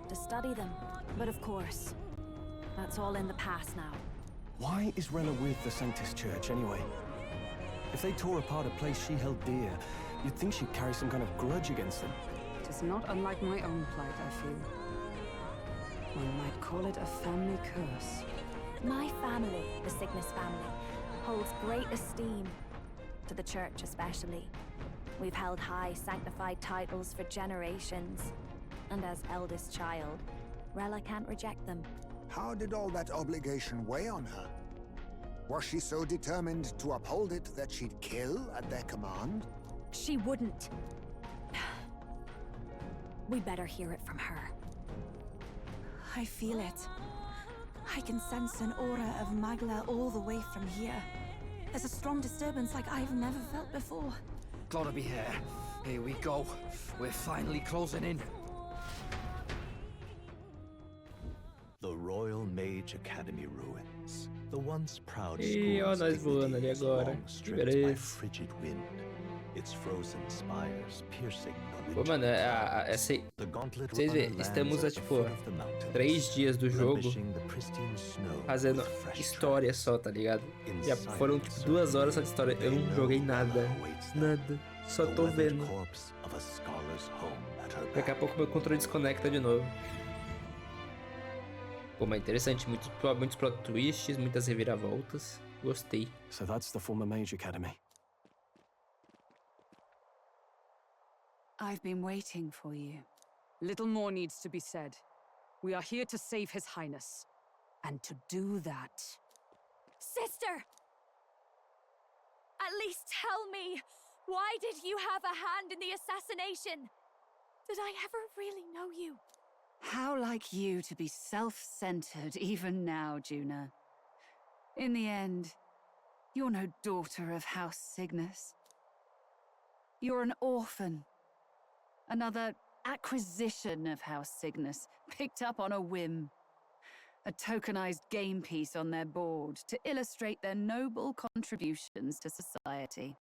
To study them. But of course, that's all in the past now. Why is Rella with the Sanctis Church anyway? If they tore apart a place she held dear, you'd think she'd carry some kind of grudge against them. It is not unlike my own plight, I feel. One might call it a family curse. My family, the Cygnus family, holds great esteem, to the church especially. We've held high sanctified titles for generations, and as eldest child, Rella can't reject them. How did all that obligation weigh on her? Was she so determined to uphold it that she'd kill at their command? She wouldn't. We'd better hear it from her. I feel it. I can sense an aura of Magla all the way from here. There's a strong disturbance like I've never felt before. Gotta be here. Here we go. We're finally closing in. The Royal Mage Academy ruins. The once proud E ó, nós voando ali agora. Que beleza. frigid wind. Its frozen spires piercing the Pô, mano, vocês vê, estamos a tipo 3 dias do jogo fazendo história só, tá ligado? Já foram tipo 2 horas só de história. Eu não joguei nada. Nada. Só tô vendo. Daqui a pouco meu controle desconecta de novo. Pô, mas interessante, muitos plot twists, muitas reviravoltas. Gostei. So that's the former Mage Academy. I've been waiting for you. Little more needs to be said. We are here to save His Highness. And to do that... Sister! At least tell me, why did you have a hand in the assassination? Did I ever really know you? How like you to be self-centered even now, Juna. In the end, you're no daughter of House Cygnus. You're an orphan. Another acquisition of House Cygnus, picked up on a whim. A tokenized game piece on their board to illustrate their noble contributions to society.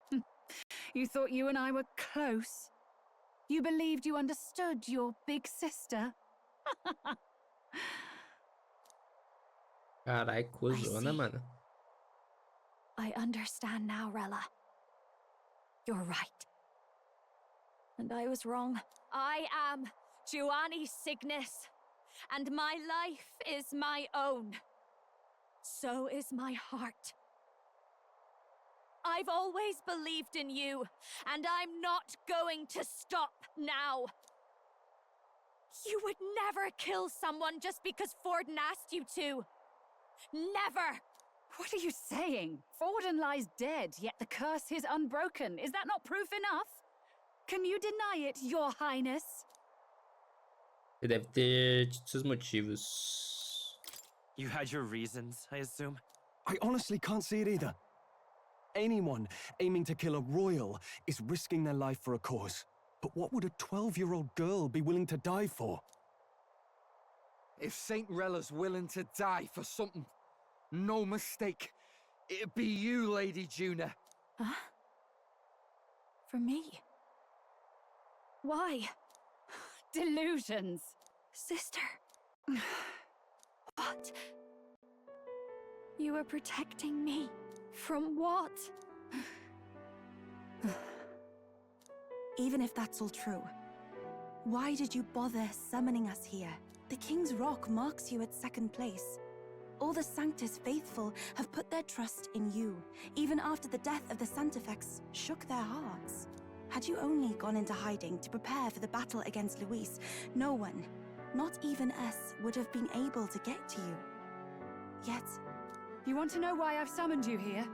You thought you and I were close? You believed you understood your big sister? Carai, cuzona, mano. I understand now, Rella. You're right. And I was wrong. I am Giovanni Cygnus, and my life is my own. So is my heart. I've always believed in you, and I'm not going to stop now. You would never kill someone just because Forden asked you to. Never! What are you saying? Forden lies dead, yet the curse is unbroken. Is that not proof enough? Can you deny it, Your Highness? Você deve ter tido seus motivos. You had your reasons, I assume? I honestly can't see it either. Anyone aiming to kill a royal is risking their life for a cause. But what would a 12-year-old girl be willing to die for? If Saint Rella's willing to die for something, no mistake, it'd be you, Lady Juna. Huh? For me? Why? Delusions. Sister. What? You are protecting me. From what? Even if that's all true, why did you bother summoning us here? The King's Rock marks you at second place. All the Sanctus faithful have put their trust in you, even after the death of the Santifex shook their hearts. Had you only gone into hiding to prepare for the battle against Luis, no one, not even us, would have been able to get to you. Yet... You want to know why I've summoned you here?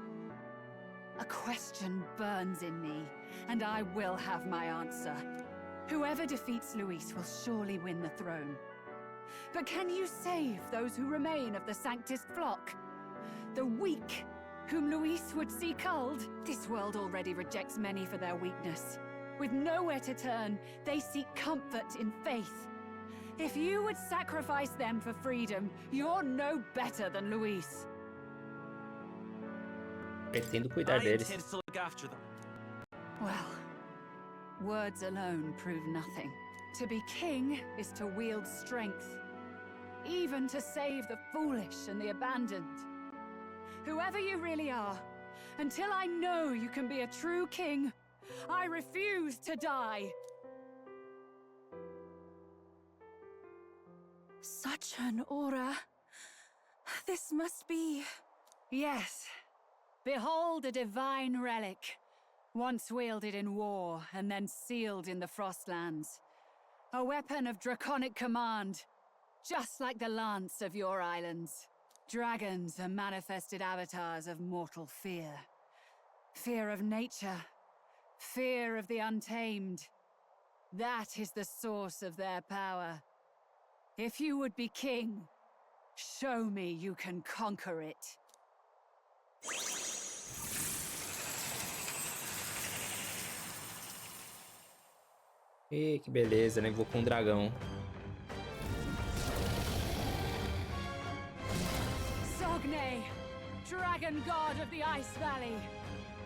A question burns in me, and I will have my answer. Whoever defeats Luis will surely win the throne. But can you save those who remain of the Sanctus flock? The weak, whom Luis would see culled? This world already rejects many for their weakness. With nowhere to turn, they seek comfort in faith. If you would sacrifice them for freedom, you're no better than Luis. Pretendo cuidar I deles. intend to look after them. Well, words alone prove nothing. To be king is to wield strength, even to save the foolish and the abandoned. Whoever you really are, until I know you can be a true king, I refuse to die. Such an aura. This must be... Yes. Behold a divine relic. Once wielded in war, and then sealed in the Frostlands. A weapon of draconic command, just like the lance of your islands. Dragons are manifested avatars of mortal fear. Fear of nature. Fear of the untamed. That is the source of their power. If you would be king, show me you can conquer it. Ih, que beleza, né? Vou com um dragão. Sogne, dragon god of the Ice Valley.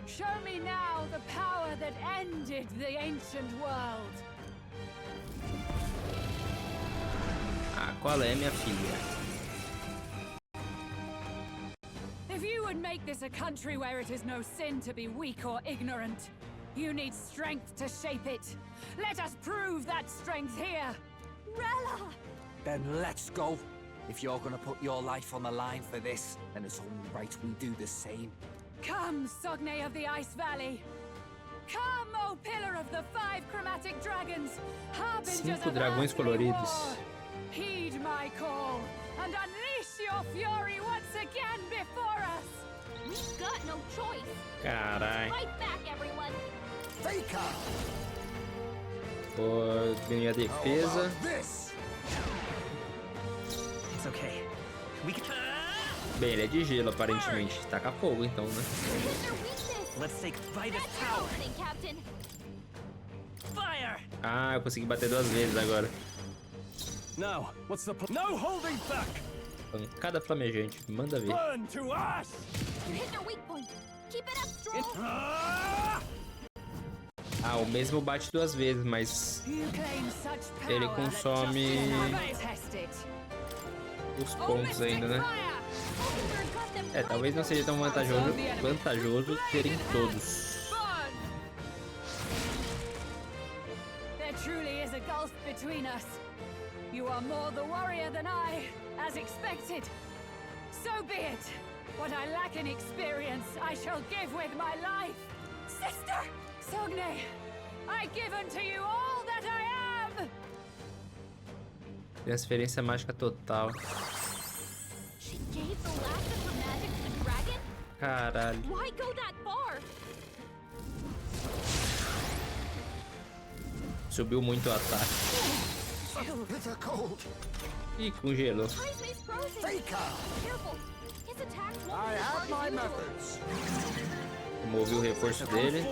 Show me now the power that ended the ancient world. Ah, qual é, minha filha? If you would make this a country where it is no sin to be weak or ignorant, you need strength to shape it. Let us prove that strength here. Rella! Then let's go. If you're gonna put your life on the line for this, then it's only right we do the same. Come, Sogne of the Ice Valley. Come, O pillar of the 5 chromatic dragons, harbingers Cinco of dragões earthly coloridos. war. Heed my call and unleash your fury once again before us. We've got no choice. Carai. Fight back, everyone. Vou diminuir a defesa. It's okay. We can... Bem, ele é de gelo, aparentemente. Taca fogo, então, né? Let's take Vitus Tower. Fire! Ah, eu consegui bater 2 vezes agora. Now, what's the no holding back? Pancada flamejante, manda ver. Burn to ash! You hit their weak point. Keep it up, Stroll. Ah, o mesmo bate 2 vezes, mas ele consome os pontos ainda, né? É, talvez não seja tão vantajoso terem todos. There truly is a gulf between us. You are more the warrior than I, as expected. So be it. What I lack in experience, I shall give with my life. Sister! Sogne, I give unto you all that I am! Transferência mágica total. She gave the last of her magic to the dragon? Caralho. Why go that far? Subiu muito o ataque. Ih, congelou. Removi o reforço dele.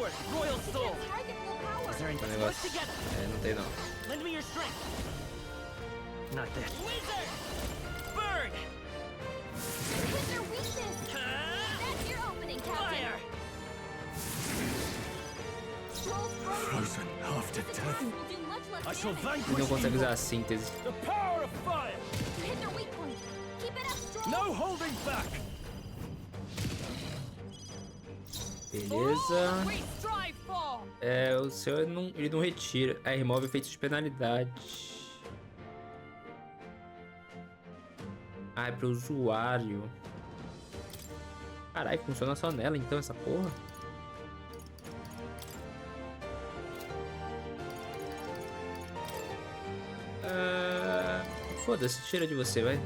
O negócio. É, não tem não. Not this. Burn! Hit their weakness! That's your opening, Captain! Fire! Frozen after death. I shall Ele vanquish não consegue evil. usar a síntese. The power of fire. Hit their weak point! Keep it up, Stroll! No holding back. Beleza. We strive for! É, o seu ele não retira. É, remove efeitos de penalidade. Ah, é pro usuário. Caralho, funciona só nela então essa porra. Foda-se, tira de você, vai.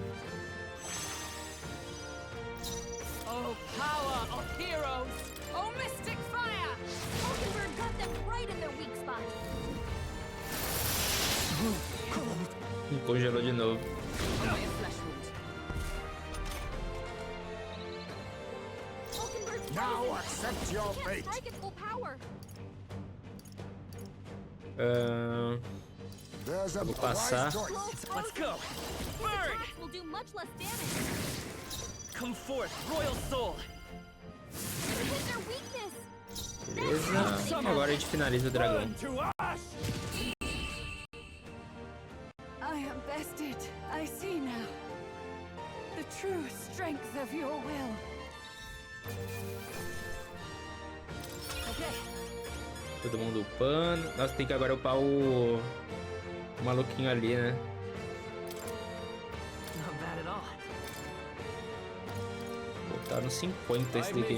Oh, power of heroes! Oh, mystic fire! Hulkenberg got them right in their weak spot. Congelou de novo. Now accept your fate. Strike at full power. Vou passar. Let's go. Burn! Will do much less damage. Come forth, royal soul. Hit their weakness. Beleza. Agora a gente finaliza o dragão. I am bested. I see now. The true strength of your will. Okay. Todo mundo upando. Nossa, tem que agora upar o maluquinho ali, né? Not bad at all. Tá no 50 esse daqui.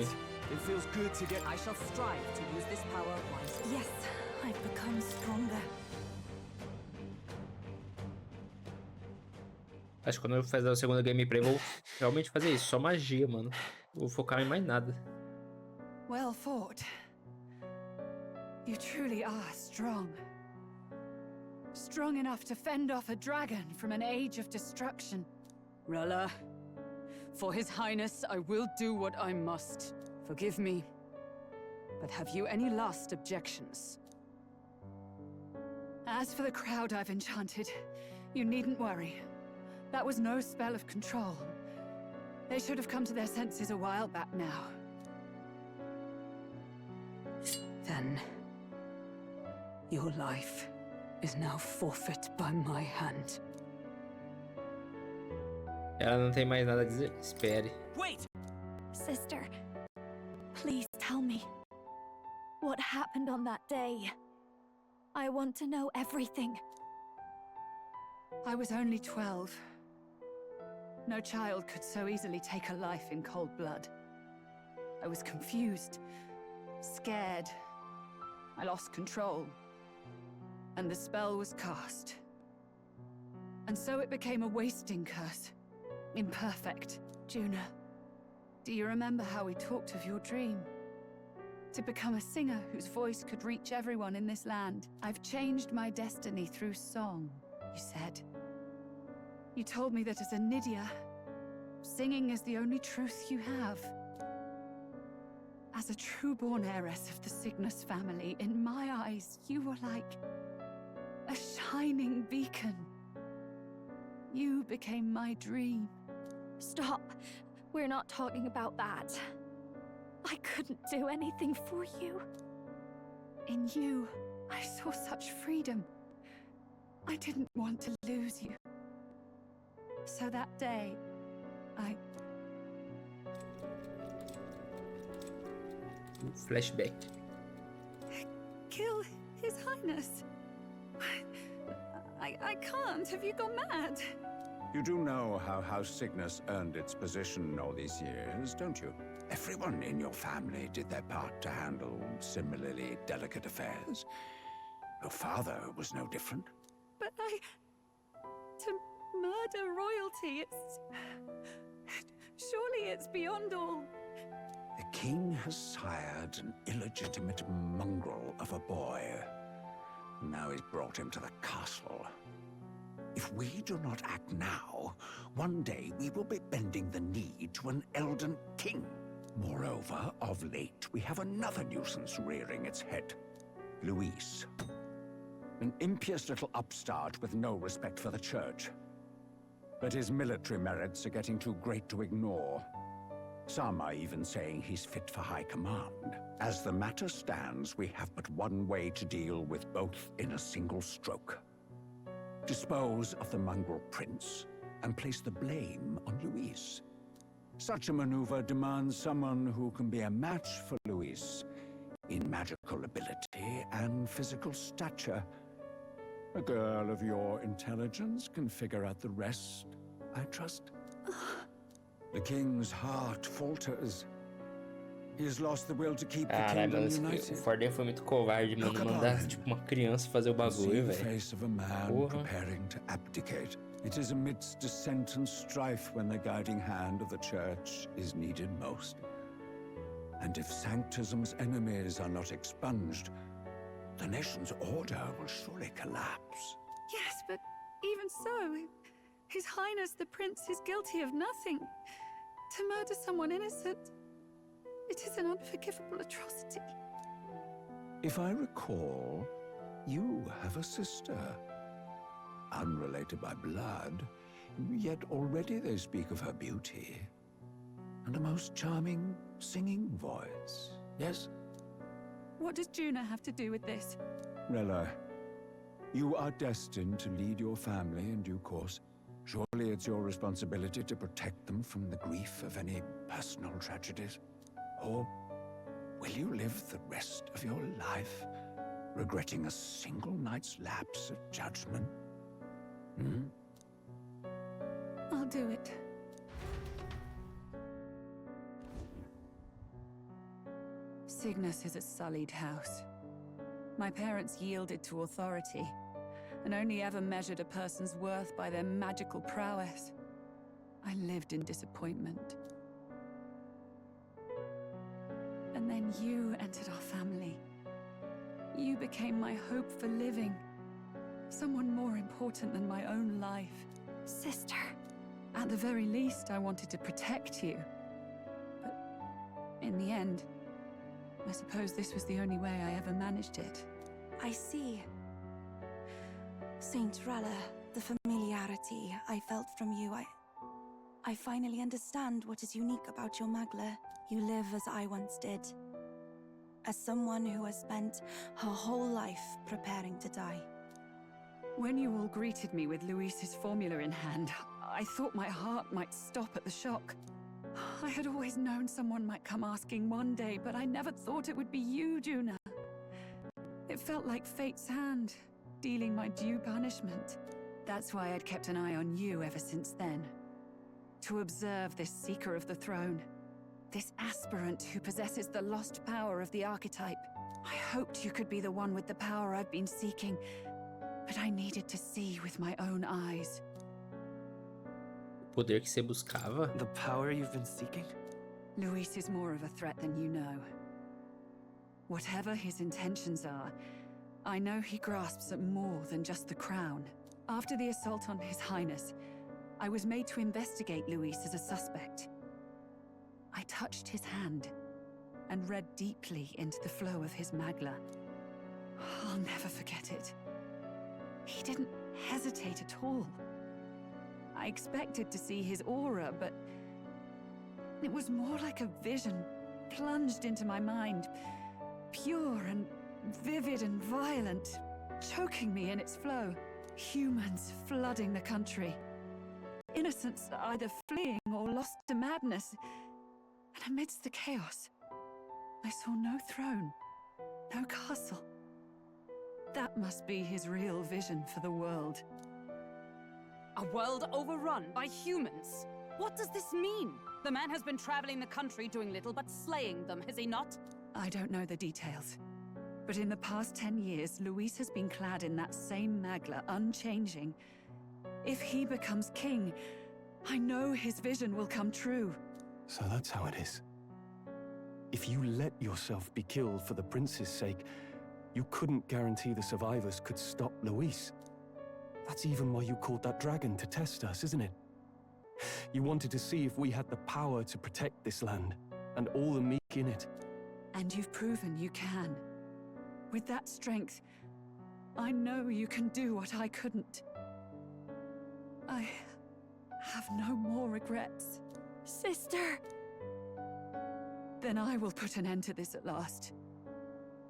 It feels good to get. I shall strive to use this power wisely. Yes, I've become stronger. Acho que quando eu fazer a segunda gameplay, eu vou realmente fazer isso. Só magia, mano. Vou focar em mais nada. Well fought. You truly are strong. Strong enough to fend off a dragon from an age of destruction. Rella, for His Highness, I will do what I must. Forgive me, but have you any last objections? As for the crowd I've enchanted, you needn't worry. That was no spell of control. They should have come to their senses a while back now. Then, your life is now forfeit by my hand. Ela não tem mais nada a dizer. Espere. Wait! Sister, please tell me. What happened on that day? I want to know everything. I was only 12. No child could so easily take a life in cold blood. I was confused, scared. I lost control. And the spell was cast. And so it became a wasting curse. Imperfect. Juna, do you remember how we talked of your dream? To become a singer whose voice could reach everyone in this land. I've changed my destiny through song, you said. You told me that as a Nydia, singing is the only truth you have. As a true-born heiress of the Cygnus family, in my eyes, you were like a shining beacon. You became my dream. Stop. We're not talking about that. I couldn't do anything for you. In you, I saw such freedom. I didn't want to lose you. So that day, I... Flashback. Kill His Highness. I can't. Have you gone mad? You do know how House Cygnus earned its position all these years, don't you? Everyone in your family did their part to handle similarly delicate affairs. Your father was no different. But to murder royalty, it's... Surely it's beyond all... The king has sired an illegitimate mongrel of a boy. Now he's brought him to the castle. If we do not act now, one day we will be bending the knee to an elden king. Moreover, of late, we have another nuisance rearing its head. Luis. An impious little upstart with no respect for the church. But his military merits are getting too great to ignore. Some are even saying he's fit for high command. As the matter stands, we have but one way to deal with both in a single stroke. Dispose of the mongrel prince and place the blame on Luis. Such a maneuver demands someone who can be a match for Luis in magical ability and physical stature. A girl of your intelligence can figure out the rest, I trust. The king's heart falters. He has lost the will to keep the kingdom united. O Forden foi muito covarde, mano. Mandar tipo uma criança fazer o bagulho, velho. Face of a man preparing to abdicate. It is amidst dissent and strife when the guiding hand of the church is needed most. And if Sanctism's enemies are not expunged, the nation's order will surely collapse. Yes, but even so, His Highness the Prince is guilty of nothing. To murder someone innocent, it is an unforgivable atrocity. If I recall, you have a sister. Unrelated by blood, yet already they speak of her beauty. And a most charming singing voice, yes? What does Juna have to do with this? Rella, you are destined to lead your family in due course. Surely it's your responsibility to protect them from the grief of any personal tragedies. Or will you live the rest of your life regretting a single night's lapse of judgment? I'll do it. Cygnus is a sullied house. My parents yielded to authority, and only ever measured a person's worth by their magical prowess. I lived in disappointment. And then you entered our family. You became my hope for living. Someone more important than my own life. Sister. At the very least, I wanted to protect you. But in the end, I suppose this was the only way I ever managed it. I see. Saint Rella, the familiarity I felt from you, I finally understand what is unique about your Magla. You live as I once did. As someone who has spent her whole life preparing to die. When you all greeted me with Luis's formula in hand, I thought my heart might stop at the shock. I had always known someone might come asking one day, but I never thought it would be you, Juna. It felt like fate's hand, dealing my due punishment. That's why I'd kept an eye on you ever since then. To observe this seeker of the throne. This aspirant who possesses the lost power of the archetype. I hoped you could be the one with the power I've been seeking, but I needed to see with my own eyes. O poder que você buscava? The power you've been seeking? Luis is more of a threat than you know. Whatever his intentions are, I know he grasps at more than just the crown. After the assault on His Highness, I was made to investigate Luis as a suspect. I touched his hand and read deeply into the flow of his Magla. I'll never forget it. He didn't hesitate at all. I expected to see his aura, but it was more like a vision plunged into my mind, pure and vivid and violent, choking me in its flow. Humans flooding the country. Innocents either fleeing or lost to madness. And amidst the chaos, I saw no throne, no castle. That must be his real vision for the world. A world overrun by humans? What does this mean? The man has been traveling the country doing little but slaying them, has he not? I don't know the details. But in the past 10 years, Luis has been clad in that same Magla, unchanging. If he becomes king, I know his vision will come true. So that's how it is. If you let yourself be killed for the prince's sake, you couldn't guarantee the survivors could stop Luis. That's even why you called that dragon to test us, isn't it? You wanted to see if we had the power to protect this land, and all the meek in it. And you've proven you can. With that strength, I know you can do what I couldn't. I have no more regrets. Sister! Then I will put an end to this at last.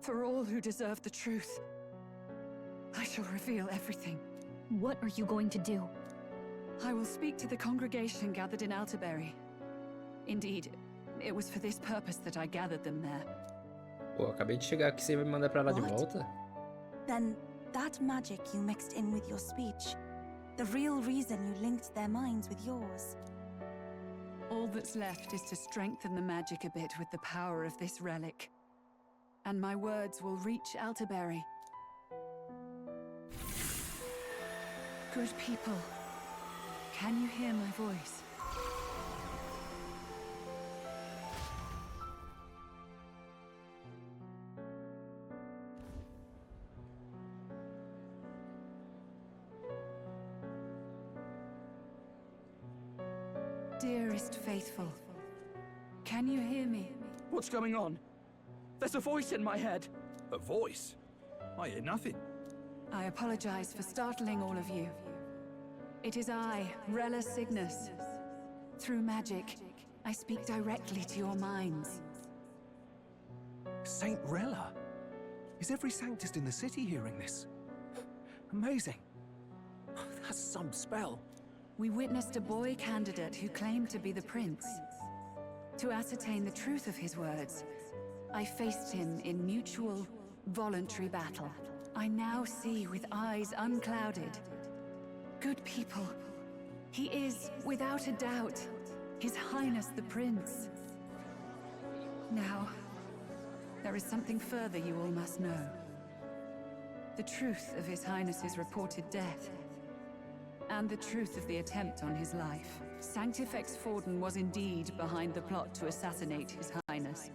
For all who deserve the truth, I shall reveal everything. What are you going to do? I will speak to the congregation gathered in Altaberry. Indeed, it was for this purpose that I gathered them there. Pô, acabei de chegar aqui, você vai me mandar pra lá de volta? Then that magic you mixed in with your speech, the real reason you linked their minds with yours. All that's left is to strengthen the magic a bit with the power of this relic. And my words will reach Altaberry. Good people, can you hear my voice? Dearest faithful, can you hear me? What's going on? There's a voice in my head. A voice? I hear nothing. I apologize for startling all of you. It is I, Rella Cygnus. Through magic, I speak directly to your minds. Saint Rella? Is every Sanctist in the city hearing this? Amazing. That's some spell. We witnessed a boy candidate who claimed to be the prince. To ascertain the truth of his words, I faced him in mutual, voluntary battle. I now see with eyes unclouded. Good people, he is, without a doubt, His Highness the Prince. Now, there is something further you all must know. The truth of His Highness's reported death, and the truth of the attempt on his life. Sanctifex Forden was indeed behind the plot to assassinate His Highness.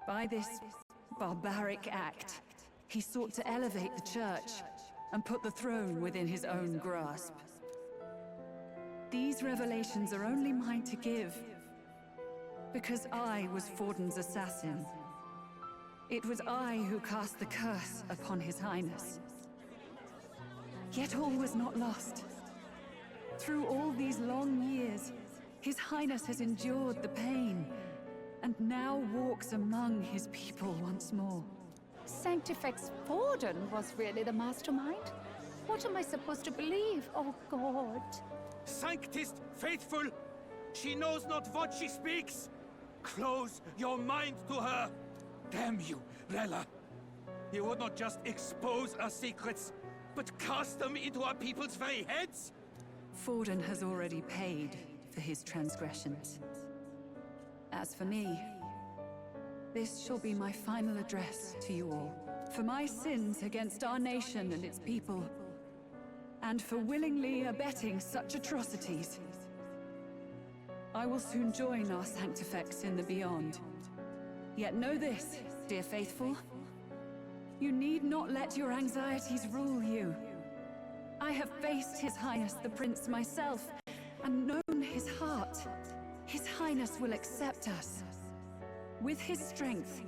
By this barbaric act, he sought to elevate the Church and put the throne within his own grasp. These revelations are only mine to give, because I was Forden's assassin. It was I who cast the curse upon His Highness. Yet all was not lost. Through all these long years, His Highness has endured the pain, and now walks among his people once more. Sanctifex Forden was really the mastermind? What am I supposed to believe? Oh, God. Sanctist faithful! She knows not what she speaks! Close your mind to her! Damn you, Rella! You would not just expose our secrets, but cast them into our people's very heads? Forden has already paid for his transgressions. As for me, this shall be my final address to you all. For my sins against our nation and its people, and for willingly abetting such atrocities. I will soon join our Sanctifex in the beyond. Yet know this, dear faithful. You need not let your anxieties rule you. I have faced His Highness the Prince myself, and known his heart. His Highness will accept us. With his strength,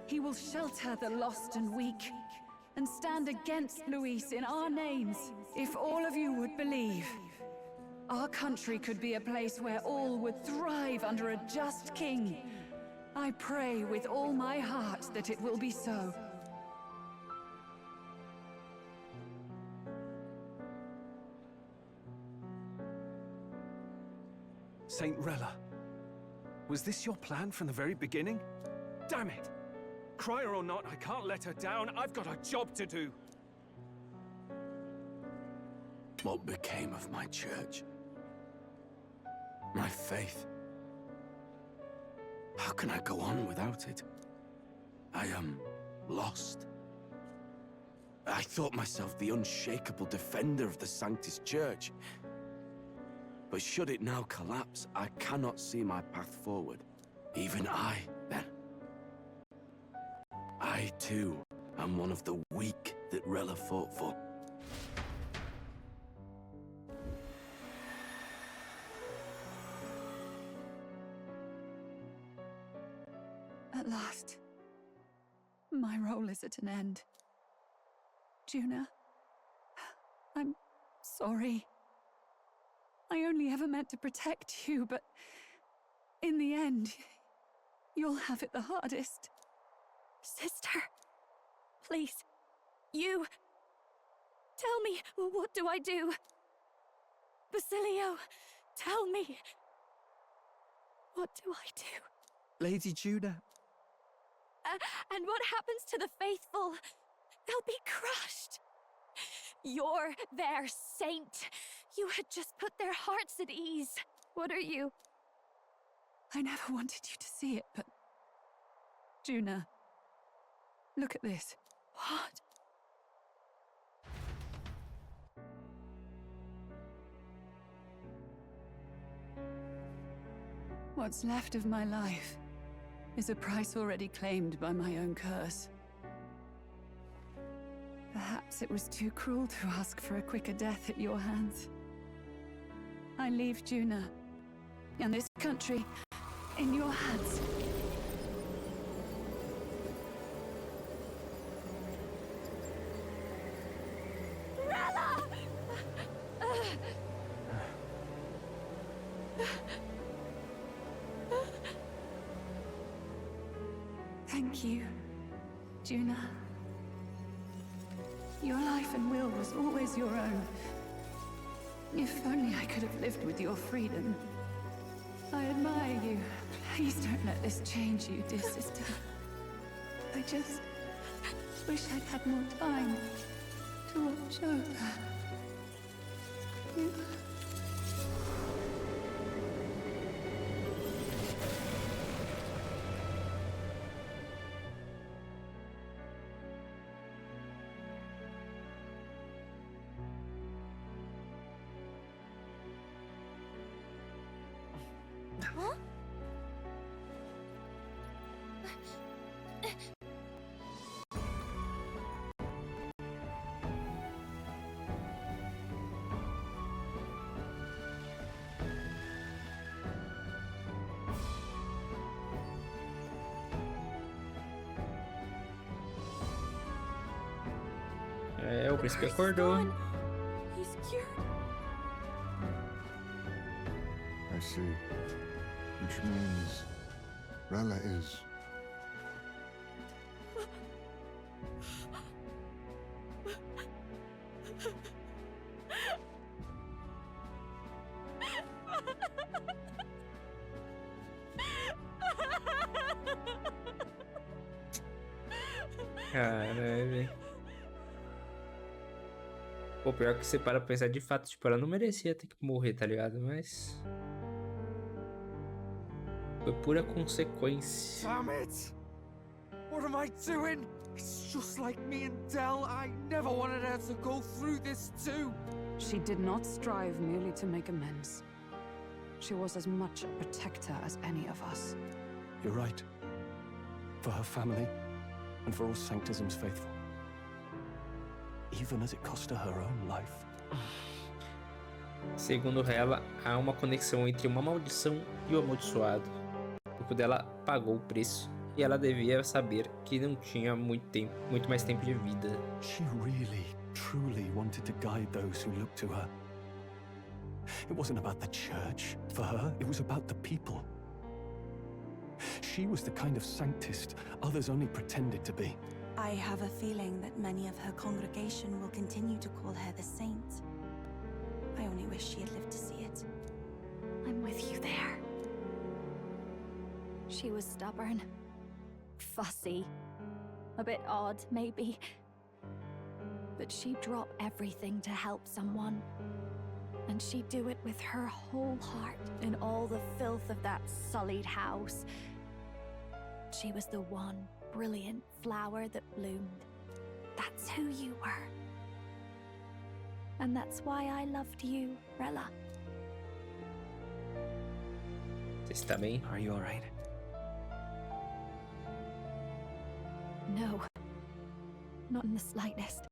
he will shelter the lost and weak, and stand against Luis in our names. If all of you would believe, our country could be a place where all would thrive under a just king. I pray with all my heart that it will be so. Saint Rella, was this your plan from the very beginning? Damn it! Crier or not, I can't let her down. I've got a job to do. What became of my church? My faith? How can I go on without it? I am lost. I thought myself the unshakable defender of the Sanctus Church. But should it now collapse, I cannot see my path forward. Even I, then. I, too, am one of the weak that Rella fought for. At last, my role is at an end. Juna, I'm sorry. I only ever meant to protect you, but in the end, you'll have it the hardest. Sister, please, you... Tell me, what do I do? Basilio, tell me. What do I do? Lady Juna. And what happens to the faithful? They'll be crushed. You're their saint. You had just put their hearts at ease. What are you? I never wanted you to see it, but... Juna, look at this. What? What's left of my life is a price already claimed by my own curse. Perhaps it was too cruel to ask for a quicker death at your hands. I leave Juna and this country in your hands. Rella! Thank you, Juna. Your life and will was always your own. If only I could have lived with your freedom. I admire you. Please don't let this change you, dear sister. I just wish I'd had more time to watch over you. Huh? É, o príncipe acordou. He's cured. I see. Which means Rella is... Caralho. Pô, pior que você para pra pensar de fato, tipo, ela não merecia ter que morrer, tá ligado? Mas... foi pura consequência. Damn it! What am I doing? It's just like me and Dell. I never wanted her to go through this too. She did not strive merely to make amends. She was as much a protector as any of us. You're right. For her family, and for all Sanctism's faithful. Even as it cost her her own life. Segundo ela, há uma conexão entre uma maldição e o amaldiçoado. O corpo dela pagou o preço e ela devia saber que não tinha muito mais tempo de vida. She really, truly wanted to guide those who looked to her. It wasn't about the church. For her, it was about the people. She was the kind of Sanctist others only pretended to be. I have a feeling that many of her congregation will continue to call her the saint. I only wish she had lived to see it. I'm with you there. She was stubborn, fussy, a bit odd, maybe. But she'd drop everything to help someone. And she'd do it with her whole heart in all the filth of that sullied house. She was the one brilliant flower that bloomed. That's who you were. And that's why I loved you, Rella. Você está bem? Are you alright? No. Not in the slightest.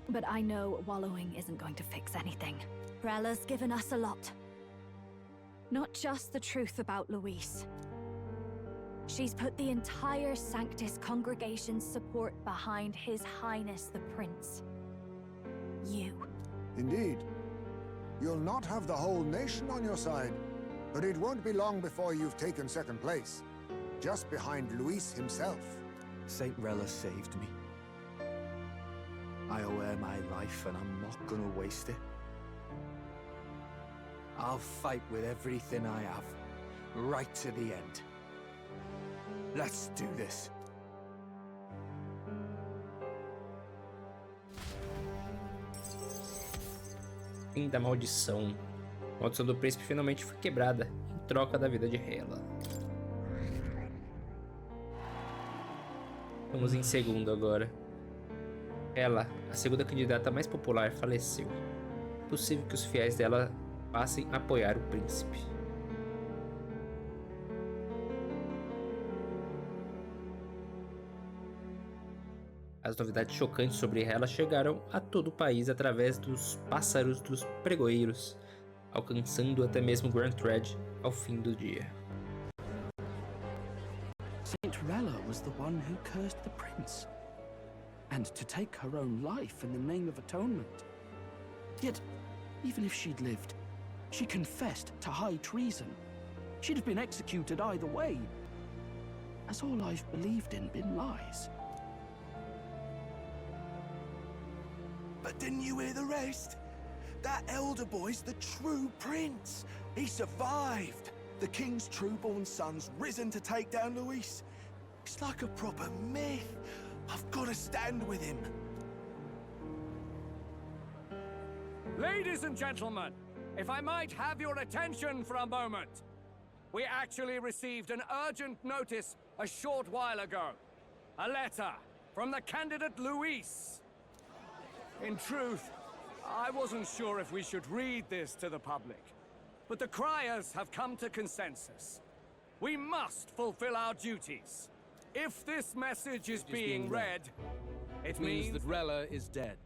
But I know wallowing isn't going to fix anything. Rella's given us a lot. Not just the truth about Luis. She's put the entire Sanctus congregation's support behind His Highness the Prince. You. Indeed. You'll not have the whole nation on your side, but it won't be long before you've taken second place, just behind Luis himself. Saint Rella saved me. I owe her my life and I'm not gonna waste it. I'll fight with everything I have, right to the end. Let's do this. Fim da maldição. A maldição do príncipe finalmente foi quebrada em troca da vida de Rella. Vamos em segundo agora. Ela, a segunda candidata mais popular, faleceu. É possível que os fiéis dela passem a apoiar o príncipe. As novidades chocantes sobre ela chegaram a todo o país através dos pássaros dos pregoeiros, alcançando até mesmo Grand Thread ao fim do dia. Saint Rella was the one who cursed the prince, and to take her own life in the name of atonement. Yet, even if she'd lived, she confessed to high treason. She'd have been executed either way, as all I've believed in been lies. But didn't you hear the rest? That elder boy's the true prince. He survived. The king's true-born son's risen to take down Luis. It's like a proper myth. I've got to stand with him. Ladies and gentlemen, if I might have your attention for a moment. We actually received an urgent notice a short while ago. A letter from the candidate Luis. In truth, I wasn't sure if we should read this to the public. but the criers have come to consensus. We must fulfill our duties. If this message is being read, it means that Rella is dead.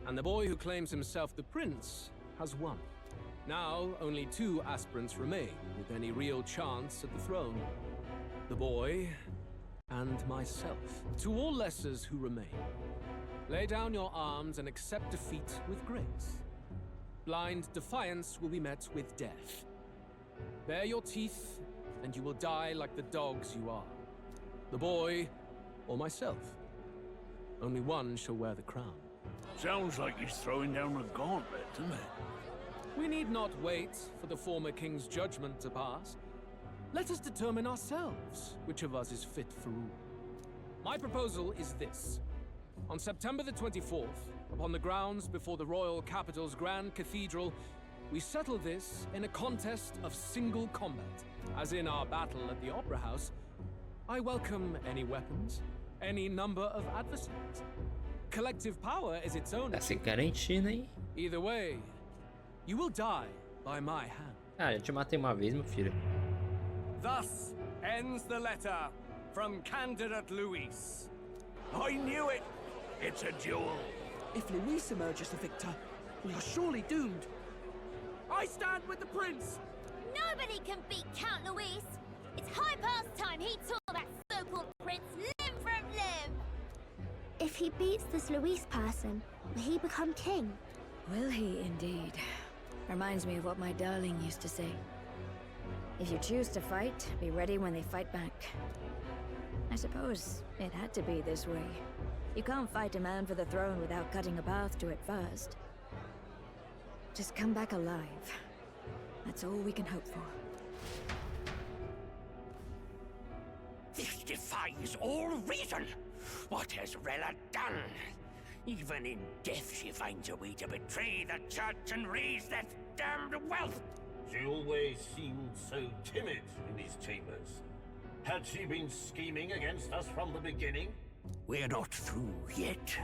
And the boy who claims himself the prince has won. Now, only 2 aspirants remain with any real chance at the throne. The boy and myself. To all lessers who remain, lay down your arms and accept defeat with grace. Blind defiance will be met with death. Bare your teeth, and you will die like the dogs you are. The boy, or myself. Only one shall wear the crown. Sounds like he's throwing down the gauntlet, doesn't it? We need not wait for the former king's judgment to pass. Let us determine ourselves which of us is fit for rule. My proposal is this. On September the 24th, upon the grounds before the royal capital's grand cathedral, we settle this in a contest of single combat. As in our battle at the Opera House, I welcome any weapons, any number of adversaries. Collective power is its own. Tá se garantindo, hein? Either way, you will die by my hand. Ah, já te matei uma vez, meu filho. Thus ends the letter from candidate Luis. I knew it! It's a duel. If Luis emerges the victor, we are surely doomed. I stand with the prince! Nobody can beat Count Luis! It's high past time he tore that so-called prince limb from limb! If he beats this Luis person, will he become king? Will he indeed? Reminds me of what my darling used to say. If you choose to fight, be ready when they fight back. I suppose it had to be this way. You can't fight a man for the throne without cutting a path to it first. Just come back alive. That's all we can hope for. This defies all reason. What has Rella done? Even in death she finds a way to betray the church and raise that damned wealth. She always seemed so timid in these chambers. Had she been scheming against us from the beginning? We're not through yet.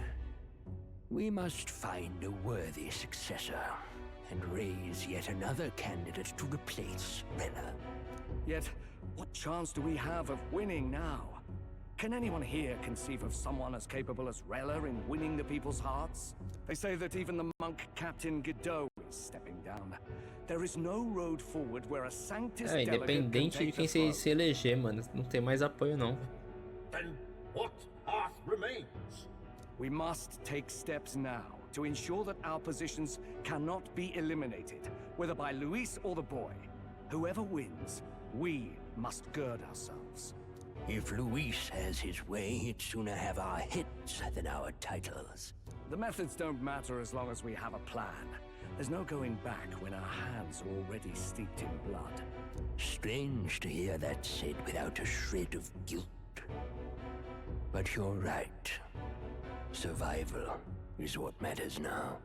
We must find a worthy successor and raise yet another candidate to replace Rella. Yet, what chance do we have of winning now? Can anyone here conceive of someone as capable as Rella in winning the people's hearts? They say that even the monk Captain Godot is stepping down. There is no road forward where a Sanctus delegate can independente de take quem the se eleger, mano, não tem mais apoio não. Then what path remains? We must take steps now to ensure that our positions cannot be eliminated, whether by Luis or the boy. Whoever wins, we must gird ourselves. If Luis has his way, he'd sooner have our hits than our titles. The methods don't matter as long as we have a plan. There's no going back when our hands are already steeped in blood. Strange to hear that said without a shred of guilt. But you're right. Survival is what matters now.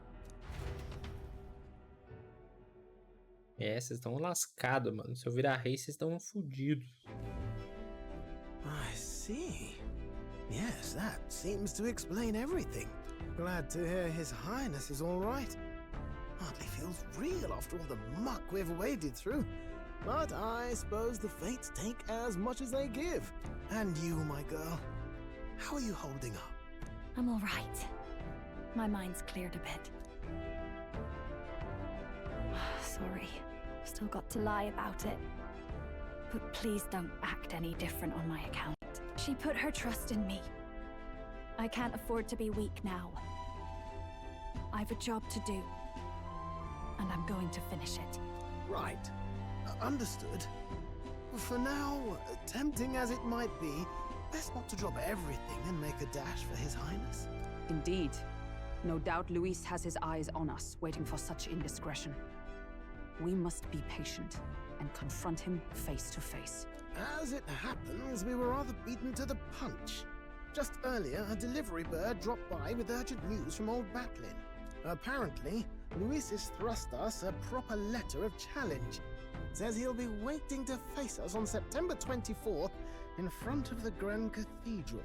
É, vocês estão lascados, mano. Se eu virar rei, vocês estão fodidos. I see. Yes, that seems to explain everything. Glad to hear His Highness is all right. Hardly feels real after all the muck we've waded through. But I suppose the fates take as much as they give. And you, my girl, how are you holding up? I'm all right. My mind's cleared a bit. Sorry. Still got to lie about it. But please don't act any different on my account. She put her trust in me. I can't afford to be weak now. I've a job to do. And I'm going to finish it. Right. Understood. For now, tempting as it might be, best not to drop everything and make a dash for His Highness. Indeed. No doubt Luis has his eyes on us, waiting for such indiscretion. We must be patient and confront him face to face. As it happens, we were rather beaten to the punch. Just earlier, a delivery bird dropped by with urgent news from old Batlin. Apparently, Luis has thrust us a proper letter of challenge. Says he'll be waiting to face us on September 24th in front of the Grand Cathedral.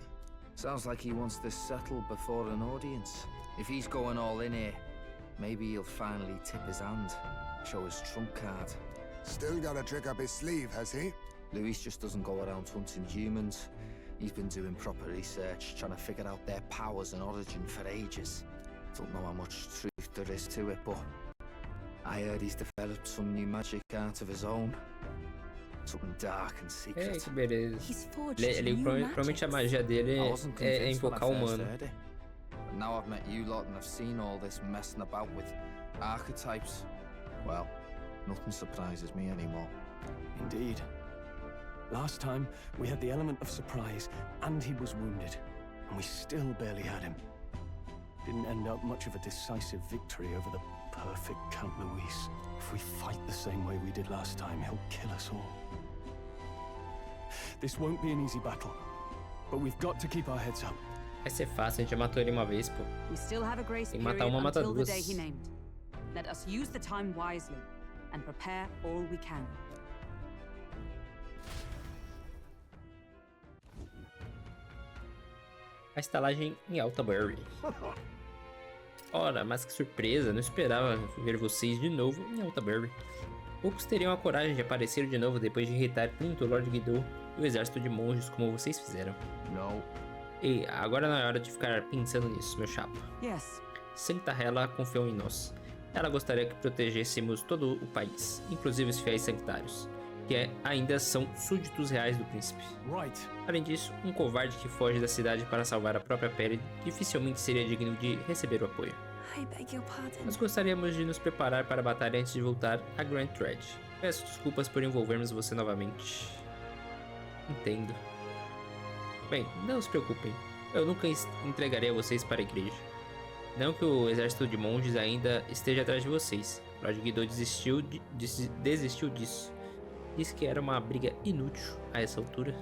Sounds like he wants this settled before an audience. If he's going all in here, maybe he'll finally tip his hand. Show his trump card. Still got a trick up his sleeve, has he? Luis just doesn't go around hunting humans. He's been doing proper research, trying to figure out their powers and origin for ages. Don't know how much truth there is to it, but I heard he's developed some new magic art of his own. Something dark and secret. Que beleza. Provavelmente a magia dele é invocar o humano. But now I've met you lot and I've seen all this messing about with archetypes. Well, nothing surprises me anymore. Indeed. Last time, we had the element of surprise, and he was wounded, and we still barely had him. Didn't end up much of a decisive victory over the perfect Count Luis. If we fight the same way we did last time, he'll kill us all. This won't be an easy battle, but we've got to keep our heads up. Vai ser fácil, a gente já matou ele uma vez, pô. We still have a grace Tem que matar period uma, mata until the duas. day he named. Let us use the time wisely and prepare all we can. A estalagem em Altabury. Ora, mas que surpresa, não esperava ver vocês de novo em Altabury. Poucos teriam a coragem de aparecer de novo depois de irritar tanto o Lord Guido e o exército de monges como vocês fizeram. Não. E agora não é hora de ficar pensando nisso, meu chapa. Yes. Santa Hela confiou em nós. Ela gostaria que protegêssemos todo o país, inclusive os fiéis sanguitários, que ainda são súditos reais do príncipe. Além disso, um covarde que foge da cidade para salvar a própria pele dificilmente seria digno de receber o apoio. Nós gostaríamos de nos preparar para a batalha antes de voltar a Grand Thread. Peço desculpas por envolvermos você novamente. Entendo. Bem, não se preocupem. Eu nunca entregarei vocês para a igreja. Não que o exército de monges ainda esteja atrás de vocês. Lord Guido desistiu disso. Disse que era uma briga inútil a essa altura.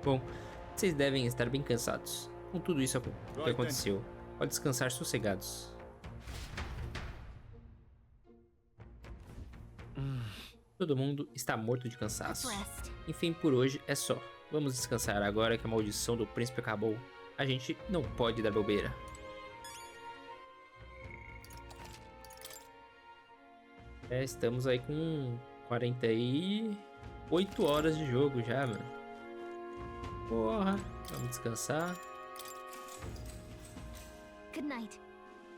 Bom, vocês devem estar bem cansados com tudo isso que aconteceu. Pode descansar sossegados. Todo mundo está morto de cansaço. Enfim, por hoje é só. Vamos descansar agora que a maldição do príncipe acabou. A gente não pode dar bobeira. Estamos aí com 48 horas de jogo já, mano. Porra, vamos descansar. Good night.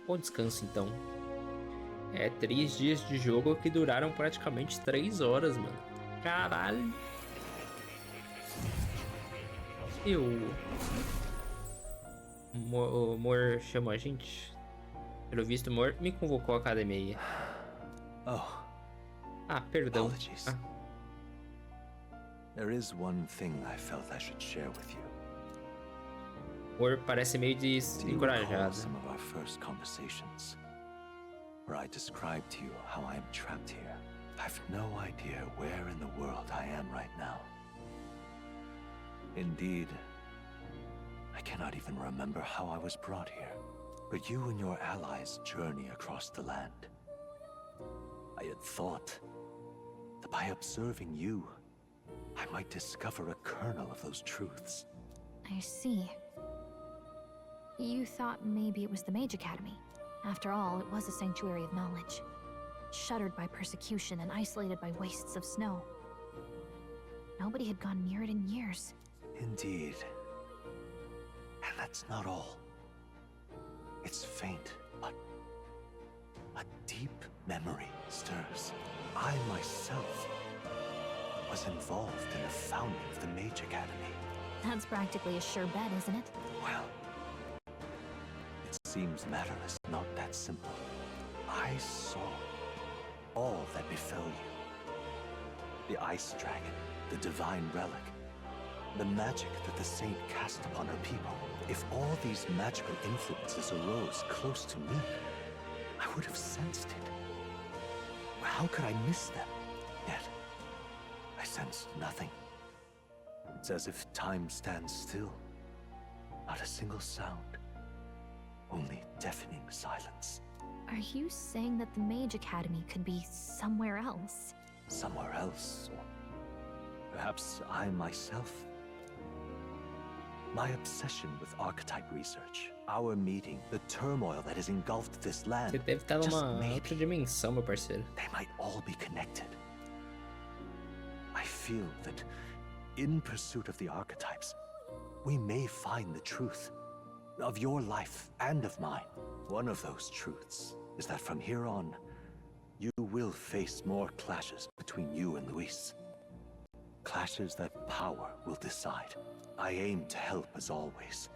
Bom descanso, então. 3 dias de jogo que duraram praticamente 3 horas, mano. Caralho. E o Mor chamou a gente. Pelo visto, o Mor me convocou à academia. Perdão. There is one thing I felt I should share with you. Mor parece meio desencorajado. Some of our first conversations, where I described to you how I am trapped here. I've no idea where in the world I am right now. Indeed, I cannot even remember how I was brought here. But you and your allies journey across the land. I had thought that by observing you, I might discover a kernel of those truths. I see. You thought maybe it was the Mage Academy. After all, it was a sanctuary of knowledge. Shuttered by persecution and isolated by wastes of snow. Nobody had gone near it in years. Indeed. And that's not all. It's faint, but a deep memory stirs. I myself was involved in the founding of the Mage Academy. That's practically a sure bet, isn't it? Well, it seems matter is not that simple. I saw all that befell you. The Ice Dragon, the Divine Relic, the magic that the Saint cast upon her people. If all these magical influences arose close to me, I would have sensed it. How could I miss them? Yet, I sensed nothing. It's as if time stands still. Not a single sound. Only deafening silence. Are you saying that the Mage Academy could be somewhere else? Somewhere else, or perhaps I myself. My obsession with archetype research Our meeting, the turmoil that has engulfed this land. Você deve estar numa outra dimensão, meu parceiro. They might all be connected. I feel that in pursuit of the archetypes, we may find the truth of your life and of mine. One of those truths is that from here on, you will face more clashes between you and Luis. Clashes that power will decide. I aim to help as always.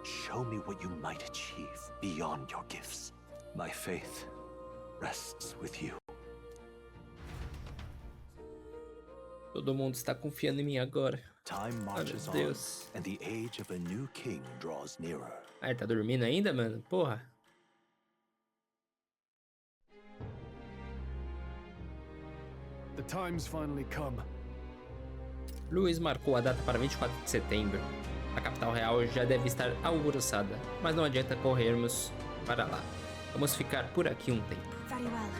Show me what you might achieve beyond your gifts. My faith rests with you. Todo mundo está confiando em mim agora. Time marches on, and the age of a new king draws nearer. Ah, ele tá dormindo ainda, mano? Porra. The time's finally come. Luis marcou a data para 24 de setembro. A capital real já deve estar alvoroçada, mas não adianta corrermos para lá. Vamos ficar por aqui um tempo.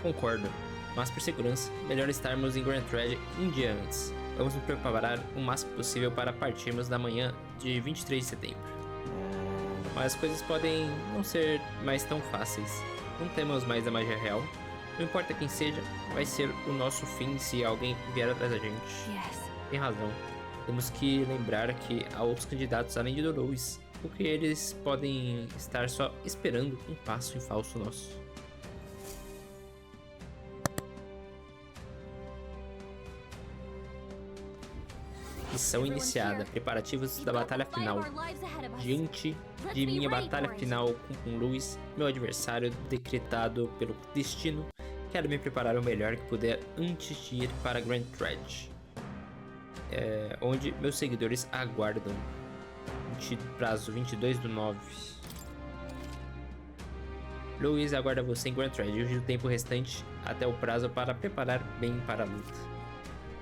Concordo, mas por segurança, melhor estarmos em Grand Trade um dia antes. Vamos nos preparar o máximo possível para partirmos na manhã de 23 de setembro. Mas as coisas podem não ser mais tão fáceis. Não temos mais a magia real. Não importa quem seja, vai ser o nosso fim se alguém vier atrás da gente. Tem razão. Temos que lembrar que há outros candidatos além de Luis, porque eles podem estar só esperando um passo em falso nosso. Missão iniciada. Preparativos da batalha final. Diante de minha batalha final com Luis, meu adversário decretado pelo destino, quero me preparar o melhor que puder antes de ir para Grand Trade, onde meus seguidores aguardam. Prazo 22/9. Luis aguarda você em Grand Trade. Use o tempo restante até o prazo para preparar bem para a luta.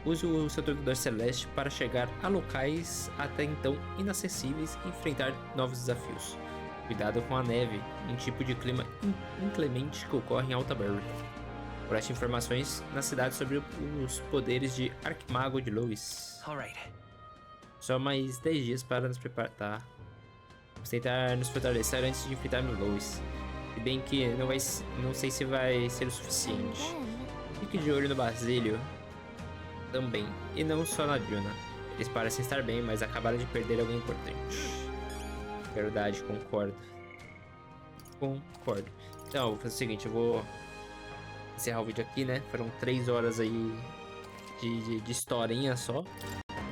Use o seu torcedor celeste para chegar a locais até então inacessíveis e enfrentar novos desafios. Cuidado com a neve, um tipo de clima inclemente que ocorre em Altaberry. Preste informações na cidade sobre os poderes de Arquimago de Luis. Só mais 10 dias para nos preparar. Tá. Vamos tentar nos fortalecer antes de enfrentarmos Luis. Se bem que não sei se vai ser o suficiente. Fique de olho no Basílio também, e não só na Diona. Eles parecem estar bem, mas acabaram de perder alguém importante. Verdade, concordo. Então, vou fazer o seguinte, eu vou encerrar o vídeo aqui, né? Foram 3 horas aí de historinha só.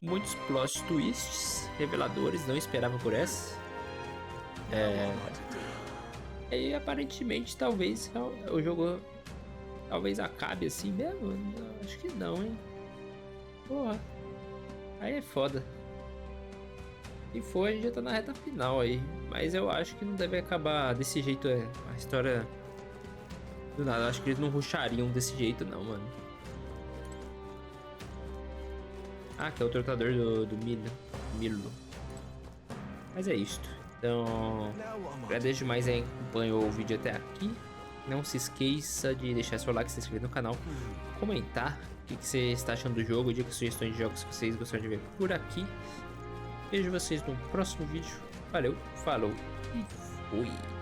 Muitos plot twists reveladores, não esperava por essa. E aparentemente talvez o jogo acabe assim mesmo. Acho que não, hein? Porra, aí é foda. E foi, a gente já tá na reta final aí. Mas eu acho que não deve acabar desse jeito, a história do nada. Eu acho que eles não rushariam desse jeito não, mano. Ah, que é o trocador do Milo. Mas é isto. Então, agradeço demais aí que acompanhou o vídeo até aqui. Não se esqueça de deixar seu like, se inscrever no canal, comentar o que você está achando do jogo, dicas, sugestões de jogos que vocês gostariam de ver por aqui. Vejo vocês no próximo vídeo. Valeu, falou e fui!